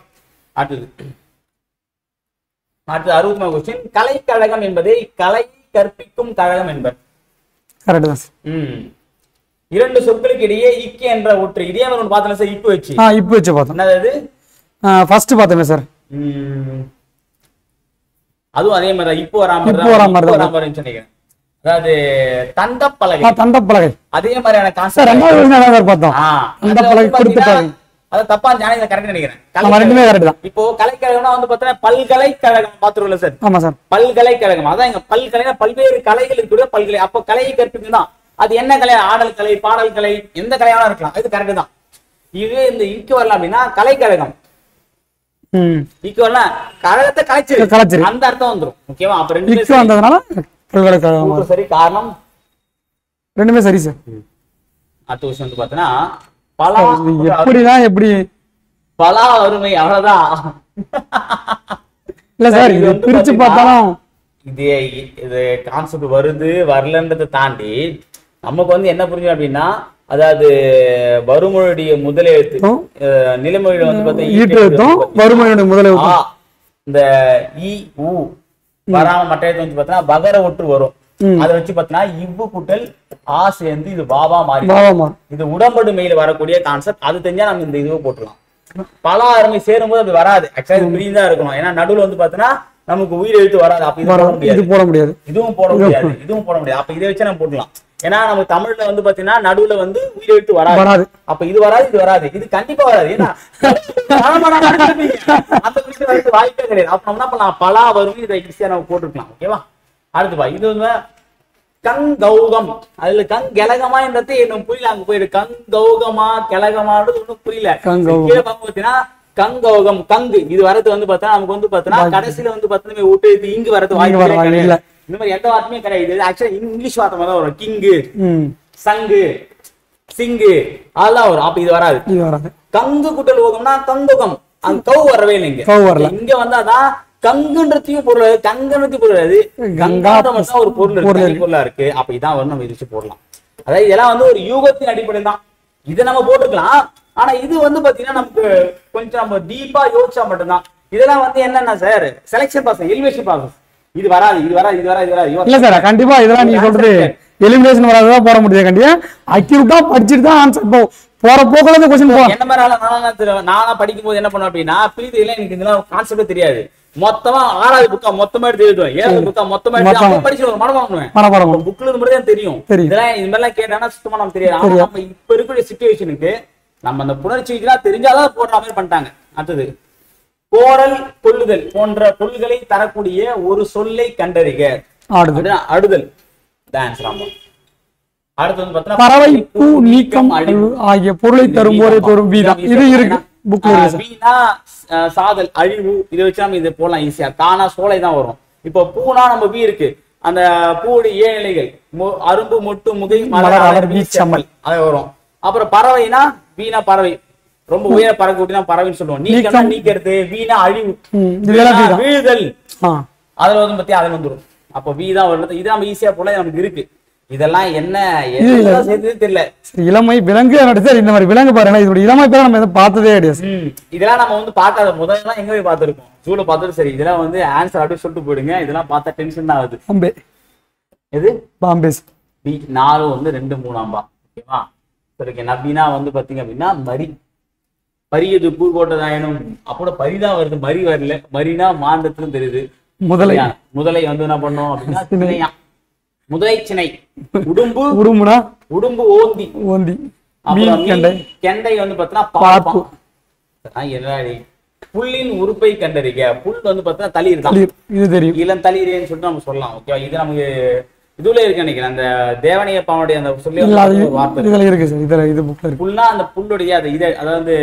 அடுத்து 60வது क्वेश्चन கலைக்கழகம் என்பதை கலை கற்பிக்கும் கழகம் என்பர். கரெக்ட் தான் சார். இரண்டு சொற்களுக்கு இடையே இக்கு என்ற ஒற்று இதே மாதிரி ஒன்று பார்த்தோம் சார் இப்பு வச்சு பார்த்தோம். என்னது ஃபர்ஸ்ட் பார்த்தோமே சார் அதுவும் அதே மாதிரி இப்போ வராம நினைக்கிறேன். அதாவது தண்டப்பலகை அதே மாதிரியான கான்செப்ட் பார்த்தோம். அத தப்பா ஞானி கரெக்ட் நினைக்கிறேன். இப்போ கலைக்கழகம்னா வந்து பாத்தீங்கன்னா பல்கலைக்கழகம் பாத்துருவோம்ல சார். ஆமா சார் பல்கலைக்கழகம் அதான் எங்க பல்கலை பல்வேறு கலைகள் இருக்கிற பல்கலை. அப்போ கலையை கற்பிக்கும் தான் அது என்ன கலை ஆடல் கலை பாடல் கலை எந்த கலையாலும் இருக்கலாம் இது கரெக்ட் தான். இது இந்த இக்கு வரலாம் அப்படின்னா கலைக்கழகம் இக்கு வரலாம் கழகத்தை கலைச்சிரு அந்த அர்த்தம் வந்துடும். ஓகேவா? அப்ப ரெண்டு வந்ததுனால பல்கலைக்கழகம் சரி காரணம் ரெண்டுமே சரி சார். அடுத்த விஷயம் வந்து பாத்தீங்கன்னா பலா அருமை அவ்வளவுதான் இல்ல சார் இது பிரிச்சு பார்த்தாலும் இது கான்செப்ட் வருது வரலன்றதை தாண்டி நமக்கு வந்து என்ன புரிஞ்சு அப்படின்னா அதாவது வருமொழியுடைய முதலெழுத்து நிலைமொழியில வந்து பாத்தீங்கன்னா இந்த இ உ வராம மற்ற எழுத்து வந்து பாத்தீங்கன்னா பகர ஒற்று வரும். அதை வச்சு பாத்தீங்கன்னா இவ்வு கூட்டல் ஆ சேர்ந்து இது பாபா மாறி இது உடம்படு மெயில வரக்கூடிய கான்செப்ட். அது தெரிஞ்சா நம்ம இந்த இதுவை போட்டுலாம். பல அருமை சேரும்போது அப்படி வராது. ஆக்சுவலா பிரிந்தா இருக்கணும். ஏன்னா நடுவுல வந்து பாத்தீங்கன்னா நமக்கு உயிர் எழுத்து வராது. அப்ப இது போட முடியாது இதுவும் போட முடியாது. அப்ப இதை வச்சு நம்ம போடலாம். ஏன்னா நம்ம தமிழ்ல வந்து பாத்தீங்கன்னா நடுவுல வந்து உயிர் எழுத்து வராது. அப்ப இது வராது இது கண்டிப்பா வராது. ஏன்னா அந்த விஷயம் வாய்ப்பே கிடையாது. அப்ப நம்ம என்ன பண்ணலாம் பலா வரும் இதை ஈஸியா நம்ம போட்டுருக்கலாம். ஓகேவா? அடுத்துப்பா இது வந்து கங்கௌகம் அதுல கெலகமா என்றது எனக்கு புரியல. அங்க போயிடு கங்கௌகமா கெலகமானது ஒண்ணும் புரியல. கீழே பாத்தீங்கன்னா கங்கௌகம் கங்கு இது வரது வந்து பார்த்தா நமக்கு வந்து பாத்தீங்கன்னா கடைசியில வந்து பாத்தீங்கன்னா விட்டு இங்கு வரது வாய்ப்பு இல்ல. இந்த மாதிரி எந்த வார்த்தையுமே கிடையாது. ஆக்சுவலா இங்கிலீஷ் வார்த்தை தான் வரும். கிங்கு சங்கு சிங்கு அதெல்லாம் வரும். அப்ப இது வராது. கங்கு குட்டல் ஓகம்னா கங்குகம் அங்க கவு வரவே இல்லைங்க. இங்க வந்தாதான் கங்குன்றதையும் பொருள், கங்கன்றதையும் பொருள் அது, கங்கான்ற மட்டும் ஒரு பொருள் இருக்கு, தனி பொருளா இருக்கு. அப்ப இதான் வரும், நம்ம விரிச்சு போடலாம். அதாவது இதெல்லாம் வந்து ஒரு யூகத்தின் அடிப்படையில் தான் இதை நம்ம போட்டுக்கலாம். ஆனா இது வந்து பாத்தீங்கன்னா நமக்கு கொஞ்சம் நம்ம டீப்பா யோசிச்சா மட்டும்தான். இதெல்லாம் வந்து என்னன்னா sir, selection process, elevation process. இது வராது, இது வராது, இது வராது, இது வராது. இல்ல சார், கண்டிப்பா இதெல்லாம் நீங்க சொல்றது எலிமினேஷன் வராததான் போட முடியாது. கண்டிப்பா அக்யூரேட்டா படிச்சுட்டு தான் ஆன்சர். இப்போ போற போக்குல இந்த क्वेश्चन போறோம். என்ன மாதிரி நானா படிக்கும் போது என்ன பண்ணுவேன் அப்படின்னா, பிரீதியில எனக்கு இதெல்லாம் கான்செப்டே தெரியாது. மொத்தமா 6வது புக்கா மொத்தமா எடுத்து எழுதுவேன், 7வது புக்கா மொத்தமா எடுத்து படிச்சு மனப்பாடம் புக்ல இருந்து மட்டும் தான் தெரியும். இதெல்லாம் இது மாதிரிலாம் கேட்டானா சுத்தமா நமக்கு தெரியாது. ஆனா நம்ம இப்ப இருக்கிற சிச்சுவேஷனுக்கு நம்ம அந்த புணர்ச்சிக்கெல்லாம் தெரிஞ்சாதான் போடுற மாதிரி பண்ணிட்டாங்க. அடுத்தது கோரல், கொள்ளுதல் போன்ற பொருள்களை தரக்கூடிய ஒரு சொல்லை கண்டறிக. அடுதல் அடுத்து வந்து பாத்தீங்கன்னா பறவை, பூ, நீக்கம், அழிவு ஆகிய பொருளை தரும் போதே தரும் வீதம். இது இருக்கு புக்ல. வீணா, சாதல், அழிவு, இதை வச்சு நம்ம இது போடலாம் ஈஸியா. தானா சோலை தான் வரும். இப்போ பூனா நம்ம வீ இருக்கு, அந்த பூவுடைய 7 நிலைகள், அரும்பு, மொட்டு, முகை, மலர், வீச்சம்மல், அது வரும். அப்புறம் பறவைனா வீணா பறவை, ரொம்ப உயர பறக்கக்கூடியதான் பறவைன்னு சொல்லுவோம். நீக்கம்னா நீக்கிறது, வீணா அழிவு, வீழ்தல், அதுல வந்து பத்தி அதுல வந்துடும். அப்போ வீ தான் வருது. இது நம்ம ஈஸியா போல நமக்கு இருக்கு. இதெல்லாம் என்ன தெரியல. இளமை விலங்கு இந்த மாதிரி விலங்கு பாருங்க. இதோட இளமை பேர் நம்ம எதுவும் பார்த்ததே கிடையாது. இதெல்லாம் நம்ம வந்து பார்க்காத முதல்லாம் எங்க போய் பார்த்திருக்கோம், ஜூல பார்த்துட்டு சரி இதெல்லாம் வந்து ஆன்சர் அப்படியே சொல்லிட்டு போயிடுங்க. இதெல்லாம் பார்த்தா டென்ஷன் தான் ஆகுது. பாம்பே, எது பாம்பே பி 4 வந்து 2 3 ஓகேவா. சரி, நபினா வந்து பாத்தீங்க அப்படின்னா மரி, பரியது பூ போட்டதாயனும் அப்போ பரிதான் வருது, மரி வரல. மரினா மாந்தத்துன்னு தெரியுது. முதலை வந்து என்ன பண்ணோம் அப்படின்னா சினையா, முதலை சினை. உடும்பு, உடும்புனா உடும்பு ஓந்தி, ஓந்தி. கெண்டை வந்து பாத்தீங்கன்னா பாப்பு. புல்லின் உறுப்பை கண்டறிக. புல் வந்து பாத்தீங்கன்னா தளிர் தான், இது தெரியும். இளம் தளிரேன்னு சொல்லிட்டு நம்ம சொல்லலாம். ஓகேவா. இது நமக்கு இதுல இருக்கு நினைக்கிறேன், அந்த தேவனையப்பாவுடைய அந்த சொல்லி வார்த்தை இதுல இருக்கு சார். இதுல இது புக்ல இருக்கு. புல்னா அந்த புல்லுடைய அது இது, அதாவது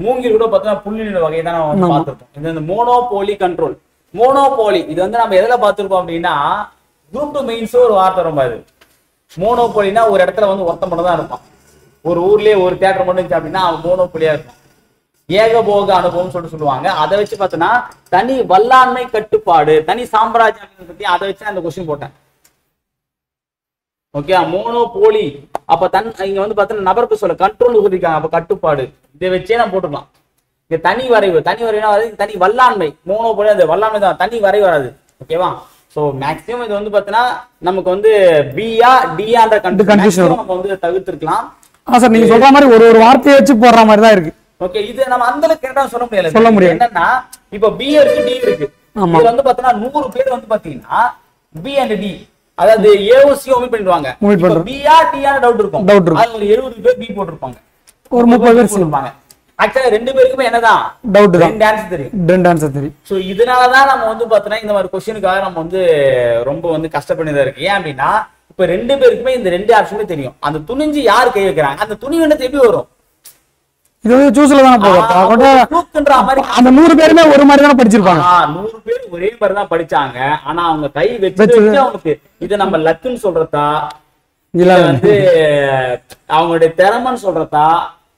மூங்கில் கூட பாத்தீங்கன்னா புல்லினோட வகை தான் நம்ம வந்து பார்த்திருப்போம். இது இந்த மோனோபோலி கண்ட்ரோல். மோனோபோலி இது வந்து நம்ம எதுல பார்த்திருப்போம் அப்படின்னா, குரூப் 2 மெயின்ஸ் ஒரு வார்த்தை ரொம்ப அது. மோனோபோலினா ஒரு இடத்துல வந்து ஒருத்த மட்டும் தான் இருப்பான். ஒரு ஊர்லயே ஒரு தியேட்டர் மட்டும் இருந்துச்சு அப்படின்னா அவன் மோனோபோலியா இருக்கும். ஏகபோக அனுபவம் சொல்லுவாங்க. அதை வச்சு பார்த்தோன்னா தனி வல்லாண்மை கட்டுப்பாடு, தனி சாம்ராஜ்யம் பத்தி அதை வச்சு அந்த கொஸ்டின் போட்டேன். ஓகே, மோனோபோலி அப்ப இங்க வந்து பார்த்தோன்னா நபருக்கு சொல்ல கண்ட்ரோல் சொல்லிருக்காங்க. அப்ப கட்டுப்பாடு இதை வச்சே நான் போட்டுக்கலாம். இங்க தனி வரைவு, தனி வரைவுனா தனி வல்லாண்மை. மோனோபோலி அந்த வல்லாண்மை தான், தனி வரைவு வராது. ஓகேவா. சோ மேக்ஸிமம் இது வந்து பாத்தீங்கன்னா நமக்கு வந்து பியா டியான்ற கன்ஃபியூஷன் நம்ம வந்து தவிர்த்திருக்கலாம். சார் நீங்க சொல்ற மாதிரி ஒரு வார்த்தையை வச்சு போடுற மாதிரி தான் இருக்கு. ஓகே, இது நம்ம அந்த அளவுக்கு கரெக்டா சொல்ல முடியாது. என்னன்னா இப்போ பி இருக்கு, டி இருக்கு. இதுல வந்து பாத்தீங்கன்னா 100 பேர் வந்து பாத்தீங்கன்னா பி அண்ட் டி, அதாவது ஏஓசி ஒமிட் பண்ணிடுவாங்க. பியா டியான டவுட் இருக்கும். அது ஒரு 70 பேர் பி போட்டுருப்பாங்க, ஒரு 30 பேர் சொல்லுவாங்க. ஆக்சுவலா 2 பேருக்குமே என்னதான் டவுட் தான், 2 ஆன்சர் தெரியும், 2 ஆன்சர் தெரியும். சோ இதனாலதான் நம்ம வந்து பாத்தீங்கன்னா இந்த மாதிரி क्वेश्चनக்காக நம்ம வந்து ரொம்ப வந்து கஷ்டப்பட்டு இருக்கு. ஏன் அப்படின்னா இப்ப 2 பேருக்குமே இந்த 2 ஆப்ஷனுமே தெரியும். அந்த துணிஞ்சு யார் கை வைக்கிறாங்க, அந்த துணி வந்து எப்படி வரும், இது வந்து சூஸ்ல தான போகுது. அந்த 100 பேருமே ஒரு மாதிரி தான படிச்சிருப்பாங்க. 100 பேர் ஒரே மாதிரி தான் படிச்சாங்க. ஆனா அவங்க கை வச்சு அவங்களுக்கு இது நம்ம லக்குன்னு சொல்றதா, இல்ல வந்து அவங்களுடைய திறமைன்னு சொல்றதா,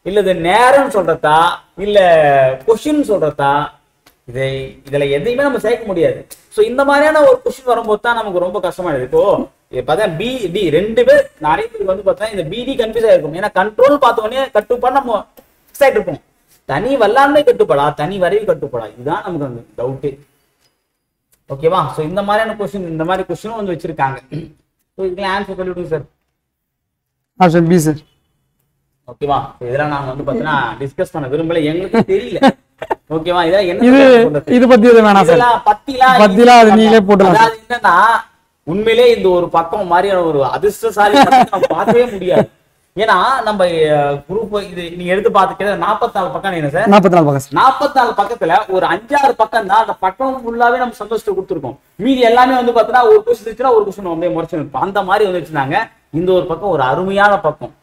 இல்ல இது நேரம் சொல்றதா, இல்ல கொஸ்டின் சொல்றதா, இதுல எதையுமே நம்ம சேர்க்க முடியாது. சோ இந்த மாதிரியான ஒரு கொஸ்டின் வரும்போது தான் நமக்கு ரொம்ப கஷ்டமாயிடுது. இப்போ பார்த்தா பி டி 2 பேர் நிறைய பேருக்கு வந்து பார்த்தா இந்த பிடி கன்ஃபியூஸ் ஆயிருக்கும். ஏன்னா கண்ட்ரோல் பார்த்தோன்னே கட்டுப்பாடு நம்ம இருப்போம். தனி வல்லாண்மை கட்டுப்பாடா, தனி வரைவு கட்டுப்பாடா, இதுதான் நமக்கு அந்த டவுட்டு. ஓகேவா. சோ இந்த மாதிரியான கொஸ்டின், இந்த மாதிரி கொஸ்டினும் வந்து வச்சிருக்காங்க. சோ இதுக்கு ஆன்சர் சொல்லிவிடுங்க சார். Option B sir. ஓகேவா. இதெல்லாம் நாங்க வந்து பாத்தீங்கன்னா டிஸ்கஸ் பண்ண விரும்பல, எங்களுக்கு தெரியல. ஓகேவா. இதெல்லாம் என்ன இது பத்தி எது வேணாம் சார், பத்திலாம் அது நீங்களே போடலாம். அதாவது என்னன்னா உண்மையிலே இந்த ஒரு பக்கம் மாதிரியான ஒரு அதிர்ஷ்டசாலி நம்ம பார்க்கவே முடியாது. ஏன்னா நம்ம குரூப் இது நீங்க எடுத்து பாத்துக்கிறது 44 பக்கம் என்ன சார், 44 பக்கத்துல ஒரு 5-6 பக்கம் தான் அந்த பக்கம் ஃபுல்லாவே நம்ம சந்தோஷத்தை கொடுத்துருக்கோம். மீதி எல்லாமே வந்து பாத்தீங்கன்னா ஒரு கொஸ்டின் இருந்துச்சுன்னா ஒரு கொஸ்டின் வந்து முறைச்சு நிற்போம். அந்த மாதிரி வந்து வச்சிருந்தாங்க. இந்த ஒரு பக்கம் ஒரு அருமையான பக்கம்,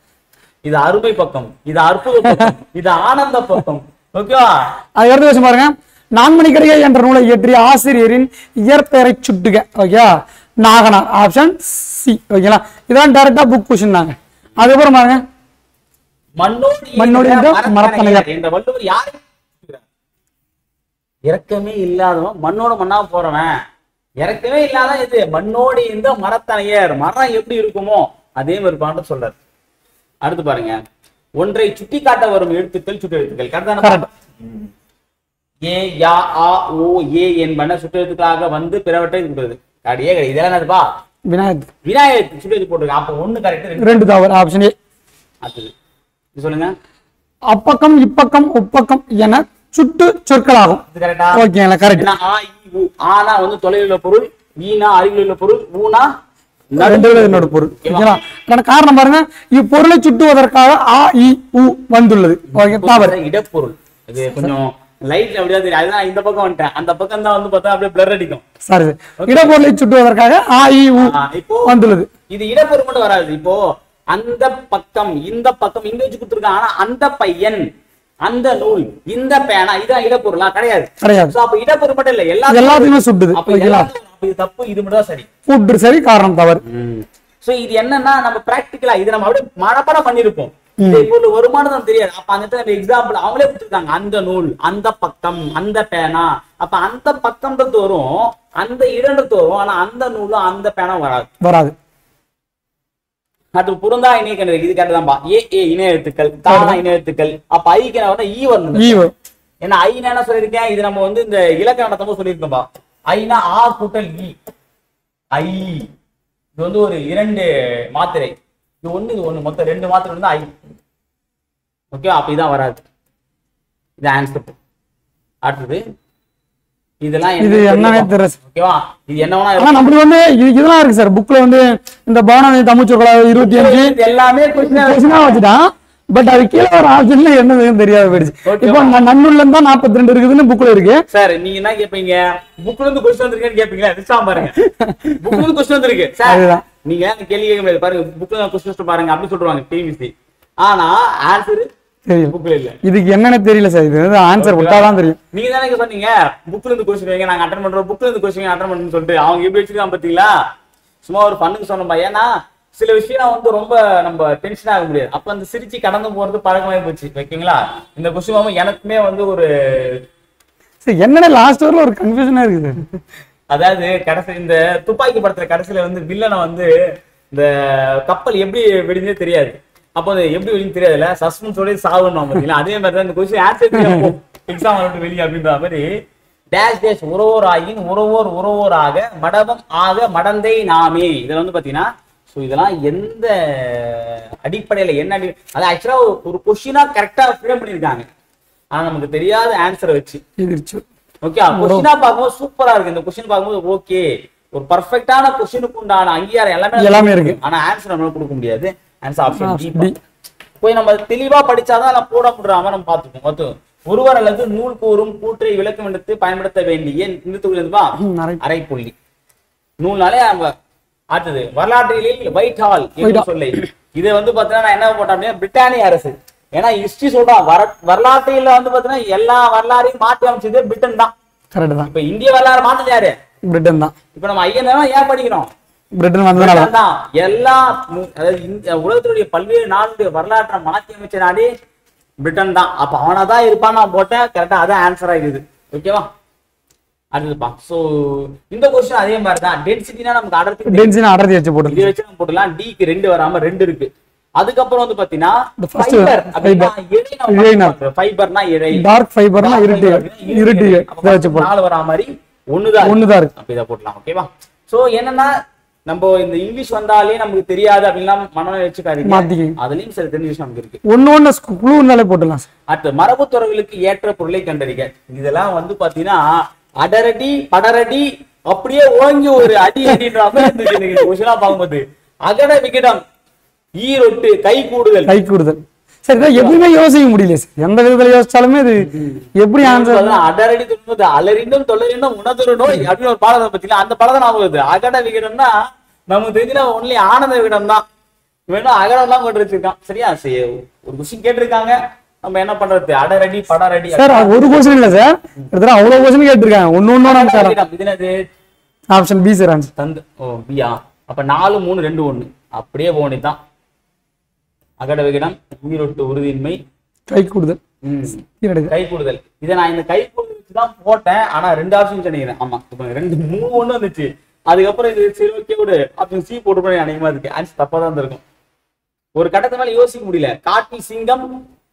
இது அருமை பக்கம், இது அற்புத பக்கம், இது ஆனந்த பக்கம். ஓகேவா. அது எடுத்து வச்சு பாருங்க. நான்மணிக்கடிகை என்ற நூலை இயற்றிய ஆசிரியரின் இயற்பெயரை சுட்டுக. ஓகே, நாகனார். Option C. ஓகேங்களா. இதான் டைரக்டா புக் கொஸ்டின் தாங்க. அதுக்கப்புறம் பாருங்க, மண்ணோடு மரப்பனையார் என்ற வள்ளுவர் யாரு, இறக்கமே இல்லாதவன் மண்ணோட மண்ணா போறவன். இறக்கமே இல்லாத இது மண்ணோடு இந்த மரத்தனையர், மரம் எப்படி இருக்குமோ அதே மாதிரி பாட்டு சொல்றாரு. அடுத்து பாருங்க, ஒன்றை சுட்டி காட்ட வரும் எழுத்துக்கள் சுட்டு எழுத்துக்கள். கரெக்டான ஏ யா ஆ ஓ ஏ என்பன சுட்டு எழுத்துக்களாக வந்து பிறவற்றை இருக்கிறது. கிடையே கிடையாது. இதெல்லாம் என்னதுப்பா? விநாயகர். விநாயகர் சுட்டு எழுத்து போட்டுருக்க. அப்ப ஒண்ணு கரெக்ட், ரெண்டு தவறு. Option A. அடுத்தது சொல்லுங்க. அப்பக்கம் இப்பக்கம் உப்பக்கம் என சுட்டு சொற்களாகும். கரெக்டா? ஓகேங்களா? கரெக்ட். ஆ இ உ. ஆனா வந்து தொலைவில் உள்ள பொருள், ஈனா அருகில் உள்ள பொருள், ஊனா என்னோட பொருள். ஓகேங்களா? காரணம் பாருங்க, இப்பொருளை சுட்டுவதற்காக ஆ இ உ வந்துள்ளது. ஓகே, தவறு. இடப்பொருள். இது கொஞ்சம் லைட்ல அப்படியே தெரியும். அதுதான் இந்த பக்கம் வந்துட்டேன். அந்த பக்கம் தான் வந்து பார்த்தா அப்படியே பிளர் அடிக்கும். சரி, இடப்பொருளை சுட்டுவதற்காக ஆ இ உ இப்போ வந்துள்ளது. இது இடப்பொருள் மட்டும் வராது. இப்போ அந்த பக்கம் இந்த பக்கம் இங்க வச்சு கொடுத்துருக்காங்க. ஆனா அந்த பையன், அந்த நூல், இந்த பேனா, இதான் இடப்பொருளா? கிடையாது. அப்ப இடப்பொருள் மட்டும் இல்ல, எல்லாத்தையுமே சுட்டுது. இது தப்பு, இது மட்டும் தான் சரி. கூட்டு சரி, காரணம் தவறு. சோ இது என்னன்னா நம்ம பிராக்டிகலா இது நம்ம அப்படியே மனப்பாடம் பண்ணிருப்போம். இப்போது வருமானம் தெரியாது. அப்ப அந்த எக்ஸாம்பிள் அவங்களே கொடுத்துருக்காங்க. அந்த நூல், அந்த பக்கம், அந்த பேனா. அப்ப அந்த பக்கம்ன்றது வரும், அந்த இடன்றது வரும். ஆனா அந்த நூலும் அந்த பேனா வராது. அது புறந்தா இணைய கண்டு இது கண்டுதான்பா. ஏ ஏ இணைய எழுத்துக்கள், தானா இணைய எழுத்துக்கள். அப்ப ஐக்கு நான் ஈ வரணும். ஏன்னா ஐ என்ன சொல்லியிருக்கேன், இது நம்ம வந்து இந்த இலக்கண நடத்தப்போ சொல்லியிருக்கோம்பா. ஐனா ஆ கூட்டல் இ. ஐ இது வந்து ஒரு 2 மாத்திரை. இது ஒண்ணு மொத்தம் 2 மாத்திரை இருந்தா ஐ. ஓகே, அப்ப இதான் வராது. இது ஆன்சர். அடுத்தது இதெல்லாம் இது என்னன்னே தெரியல. ஓகேவா? இது என்னவா நம்மளுக்கு வந்து இதெல்லாம் இருக்கு சார். புக்ல வந்து இந்த பாவனை தமிழ் சொற்கள் 25 எல்லாமே கொஸ்டினா வச்சுட்டான். பட் அது கீழே ஒரு ஆப்ஷன்ல என்னதுன்னு தெரியாது போயிடுச்சு. இப்போ நன்னூல்ல இருந்தா 42 இருக்குதுன்னு புக்ல இருக்கு. சார் நீங்க என்ன கேட்பீங்க, புக்ல இருந்து கொஸ்டின் வந்திருக்கேன்னு கேட்பீங்களா? எக்ஸாம் பாருங்க, புக்ல இருந்து கொஸ்டின் வந்திருக்கு சார். நீங்க கேள்வி கேட்க முடியாது. பாருங்க புக்ல இருந்து கொஸ்டின் பாருங்க அப்படி சொல்றாங்க டிவிசி. ஆனா ஆன்சர் புக்ல இல்ல. இதுக்கு என்னன்னு தெரியல சார். இது வந்து ஆன்சர் விட்டாதான் தெரியும். நீங்க தானே சொன்னீங்க புக்ல இருந்து கொஸ்டின் வைங்க, நாங்க அட்டெண்ட் பண்றோம், புக்ல இருந்து கொஸ்டின் அட்டெண்ட் பண்ணணும்னு சொல்லிட்டு. அவங்க எப்படி வச்சிருக்காங்க பாத்தீங்களா? சும்மா ஒரு பண்ணுக்கு சொன்னோம்பா. ஏன்னா சில விஷயம் வந்து ரொம்ப நம்ம டென்ஷன் ஆக முடியாது. அப்ப அந்த சிரிச்சு கடந்து போறது பழக்கமாயி போச்சு. ஓகேங்களா? இந்த கொஸ்டின் எனக்குமே வந்து ஒரு என்னன்னா லாஸ்ட் வரல ஒரு கன்ஃபியூஷனா இருக்குது. அதாவது கடைசி இந்த துப்பாக்கி படத்துல கடைசியில வந்து வில்லனை வந்து இந்த கப்பல் எப்படி வெடிஞ்சே தெரியாது. அப்போ அது எப்படி வெளியும் தெரியாதுல்ல, சஸ்பென்ஸோட சாவுன்னு பாத்தீங்களா? அதே மாதிரி தான் இந்த கொஸ்டின் ஆன்சர் எக்ஸாம் வெளியே அப்படின்ற மாதிரி டேஷ் டேஷ் உறவோராயின் உறவோர் உறவோராக மடபம் ஆக மடந்தை நாமே. இதுல வந்து பாத்தீங்கன்னா இதெல்லாம் எந்த அடிப்படையில என்ன அது ஆக்சுவலா ஒரு கொஸ்டினா கரெக்டா ஃப்ரேம் பண்ணிருக்காங்க. ஆனா நமக்கு தெரியாத ஆன்சரை வச்சு ஓகே கொஸ்டினா பார்க்கும்போது சூப்பரா இருக்கு. இந்த கொஸ்டின் பார்க்கும்போது ஓகே ஒரு பர்ஃபெக்டான கொஸ்டினுக்கு உண்டான அங்கீகாரம் எல்லாமே இருக்கு. ஆனா ஆன்சர் நம்மளால கொடுக்க முடியாது. Answer option D. போய் நம்ம தெளிவா படிச்சாதான் நான் போட முடியாம நம்ம பார்த்துக்கோம். ஒருவர் அல்லது நூல் கூறும் கூற்றை விளக்கம் எடுத்து பயன்படுத்த வேண்டிய அரைப்புள்ளி. நூல்னாலே நம்ம அடுத்தது வரலாற்றில் ஒயிட் ஹால் சொல்லி இதை வந்து பாத்தீங்கன்னா நான் என்ன போட்டேன் அப்படின்னா பிரிட்டானிய அரசு. ஏன்னா ஹிஸ்டரி சொல்றான் வரலாற்றில வந்து பாத்தீங்கன்னா எல்லா வரலாறையும் மாற்றி அமைச்சது பிரிட்டன் தான். இப்ப இந்திய வரலாறு மாத்தது யாரு? பிரிட்டன் தான். இப்ப நம்ம ஐயன் ஏன் படிக்கிறோம்? பிரிட்டன் தான். எல்லா அதாவது உலகத்தினுடைய பல்வேறு நாடுடைய வரலாற்றை மாற்றி அமைச்ச நாடே பிரிட்டன் தான். அப்ப அவனாதான் இருப்பான் நான் போட்டேன். கரெக்டா அதான் ஆன்சர் ஆகிடுது. ஓகேவா? அடுத்ததுப்பா. சோ இந்த क्वेश्चन அதே மாதிரி தான். டென்சிட்டினா நமக்கு அடர்த்தி வச்சு போடுறோம். இதை வச்சு நம்ம போடலாம். D க்கு 2 வராம 2 இருக்கு. அதுக்கு அப்புறம் வந்து பாத்தீங்கன்னா ஃபைபர் அப்படினா இழை. ஃபைபர்னா இழை, டார்க் ஃபைபர்னா இருட்டு இதை வச்சு போடலாம். 4 வரா மாதிரி 1 தான் இருக்கு. அப்ப இத போடலாம். ஓகேவா? சோ என்னன்னா நம்ம இந்த இங்கிலீஷ் வந்தாலே நமக்கு தெரியாது அப்படினா மனநிலை வச்சுக்காதீங்க. அதுலயும் சில தெரிஞ்ச விஷயம் நமக்கு இருக்கு. ஒண்ணு க்ளூனாலே போடலாம். அடுத்து மரபு துறவுகளுக்கு ஏற்ற பொருளை கண்டறிக. இதெல்லாம் வந்து பாத்தீங்கன்னா அடரடி படரடி அப்படியே ஓங்கி ஒரு அடி அடின்ற மாதிரி இருந்துச்சு. பார்க்கும்போது அகட விகிடம், ஈரொட்டு, கை கூடுதல் சரி எப்பவுமே யோசிக்க முடியல. எந்த விதத்துல யோசிச்சாலுமே இது எப்படி ஆன்சர்? அடரடி துன்பது அலறிண்டும் தொல்லறிண்டும் உணர்ந்து நோய் அப்படின்னு ஒரு பாடத்தை பத்தினா அந்த படம் தான் வருது. அகட விகிடம்னா நமக்கு தெரிஞ்சா ஒன்லி ஆனந்த விகிடம் தான். வேணும் அகடம் எல்லாம் கொண்டு வச்சிருக்கான். சரியா? ஒரு கொஸ்டின் கேட்டிருக்காங்க, நம்ம என்ன பண்றது? அடரடி படரடி சார் ஒரு क्वेश्चन இல்ல சார், அவ்வளவு क्वेश्चन கேட்டிருக்காங்க. ஒண்ணு நம்ம இது என்னது? ஆப்ஷன் பி சார் ஆன்சர் தந்து. ஓ பியா. அப்ப 4 3 2 1 அப்படியே போனிதான். அகட விகிடம், உயிரொட்டு, உறுதியின்மை, கை கூடுதல். இதை நான் இந்த கை கூடுதல் வச்சுதான் போட்டேன். ஆனா 2 ஆப்ஷன் நினைக்கிறேன். ஆமா இப்ப 2 3 ஒண்ணு வந்துச்சு. அதுக்கப்புறம் இது சரி ஓகே விடு ஆப்ஷன் சி போட்டு போய் அநேகமா இருக்கு. ஆன்சர் தப்பா தான் இருந்திருக்கும். ஒரு கட்டத்து மேல யோசிக்க முடியல. காட்டில் சிங்கம்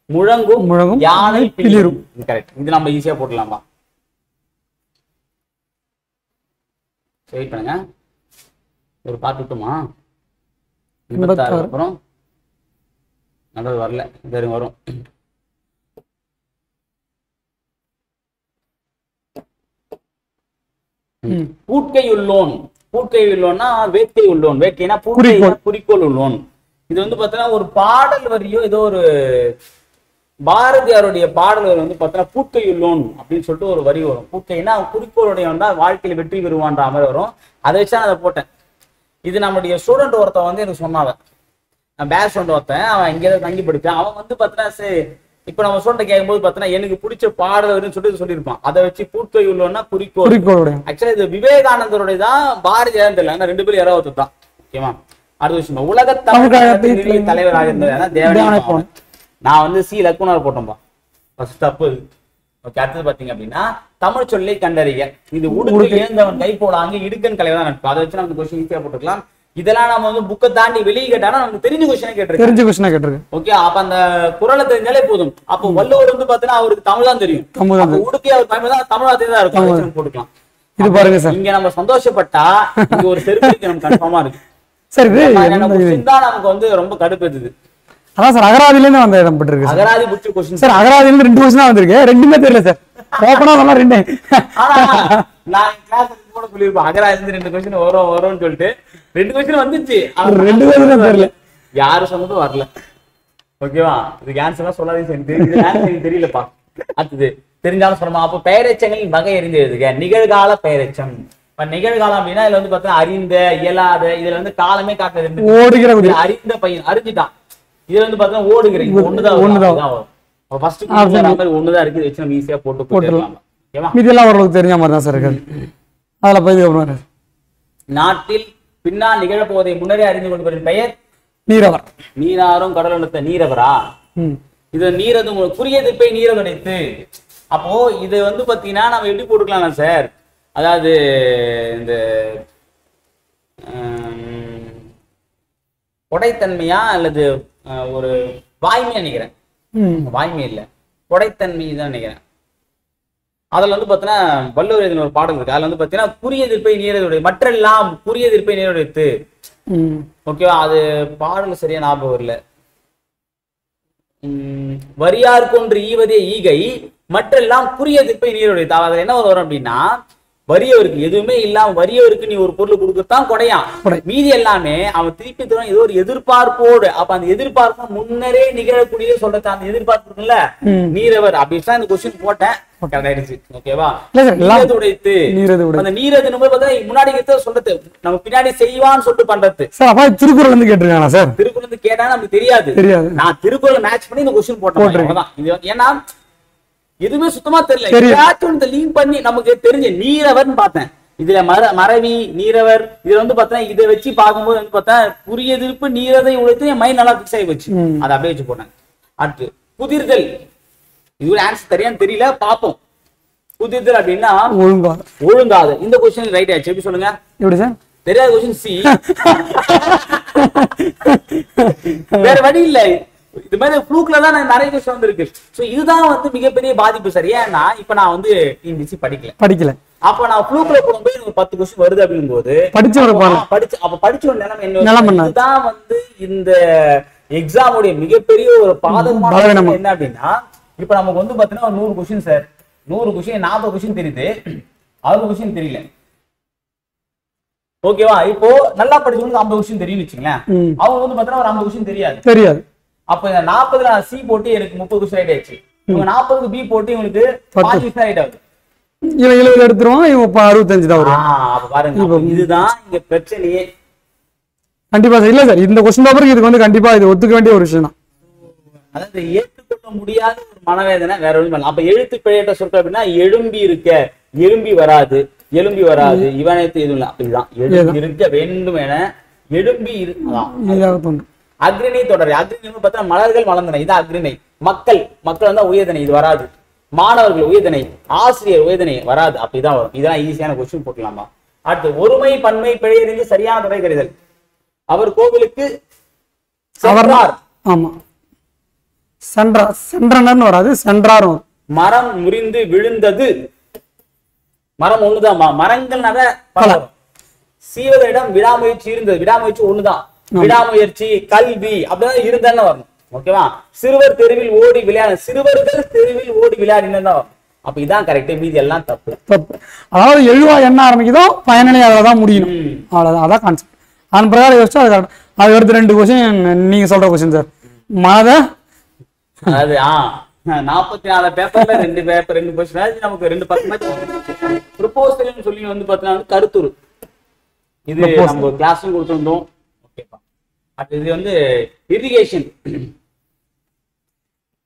முழங்கும் யானை பிளிரும். கரெக்ட். இது நம்ம ஈஸியா போடலாமா? வெயிட் பண்ணுங்க. ஒரு பார்த்துட்டுமா 86 அப்புறம் நல்லது வரல. இது வரும். பூட்கை உள்ளோன். பூட்கை உள்ளோன்னா வேட்கை உள்ளோன். வேட்கைனா பூட்கை குறிக்கோள் உள்ளோன். இது வந்து பாத்தீங்கன்னா ஒரு பாடல் வரியோ ஏதோ ஒரு பாரதியாருடைய பாடல் வரி வந்து பாத்தீங்கன்னா பூட்கை உள்ளோன் அப்படின்னு சொல்லிட்டு ஒரு வரி வரும். பூட்கைன்னா குறிக்கோளுடைய வந்தா வாழ்க்கையில வெற்றி பெறுவான்ற மாதிரி வரும். அதை வச்சு நான் அதை போட்டேன். இது நம்முடைய ஸ்டூடெண்ட் ஒருத்தன் வந்து எனக்கு சொன்னாவன். நான் பேர் ஸ்டூடெண்ட் ஒருத்தன், அவன் இங்கேதான் தங்கி படிச்சான். அவன் வந்து பாத்தீங்கன்னா சரி இப்ப நம்ம ஸ்டூடெண்ட் கேட்கும்போது பாத்தீங்கன்னா எனக்கு பிடிச்ச பாடல் வருன்னு சொல்லிட்டு சொல்லியிருப்பான். அதை வச்சு பூட்கை உள்ளோன்னா குறிக்கோள். ஆக்சுவலா இது விவேகானந்தருடைய தான் பாரதியார் தெரியல. ஆனா 2 பேரும் யாராவது தான். ஓகேவா? அடுத்த விஷயம் உலக தமிழ் தலைவராக இருந்தது தேவநாயகம். நான் வந்து சி லக்குனார் போட்டோம்பா. ஃபர்ஸ்ட் தப்பு. ஓகே, அடுத்தது பாத்தீங்க அப்படின்னா தமிழ் சொல்லை கண்டறிய. இது உடுக்கு இழந்தவன் கை போடாங்க இடுக்கன் கலைவதான் நட்பு. அதை வச்சு நம்ம கொஸ்டின் ஈஸியா போட்டுக்கலாம். இதெல்லாம் நம்ம வந்து புக்கை தாண்டி வெளியே கேட்டாலும் நமக்கு தெரிஞ்ச கொஸ்டினா கேட்டிருக்கேன். ஓகே, அப்ப அந்த குறளை தெரிஞ்சாலே போதும். அப்போ வள்ளுவர் வந்து பாத்தீங்கன்னா அவருக்கு தமிழ் தான் தெரியும். உடுக்கே அவர் பயன்படுத்தா தமிழ் வார்த்தை தான் இருக்கும். போட்டுக்கலாம். இது பாருங்க சார், இங்க நம்ம சந்தோஷப்பட்டா இங்க ஒரு செருப்பு நம்ம கன்ஃபார்மா இருக்கு. சரி, நமக்கு வந்து ரொம்ப கடுப்பேத்துது. அதான் சார் அகராதில இருந்து வந்த இடம் பட்டிருக்கு. அகராதி புடிச்ச கொஸ்டின் சார். அகராதில இருந்து 2 கொஸ்டினா வந்திருக்கு. ரெண்டுமே தெரியல சார். ஓபனா சொன்னா 2. நான் கிளாஸ் கூட சொல்லிருப்பேன் அகராதில இருந்து 2 கொஸ்டின் வரும்னு சொல்லிட்டு 2 கொஸ்டின் வந்துச்சு. 2 கொஸ்டின் தெரியல. யாரு சொன்னதும் வரல. ஓகேவா? இதுக்கு ஆன்சர்லாம் சொல்லாதீங்க. எனக்கு தெரியலப்பா. அடுத்தது தெரிஞ்சாலும் சொல்லமா. அப்போ பெயரெச்சங்களின் வகை அறிந்து எழுதுக. நிகழ்கால பெயரெச்சம். நிகழ்காலம் அப்படின்னா இதுல வந்து பாத்தீங்கன்னா அறிந்த இயலாத. இதுல வந்து காலமே காட்டுறது. ஓடுகிற அறிந்த பையன் அறிஞ்சிட்டான். இதுல வந்து பாத்தீங்கன்னா ஓடுகிற. ஒண்ணுதான் ஃபர்ஸ்ட் மாதிரி ஒண்ணுதான் இருக்கு. வச்சு நம்ம ஈஸியா போட்டுடலாம். இதெல்லாம் ஓரளவுக்கு தெரிஞ்ச மாதிரி தான் சார் இருக்கு. அதுல போய் நாட்டில் பின்னால் நிகழப்போவதை முன்னரே அறிந்து கொள்வதன் பெயர் நீரவர். நீராறும் கடல் அழுத்த நீரவரா? இது நீரது குறியெதிர்ப்பை நீரவடைத்து. அப்போ இது வந்து பாத்தீங்கன்னா நம்ம எப்படி போட்டுக்கலாம் சார்? அதாவது இந்த கொடைத்தன்மையா அல்லது ஒரு வாய்மையா நினைக்கிறேன். வாய்மை இல்ல, கொடைத்தன்மை தான் நினைக்கிறேன். அதுல வந்து பாத்தீங்கன்னா வள்ளுவர் எழுதின ஒரு பாடல் இருக்கு. அதுல வந்து பாத்தீங்கன்னா குறியெதிர்ப்பை நீரதுடைய மற்றெல்லாம் குறியெதிர்ப்பை நீரடைத்து. ஓகேவா? அது பாடல் சரியா ஞாபகம் வரல. வரியார் கொன்று ஈவதே ஈகை மற்றெல்லாம் குறியெதிர்ப்பை நீரடைத்து. அதுல என்ன வரும் அப்படின்னா வரியவருக்கு எதுவுமே இல்லாம வரியவருக்கு நீ ஒரு பொருள் கொடுக்கத்தான் கொடையான். மீதி எல்லாமே அவன் திருப்பி தரும் ஏதோ ஒரு எதிர்பார்ப்போடு. அப்ப அந்த எதிர்பார்ப்பு முன்னரே நிகழக்கூடிய சொல்றது அந்த எதிர்பார்ப்பு இருக்குல்ல நீரவர். அப்படிதான் இந்த கொஸ்டின் போட்டேன். ஓகேவா? உடைத்து அந்த நீரது முன்னாடி சொல்றது நம்ம பின்னாடி செய்வான்னு சொல்லிட்டு பண்றது. திருக்குறள் வந்து கேட்டிருக்காங்க சார். திருக்குறள் வந்து கேட்டா நமக்கு தெரியாது. நான் திருக்குறள் மேட்ச் பண்ணி இந்த கொஸ்டின் போட்டேன். ஏன்னா எதுவுமே சுத்தமா தெரியல. லிங்க் பண்ணி நமக்கு தெரிஞ்ச நீரவர்னு பார்த்தேன். இதுல மறவி நீரவர். இதுல வந்து பார்த்தா இதை வச்சு பார்க்கும்போது வந்து பார்த்தா குறியெதிர்ப்பு நீரதை உழைத்து என் மைண்ட் நல்லா பிக்ஸ் ஆகி வச்சு அதை அப்படியே வச்சு போட்டேன். அடுத்து புதிர்கள். இது ஒரு ஆன்சர் தெரியான்னு தெரியல, பார்ப்போம். புதிர்கள் அப்படின்னா ஒழுங்காது. இந்த கொஸ்டின் ரைட் ஆயிடுச்சு. எப்படி சொல்லுங்க? எப்படி சார்? தெரியாத கொஸ்டின் சி. வேற வழி இல்லை. இது மாதிரி ஃப்ளூக்ல தான் நிறைய விஷயம் வந்திருக்கு. சோ இதுதான் வந்து மிகப்பெரிய பாதிப்பு. சரியா? இப்ப நான் வந்து இங்கிலீஷ் படிக்கல. அப்ப நான் ஃப்ளூக்ல போகும்போது எனக்கு 10 கொஸ்டின் வருது அப்படிங்கும் போது படிச்ச நிலைமை இதுதான் வந்து இந்த எக்ஸாமுடைய மிகப்பெரிய ஒரு பாதகமான என்ன அப்படின்னா இப்ப நமக்கு வந்து பாத்தீங்கன்னா 100 கொஸ்டின் சார். 100 கொஸ்டின் 40 கொஸ்டின் தெரியுது, 60 கொஸ்டின் தெரியல. ஓகேவா? இப்போ நல்லா படிச்சவங்களுக்கு 50 கொஸ்டின் தெரியும் வச்சுங்களேன். அவங்க வந்து பாத்தீங்கன்னா ஒரு 50 கொஸ்டின் தெரியாது. அப்ப இந்த 40 நான் சி போட்டு எனக்கு 30 கொஸ்டின் ரைட் ஆயிடுச்சு. இவங்க 40க்கு பி போட்டு இவங்களுக்கு 5 கொஸ்டின் ரைட் ஆகுது. இவன் 70 எடுத்துருவான், இவன் 65 தான் வரும். அப்ப பாருங்க, இதுதான் இங்க பிரச்சனையே. கண்டிப்பா சார். இல்ல சார், இந்த கொஸ்டின் பேப்பருக்கு இதுக்கு வந்து கண்டிப்பா இது ஒத்துக்க வேண்டிய ஒரு விஷயம் தான். அதாவது ஏற்றுக்கொள்ள முடியாத ஒரு மனவேதனை வேற ஒன்றும் பண்ணலாம். அப்ப எழுத்து பிழையற்ற சொற்கள் அப்படின்னா எழும்பி இருக்க, எழும்பி வராது, எலும்பி வராது, இவனத்து எதுவும் இல்லை. அப்படிதான் எழும்பி இருக்க வேண்டும் என எழும்பி இருக்கு. அக்ரிணை தொடர். அக்ரிணை பார்த்தா மலர்கள் மலர்ந்தன, இது அக்ரிணை. மக்கள் வந்தா உயர்தனை, இது வராது. மாணவர்கள் உயர்தனை, ஆசிரியர் உயர்தனை வராது, அப்படிதான் வரும். இதெல்லாம் ஈஸியான கொஸ்டின் போட்டுக்கலாமா. அடுத்து ஒருமை பன்மை பிழையறிந்து சரியான துறை கருதல். அவர் கோவிலுக்கு சென்றார். ஆமா, சென்றனர்னு வராது, சென்றாரும். மரம் முறிந்து விழுந்தது. மரம் ஒண்ணுதான், மரங்கள்னால பல. சீவகரிடம் விடாமுயற்சி இருந்தது. விடாமுயற்சி ஒண்ணுதான். விடாமுயற்சி, கல்வி அப்படிதான் இருந்தான்னு வரணும். ஓகேவா. சிறுவர் தெருவில் ஓடி விளையாடு, சிறுவர்கள் தெருவில் ஓடி விளையாடினு தான் வரும். அப்ப இதான் கரெக்ட், மீதி எல்லாம் தப்பு. அதாவது எழுவா என்ன ஆரம்பிக்குதோ பயனிலை அதில்தான் முடியணும். அவ்வளவுதான், அதான் கான்செப்ட். அதன் பிரகாரம் யோசிச்சா அது கரெக்ட். அது அடுத்து 2 கொஸ்டின் நீங்க சொல்ற கொஸ்டின் சார். அது 44 பேப்பர்ல 2 பேப்பர் 2 கொஸ்டின் நமக்கு 2 பக்கம் ப்ரொபோசல் சொல்லி வந்து பாத்தீங்கன்னா கருத்துரு. இது நம்ம கிளாஸும் கொடுத்திருந்தோம். ஓகேப்பா. இது வந்து இரிகேஷன்.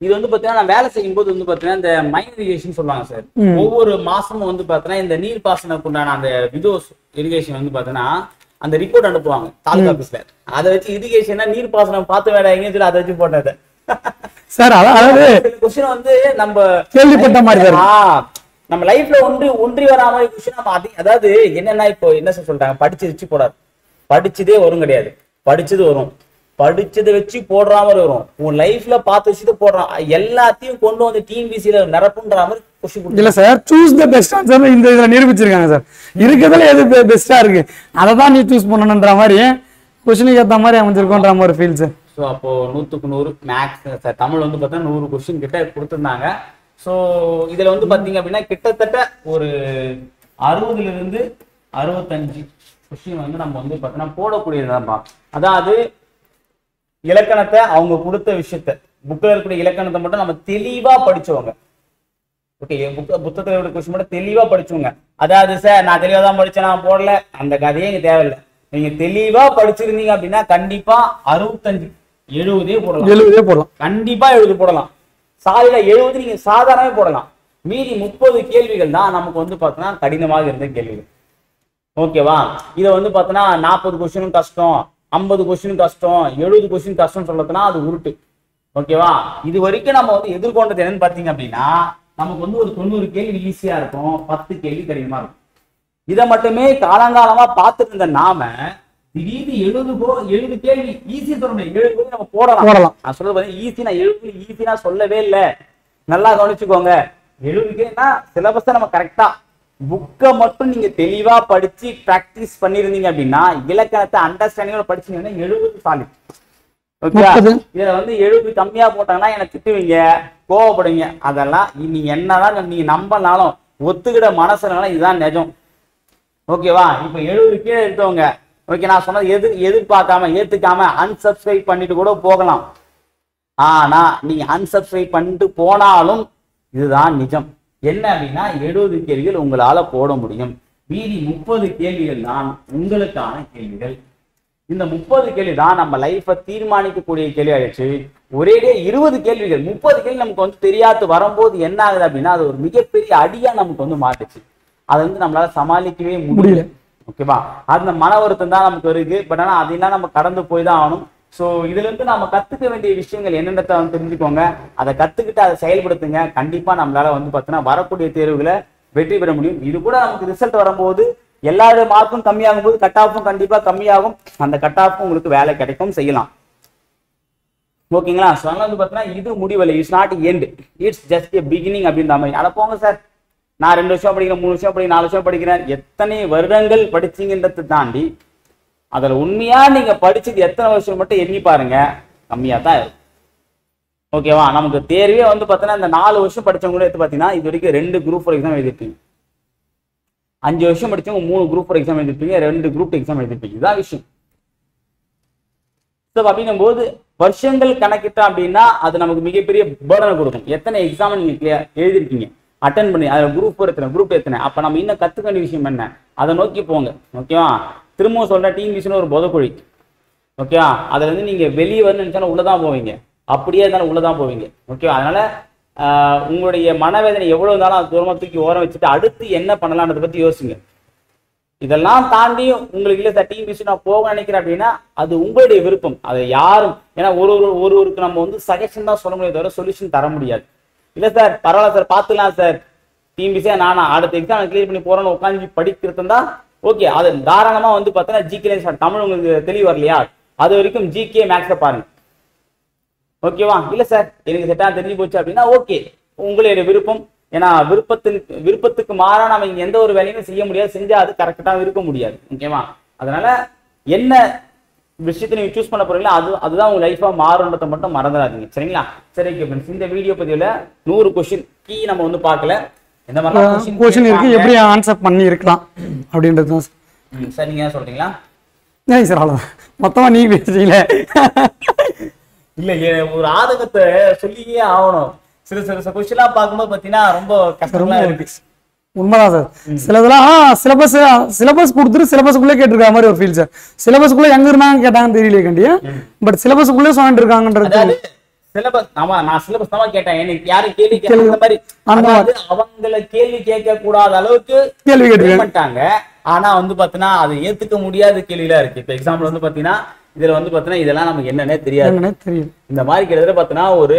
இது வந்து பாத்தீங்கன்னா நான் வேலை செய்யும் போது வந்து பாத்தீங்கன்னா இந்த மைன் இரிகேஷன் சொல்லுவாங்க சார். ஒவ்வொரு மாசமும் வந்து பாத்தீங்கன்னா இந்த நீர் பாசனக்குண்டான அந்த விதோஸ் இரிகேஷன் வந்து பாத்தீங்கன்னா அந்த ரிப்போர்ட் அனுப்புவாங்க தாலுகா ஆபீஸ்ல. அதை வச்சு இரிகேஷனா நீர் பாசனம் பார்த்து வேலை எங்கேயும் சொல்லி அதை வச்சு போட்டது சார். அதாவது கொஸ்டின் வந்து நம்ம கேள்விப்பட்ட மாதிரி நம்ம லைஃப்ல ஒன்றி வரா மாதிரி கொஸ்டின் நம்ம அதாவது என்னன்னா இப்போ என்ன சொல்றாங்க, படிச்சு வச்சு போடாது, படிச்சதே வரும் கிடையாது, படிச்சது வரும், படிச்சதை வச்சு போடுற மாதிரி வரும். உன் லைஃப்ல பார்த்து வச்சுட்டு போடுறான், எல்லாத்தையும் கொண்டு வந்து டிஎன்பிசில நிரப்புன்ற மாதிரி கொஸ்டின் இல்ல sir. Choose the best answer இந்த இதுல நிரூபிச்சிருக்காங்க சார். இருக்கிறதுல எது பெஸ்டா இருக்கு அதை தான் நீ சூஸ் பண்ணணுன்ற மாதிரி கொஸ்டினுக்கு ஏற்ற மாதிரி அமைஞ்சிருக்கோன்ற மாதிரி ஃபீல் சார். ஸோ அப்போ 100க்கு 100 மேக்ஸ் சார். தமிழ் வந்து பார்த்தீங்கன்னா 100 கொஸ்டின் கிட்ட கொடுத்துருந்தாங்க. ஸோ இதுல வந்து பாத்தீங்க அப்படின்னா கிட்டத்தட்ட ஒரு 60ல இருந்து 65 கொஸ்டின் வந்து நம்ம வந்து பார்த்தீங்கன்னா போடக்கூடியதுதான்ப்பா. அதாவது இலக்கணத்தை அவங்க கொடுத்த விஷயத்த புக்கில் இருக்கக்கூடிய இலக்கணத்தை மட்டும் நம்ம தெளிவா படிச்சவங்க. ஓகே, புத்தகத்தில் இருக்கிற கொஸ்டின் மட்டும் தெளிவா படிச்சவங்க. அதாவது சார் நான் தெளிவா தான் படிச்சேன், நான் போடல, அந்த கதையே இங்க தேவையில்லை. நீங்க தெளிவா படிச்சிருந்தீங்க அப்படின்னா கண்டிப்பா 65 70 போடலாம். 70 போடலாம், கண்டிப்பா 70 போடலாம். சாலையில 70 நீங்க சாதாரணமே போடலாம். மீதி 30 கேள்விகள் தான் நமக்கு வந்து பார்த்தோன்னா கடினமாக இருந்த கேள்விகள். ஓகேவா. இதை வந்து பார்த்தோன்னா 40 கொஸ்டினும் கஷ்டம், 50 கொஸ்டின் கஷ்டம், 70 கொஸ்டின் கஷ்டம் சொல்றதுனா அது உருட்டு. ஓகேவா. இது வரைக்கும் நம்ம வந்து எதிர்கொண்டது என்னன்னு பாத்தீங்க அப்படின்னா நமக்கு வந்து ஒரு 90 கேள்வி ஈஸியா இருக்கும், 10 கேள்வி கடினமா இருக்கும். இதை மட்டுமே காலங்காலமா பார்த்துட்டு இருந்த நாம திடீர்னு 70 கேள்வி ஈஸி சொல்ல முடியும். 70 நம்ம போடலாம். நான் சொல்றது ஈஸி, நான் 70 ஈஸி நான் சொல்லவே இல்லை. நல்லா கவனிச்சுக்கோங்க. 70 கேள்வினா சிலபஸை நம்ம கரெக்டா புக்கை மட்டும் நீங்க தெளிவா படிச்சு பிராக்டிஸ் பண்ணிருந்தீங்க அப்படின்னா இலக்கணத்தை அண்டர்ஸ்டாண்டிங்கோட படிச்சீங்கன்னா 70 சாலிட். ஓகே. இதுல வந்து 70 கம்மியா போட்டாங்கன்னா எனக்கு திட்டுவீங்க, கோவப்படுவீங்க. அதெல்லாம் நீங்க என்னதான் நீங்க நம்பனாலும் ஒத்துக்கிட மனசுனாலும் இதுதான் நிஜம். ஓகேவா. இப்ப 70 கீழே எடுத்தவங்க ஓகே நான் சொன்னது எதிர்பார்க்காம ஏத்துக்காம அன்சப்ஸ்கிரைப் பண்ணிட்டு கூட போகலாம். ஆனா நீங்க அன்சப்ஸ்கிரைப் பண்ணிட்டு போனாலும் இதுதான் நிஜம். என்ன அப்படின்னா 70 கேள்விகள் உங்களால போட முடியும். மீதி 30 கேள்விகள் தான் உங்களுக்கான கேள்விகள். இந்த 30 கேள்வி தான் நம்ம லைஃபை தீர்மானிக்கக்கூடிய கேள்வி ஆயிடுச்சு. ஒரேடியே 20 கேள்விகள் 30 கேள்வி நமக்கு வந்து தெரியாது வரும்போது என்ன ஆகுது அப்படின்னா அது ஒரு மிகப்பெரிய அடியா நமக்கு வந்து மாட்டுச்சு. அதை வந்து நம்மளால சமாளிக்கவே முடியல. ஓகேவா. அந்த மன வருத்தம் தான் நமக்கு இருக்கு. பட் ஆனா அதெல்லாம் நம்ம கடந்து போய் தான் ஆகணும். ஸோ இதுல இருந்து நம்ம கத்துக்க வேண்டிய விஷயங்கள் என்னென்னத்தை வந்து தெரிஞ்சுக்கோங்க, அதை கத்துக்கிட்டு அதை செயல்படுத்துங்க. கண்டிப்பா நம்மளால வந்து பார்த்தீங்கன்னா வரக்கூடிய தேர்வுகளை வெற்றி பெற முடியும். இது கூட நமக்கு ரிசல்ட் வரும்போது எல்லாரோட மார்க்கும் கம்மியாகும் போது கட் ஆஃபும் கண்டிப்பா கம்மியாகும். அந்த கட் ஆஃபும் உங்களுக்கு வேலை கிடைக்கும், செய்யலாம். ஓகேங்களா. ஸோ அதனால வந்து பார்த்தீங்கன்னா இது முடிவலை, it's not end, it's just a beginning அப்படின்ற மாதிரி. அட போங்க சார், நான் 2 வருஷம் படிக்கிறேன், 3 வருஷம் படிக்கிறேன், 4 வருஷம் படிக்கிறேன், எத்தனை வருடங்கள் படிச்சீங்கன்றதை தாண்டி அதுல உண்மையா நீங்க படிச்சது எத்தனை வருஷம் மட்டும் எண்ணி பாருங்க, கம்மியா தான் இருக்கும். ஓகேவா. நமக்கு தேர்வே வந்து பார்த்தீங்கன்னா இந்த 4 வருஷம் படிச்சவங்க கூட எடுத்து பார்த்தீங்கன்னா இது வரைக்கும் 2 குரூப் 4 எக்ஸாம் எழுதிருப்பீங்க. 5 வருஷம் படிச்சவங்க 3 குரூப் 4 எக்ஸாம் எழுதிருப்பீங்க, 2 குரூப் எக்ஸாம் எழுதிருப்பீங்க. இதுதான் விஷயம். அப்படிங்கும் போது வருஷங்கள் கணக்கிட்டோம் அப்படின்னா அது நமக்கு மிகப்பெரிய பேர்டனை கொடுக்கும். எத்தனை எக்ஸாம் நீங்க எழுதிருக்கீங்க, அட்டன் பண்ணி அதுல குரூப் எத்தனை, அப்ப நம்ம இன்னும் கத்துக்க வேண்டிய விஷயம் என்ன, அதை நோக்கி போங்க. ஓகேவா. திரும்பவும் சொல்ற டிஎன்பிசின்னு ஒரு பொதக்குழி. ஓகேவா. அதுல இருந்து நீங்க வெளியே வந்து நினைச்சாலும் உள்ளதான் போவீங்க, அப்படியே இருந்தாலும் உள்ளதான் போவீங்க. ஓகேவா. அதனால உங்களுடைய மனவேதனை எவ்வளவு இருந்தாலும் அது தூரமா தூக்கி ஓரம் வச்சுட்டு அடுத்து என்ன பண்ணலாம்ன்றதை பத்தி யோசிங்க. இதெல்லாம் தாண்டி உங்களுக்கு இல்லை சார் டிஎன்பிசி நான் போக நினைக்கிறேன் அப்படின்னா அது உங்களுடைய விருப்பம். அதை யாரும் ஏன்னா ஒருவருக்கு நம்ம வந்து சஜஷன் தான் சொல்ல முடியாது, தவிர சொல்யூஷன் தர முடியாது. இல்ல சார் பரவாயில்ல சார் பாத்துக்கலாம் சார் டிஎன்பிசியா நானா அடுத்த எக்ஸாம் கிளியர் பண்ணி போறேன்னு உட்காந்து படிக்கிறது தான் ஓகே. அது தாராளமா வந்து பார்த்தீங்கன்னா ஜிகே தமிழ் உங்களுக்கு தெளிவு வரலையா அது வரைக்கும் ஜிகே மேக்ஸை பாருங்க ஓகேவா. இல்ல சார் எனக்கு செட்டா தெரிஞ்சு போச்சு அப்படின்னா ஓகே உங்களுடைய விருப்பம். ஏன்னா விருப்பத்துக்கு மாறா நம்ம இங்க எந்த ஒரு வேலையும் செய்ய முடியாது, செஞ்சா அது கரெக்டா இருக்க முடியாது ஓகேவா. அதனால என்ன விஷயத்தை நீங்க சூஸ் பண்ண போறீங்களா அதுதான் உங்க லைஃபா மாறுன்றதை மட்டும் மறந்துடாதீங்க சரிங்களா. சரி ஃப்ரெண்ட்ஸ் இந்த வீடியோ பதிவுல 100 கொஸ்டின் கீ நம்ம வந்து பார்க்கல இந்த மாதிரி கொஸ்டின் இருக்கு எப்படி ஆன்சர் பண்ணி இருக்கலாம் அப்படின்றது தான் சார். நீங்க என்ன சொல்றீங்களா? சார் அவ்வளவுதான் மொத்தமா நீ பேசுறீங்களே. இல்ல ஒரு ஆதகத்தை சொல்லியே ஆகணும். சில கொஸ்டின்லாம் பார்க்கும்போது பாத்தீங்கன்னா ரொம்ப கஷ்டமா இருக்கு. உண்மைதான் சார். சிலதெல்லாம் சிலபஸ் கொடுத்துட்டு சிலபஸ்க்குள்ளே கேட்டிருக்க மாதிரி ஒரு ஃபீல் சார். சிலபஸ்க்குள்ள எங்க இருந்தாங்க கேட்டாங்கன்னு தெரியல கண்டியா, பட் சிலபஸ்க்குள்ளே சொல்லிட்டு இருக்காங்கன்றது சிலபஸ். ஆமா நான் சிலபஸ் தான் கேட்டேன். எனக்கு யாரும் கேள்வி கேட்கற மாதிரி அவங்கள கேள்வி கேட்க கூடாத அளவுக்கு கேள்வி கேட்டாங்க. ஆனா வந்து பாத்தீங்கன்னா அதை ஏத்துக்க முடியாத கேள்விலாம் இருக்கு. இப்ப எக்ஸாம்பிள் வந்து பாத்தீங்கன்னா இதுல வந்து பாத்தீங்கன்னா இதெல்லாம் நமக்கு என்னன்னே தெரியாது. இந்த மாதிரி கிட்டத்தட்ட பாத்தீங்கன்னா ஒரு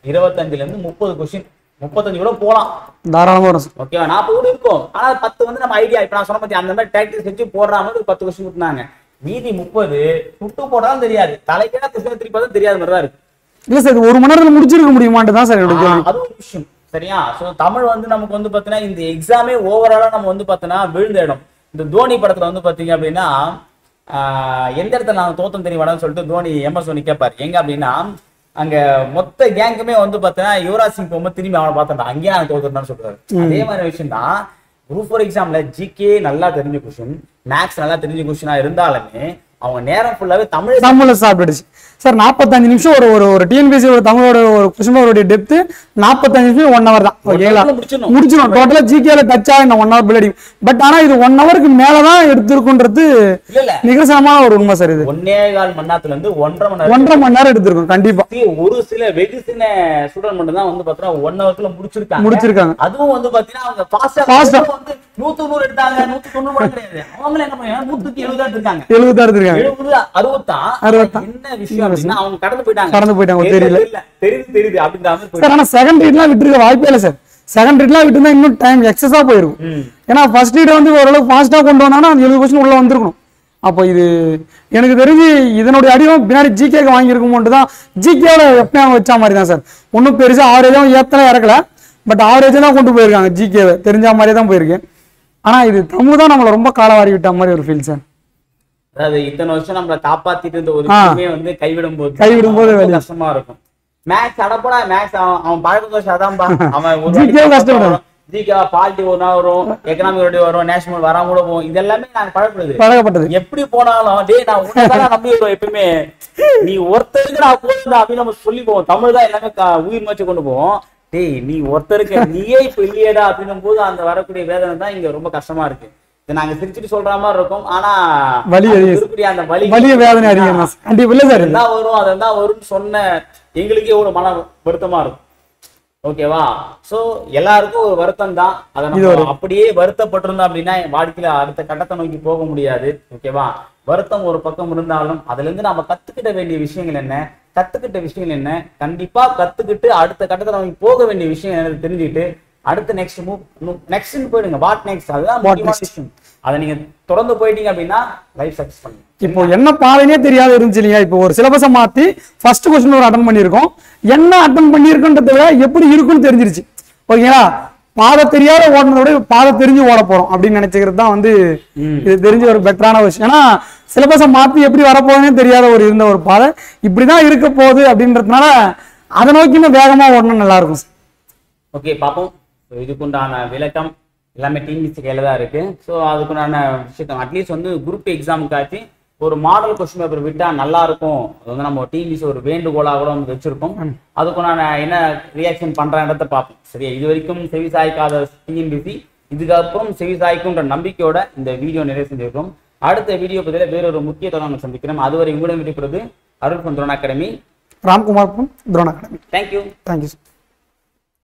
25ல இருந்து 30 கொஸ்டின் 35 கூட போலாம் தாராளமா வரும் ஓகேவா. 40 கூட இருக்கும். ஆனா 10 வந்து நம்ம ஐடியா இப்ப நான் சொன்ன பத்தி அந்த மாதிரி டாக்டிக்ஸ் வச்சு போடுற மாதிரி ஒரு 10 கொஸ்டின் கொடுத்தாங்க. மீதி 30 சுட்டு போட்டாலும் தெரியாது, தலைக்கேடா கொஸ்டின் திருப்பி பார்த்தா தெரியாத மாதிரி தான் இருக்கு. இல்ல சார் 1 மணி நேரத்துல முடிச்சிருக்க முடியுமான்னு தான் சார் அது ஒரு விஷயம் சரியா. சோ தமிழ் வந்து நமக்கு வந்து பாத்தீங்கன்னா இந்த எக்ஸாமே ஓவராலா நம்ம வந்து பாத்தீங்கன்னா விழுந்த இடம். இந்த தோனி படத்துல வந்து பாத்தீங்க அப்படின்னா எந்த இடத்துல நான் தோத்தம் தெரியும் சொல்லிட்டு தோனி MS தோனி கேட்பாரு எங்க அப்படின்னா அங்க மொத்த கேங்குமே வந்து பாத்தீங்கன்னா யுவராஜ் சிங் போகும்போது திரும்பி அவனை பார்த்தா அங்கேயே நான் தோத்துட்டான்னு சொல்றாரு. அதே மாதிரி விஷயம் தான் குரூப் 4 எக்ஸாம்ல ஜிகே நல்லா தெரிஞ்ச கொஸ்டின் மேக்ஸ் நல்லா தெரிஞ்ச கொஸ்டினா இருந்தாலுமே அவங்க நேரம் ஃபுல்லாவே தமிழ்ல சாப்பிடுச்சு சார். 45 நிமிஷம் ஒரு டிஎன்பிசி ஒரு தமிழோட ஒரு கொஸ்டினோட டெப்த் 45 நிமிஷம் 1 hour தான் ஓகேங்களா முடிச்சிடும். டோட்டலா ஜிகேல டச்சா இந்த 1 hour பிள்ளை. பட் ஆனா இது 1 hourக்கு மேலதான் எடுத்திருக்குன்றது நிகழ்சனமான ஒரு உண்மை சார். இது 1.25 மணி நேரத்துல இருந்து 1.5 மணி நேரம் எடுத்திருக்கும் கண்டிப்பா. ஒரு சில வெகு சில ஸ்டூடெண்ட் மட்டும் தான் வந்து பாத்தீங்கன்னா 1 hourக்குள்ள முடிச்சிருக்காங்க. அதுவும் வந்து பாத்தீங்கன்னா அவங்க ஃபாஸ்டா வந்து 100 எடுத்தாங்க 190 கூட கிடையாது. அவங்க என்ன பண்ணாங்க 170 எடுத்தாங்க 70 60 என்ன விஷயம் அப்படின்னா அவங்க கடந்து போயிட்டாங்க தெரியுது அப்படின்ற மாதிரி. ஆனா செகண்ட் ரீட்லாம் விட்டுருக்க வாய்ப்பே இல்லை சார். செகண்ட் ரீட்லாம் விட்டுருந்தா இன்னும் டைம் எக்ஸஸா போயிருக்கும். ஏன்னா ஃபர்ஸ்ட் ரீட் வந்து ஓரளவுக்கு ஃபாஸ்டா கொண்டு வந்தாங்கன்னா 70 கொஸ்டின் உள்ள வந்திருக்கணும். அப்போ இது எனக்கு தெரிஞ்சு இதனுடைய அடிவம் பின்னாடி ஜிகேக்கு வாங்கியிருக்குமோன்ட்டு தான் ஜிகேல எப்பயும் வச்சா மாதிரி தான் சார். ஒன்றும் பெருசா ஆவரேஜும் ஏத்தலாம் இறக்கல, பட் ஆவரேஜ் தான் கொண்டு போயிருக்காங்க ஜிகேவை தெரிஞ்ச மாதிரியே தான் போயிருக்கு. ஆனா இது தமிழ் தான் நம்மளை ரொம்ப காலவாரி விட்ட மாதிரி ஒரு ஃபீல் சார். அதாவது இத்தனை வருஷம் நம்மளை காப்பாத்திட்டு இருந்த ஒரு விஷயமே வந்து கைவிடும் போது கஷ்டமா இருக்கும். மேக்ஸ் அடப்படா மேக்ஸ் அவன் பழக்க அதான்பா அவன் ஜிகே பாலிட்டி ஒரு நாள் வரும், எக்கனாமிக் வரும், நேஷனல் வராம கூட போகும். இதெல்லாமே நாங்க பழக்கப்பட்டது. எப்படி போனாலும் டே நான் உன்னை நம்பி வருவோம் எப்பயுமே நீ ஒருத்தருக்கு நான் போயிருந்தா அப்படின்னு நம்ம சொல்லி போவோம். தமிழ் தான் எல்லாமே உயிர் மச்சு கொண்டு போவோம். டேய் நீ ஒருத்தருக்கு நீயே இப்ப இல்லையேடா அப்படின்னும் போது அந்த வரக்கூடிய வேதனை தான் இங்க ரொம்ப கஷ்டமா இருக்கு. இதை நாங்க சிரிச்சுட்டு சொல்ற மாதிரி இருக்கும். ஆனா அந்த வலி வேதனை அதான் வரும் அதான் வரும்னு சொன்ன எங்களுக்கே ஒரு மன வருத்தமா இருக்கும் ஓகேவா. சோ எல்லாருக்கும் ஒரு வருத்தம் தான். அதை நம்ம அப்படியே வருத்தப்பட்டிருந்தோம் அப்படின்னா வாழ்க்கையில அடுத்த கட்டத்தை நோக்கி போக முடியாது ஓகேவா. வருத்தம் ஒரு பக்கம் இருந்தாலும் அதுல இருந்து நம்ம கத்துக்கிட்ட வேண்டிய விஷயங்கள் என்ன கண்டிப்பா கத்துக்கிட்டு அடுத்த கட்டத்தை நோக்கி போக வேண்டிய விஷயம் என்ன தெரிஞ்சுக்கிட்டு அடுத்த நெக்ஸ்ட் போயிடுங்க. வாட் நெக்ஸ்ட் அதுதான் முக்கியமான விஷயம். அதை நீங்க தொடர்ந்து போயிட்டீங்க அப்படின்னா லைஃப் சக்சஸ் பண்ணுங்க. இப்போ என்ன பாதைனே தெரியாத இருந்துச்சு இல்லையா. இப்போ ஒரு சிலபஸை மாத்தி ஃபர்ஸ்ட் கொஸ்டின் ஒரு அட்டன் பண்ணியிருக்கோம். என்ன அட்டன் பண்ணியிருக்கோன்றத விட எப்படி இருக்குன்னு தெரிஞ்சிருச்சு ஓகேங்களா. பாதை தெரியாத ஓடுனதை விட பாதை தெரிஞ்சு ஓட போறோம் அப்படின்னு நினைச்சுக்கிறது தான் வந்து இது தெரிஞ்ச ஒரு பெட்டரான விஷயம். ஏன்னா சிலபஸை மாத்தி எப்படி வரப்போகுதுன்னு தெரியாத இருந்த ஒரு பாதை இப்படிதான் இருக்க போகுது அப்படின்றதுனால அதை நோக்கி இன்னும் வேகமா ஓடணும் நல்லா இருக்கும். ஓகே பாப்போம். இதுக்குண்டான விளக்கம் எல்லாமே டிஎன்பிசி கையில தான் இருக்கு. ஸோ அதுக்குண்டான விஷயத்த அட்லீஸ்ட் வந்து குரூப் எக்ஸாமுக்காச்சு ஒரு மாடல் கொஸ்டின் பேப்பர் விட்டா நல்லா இருக்கும். அது வந்து நம்ம டிஎன்பிசி ஒரு வேண்டுகோளாக கூட வந்து வச்சிருக்கோம். அதுக்குண்டான என்ன ரியாக்ஷன் பண்றன்றத பார்ப்போம் சரியா. இது வரைக்கும் செவி சாய்க்காத டிஎன்பிசி இதுக்கப்புறம் செவி சாய்க்கும்ன்ற நம்பிக்கையோட இந்த வீடியோ நிறைவு செஞ்சிருக்கோம். அடுத்த வீடியோ பதில வேறொரு முக்கிய தொடர்ந்து சந்திக்கிறோம். அதுவரை உங்களிடம் விடைபெறுவது Arul from Dron academy, Ramkumar from Dron academy. Thank you.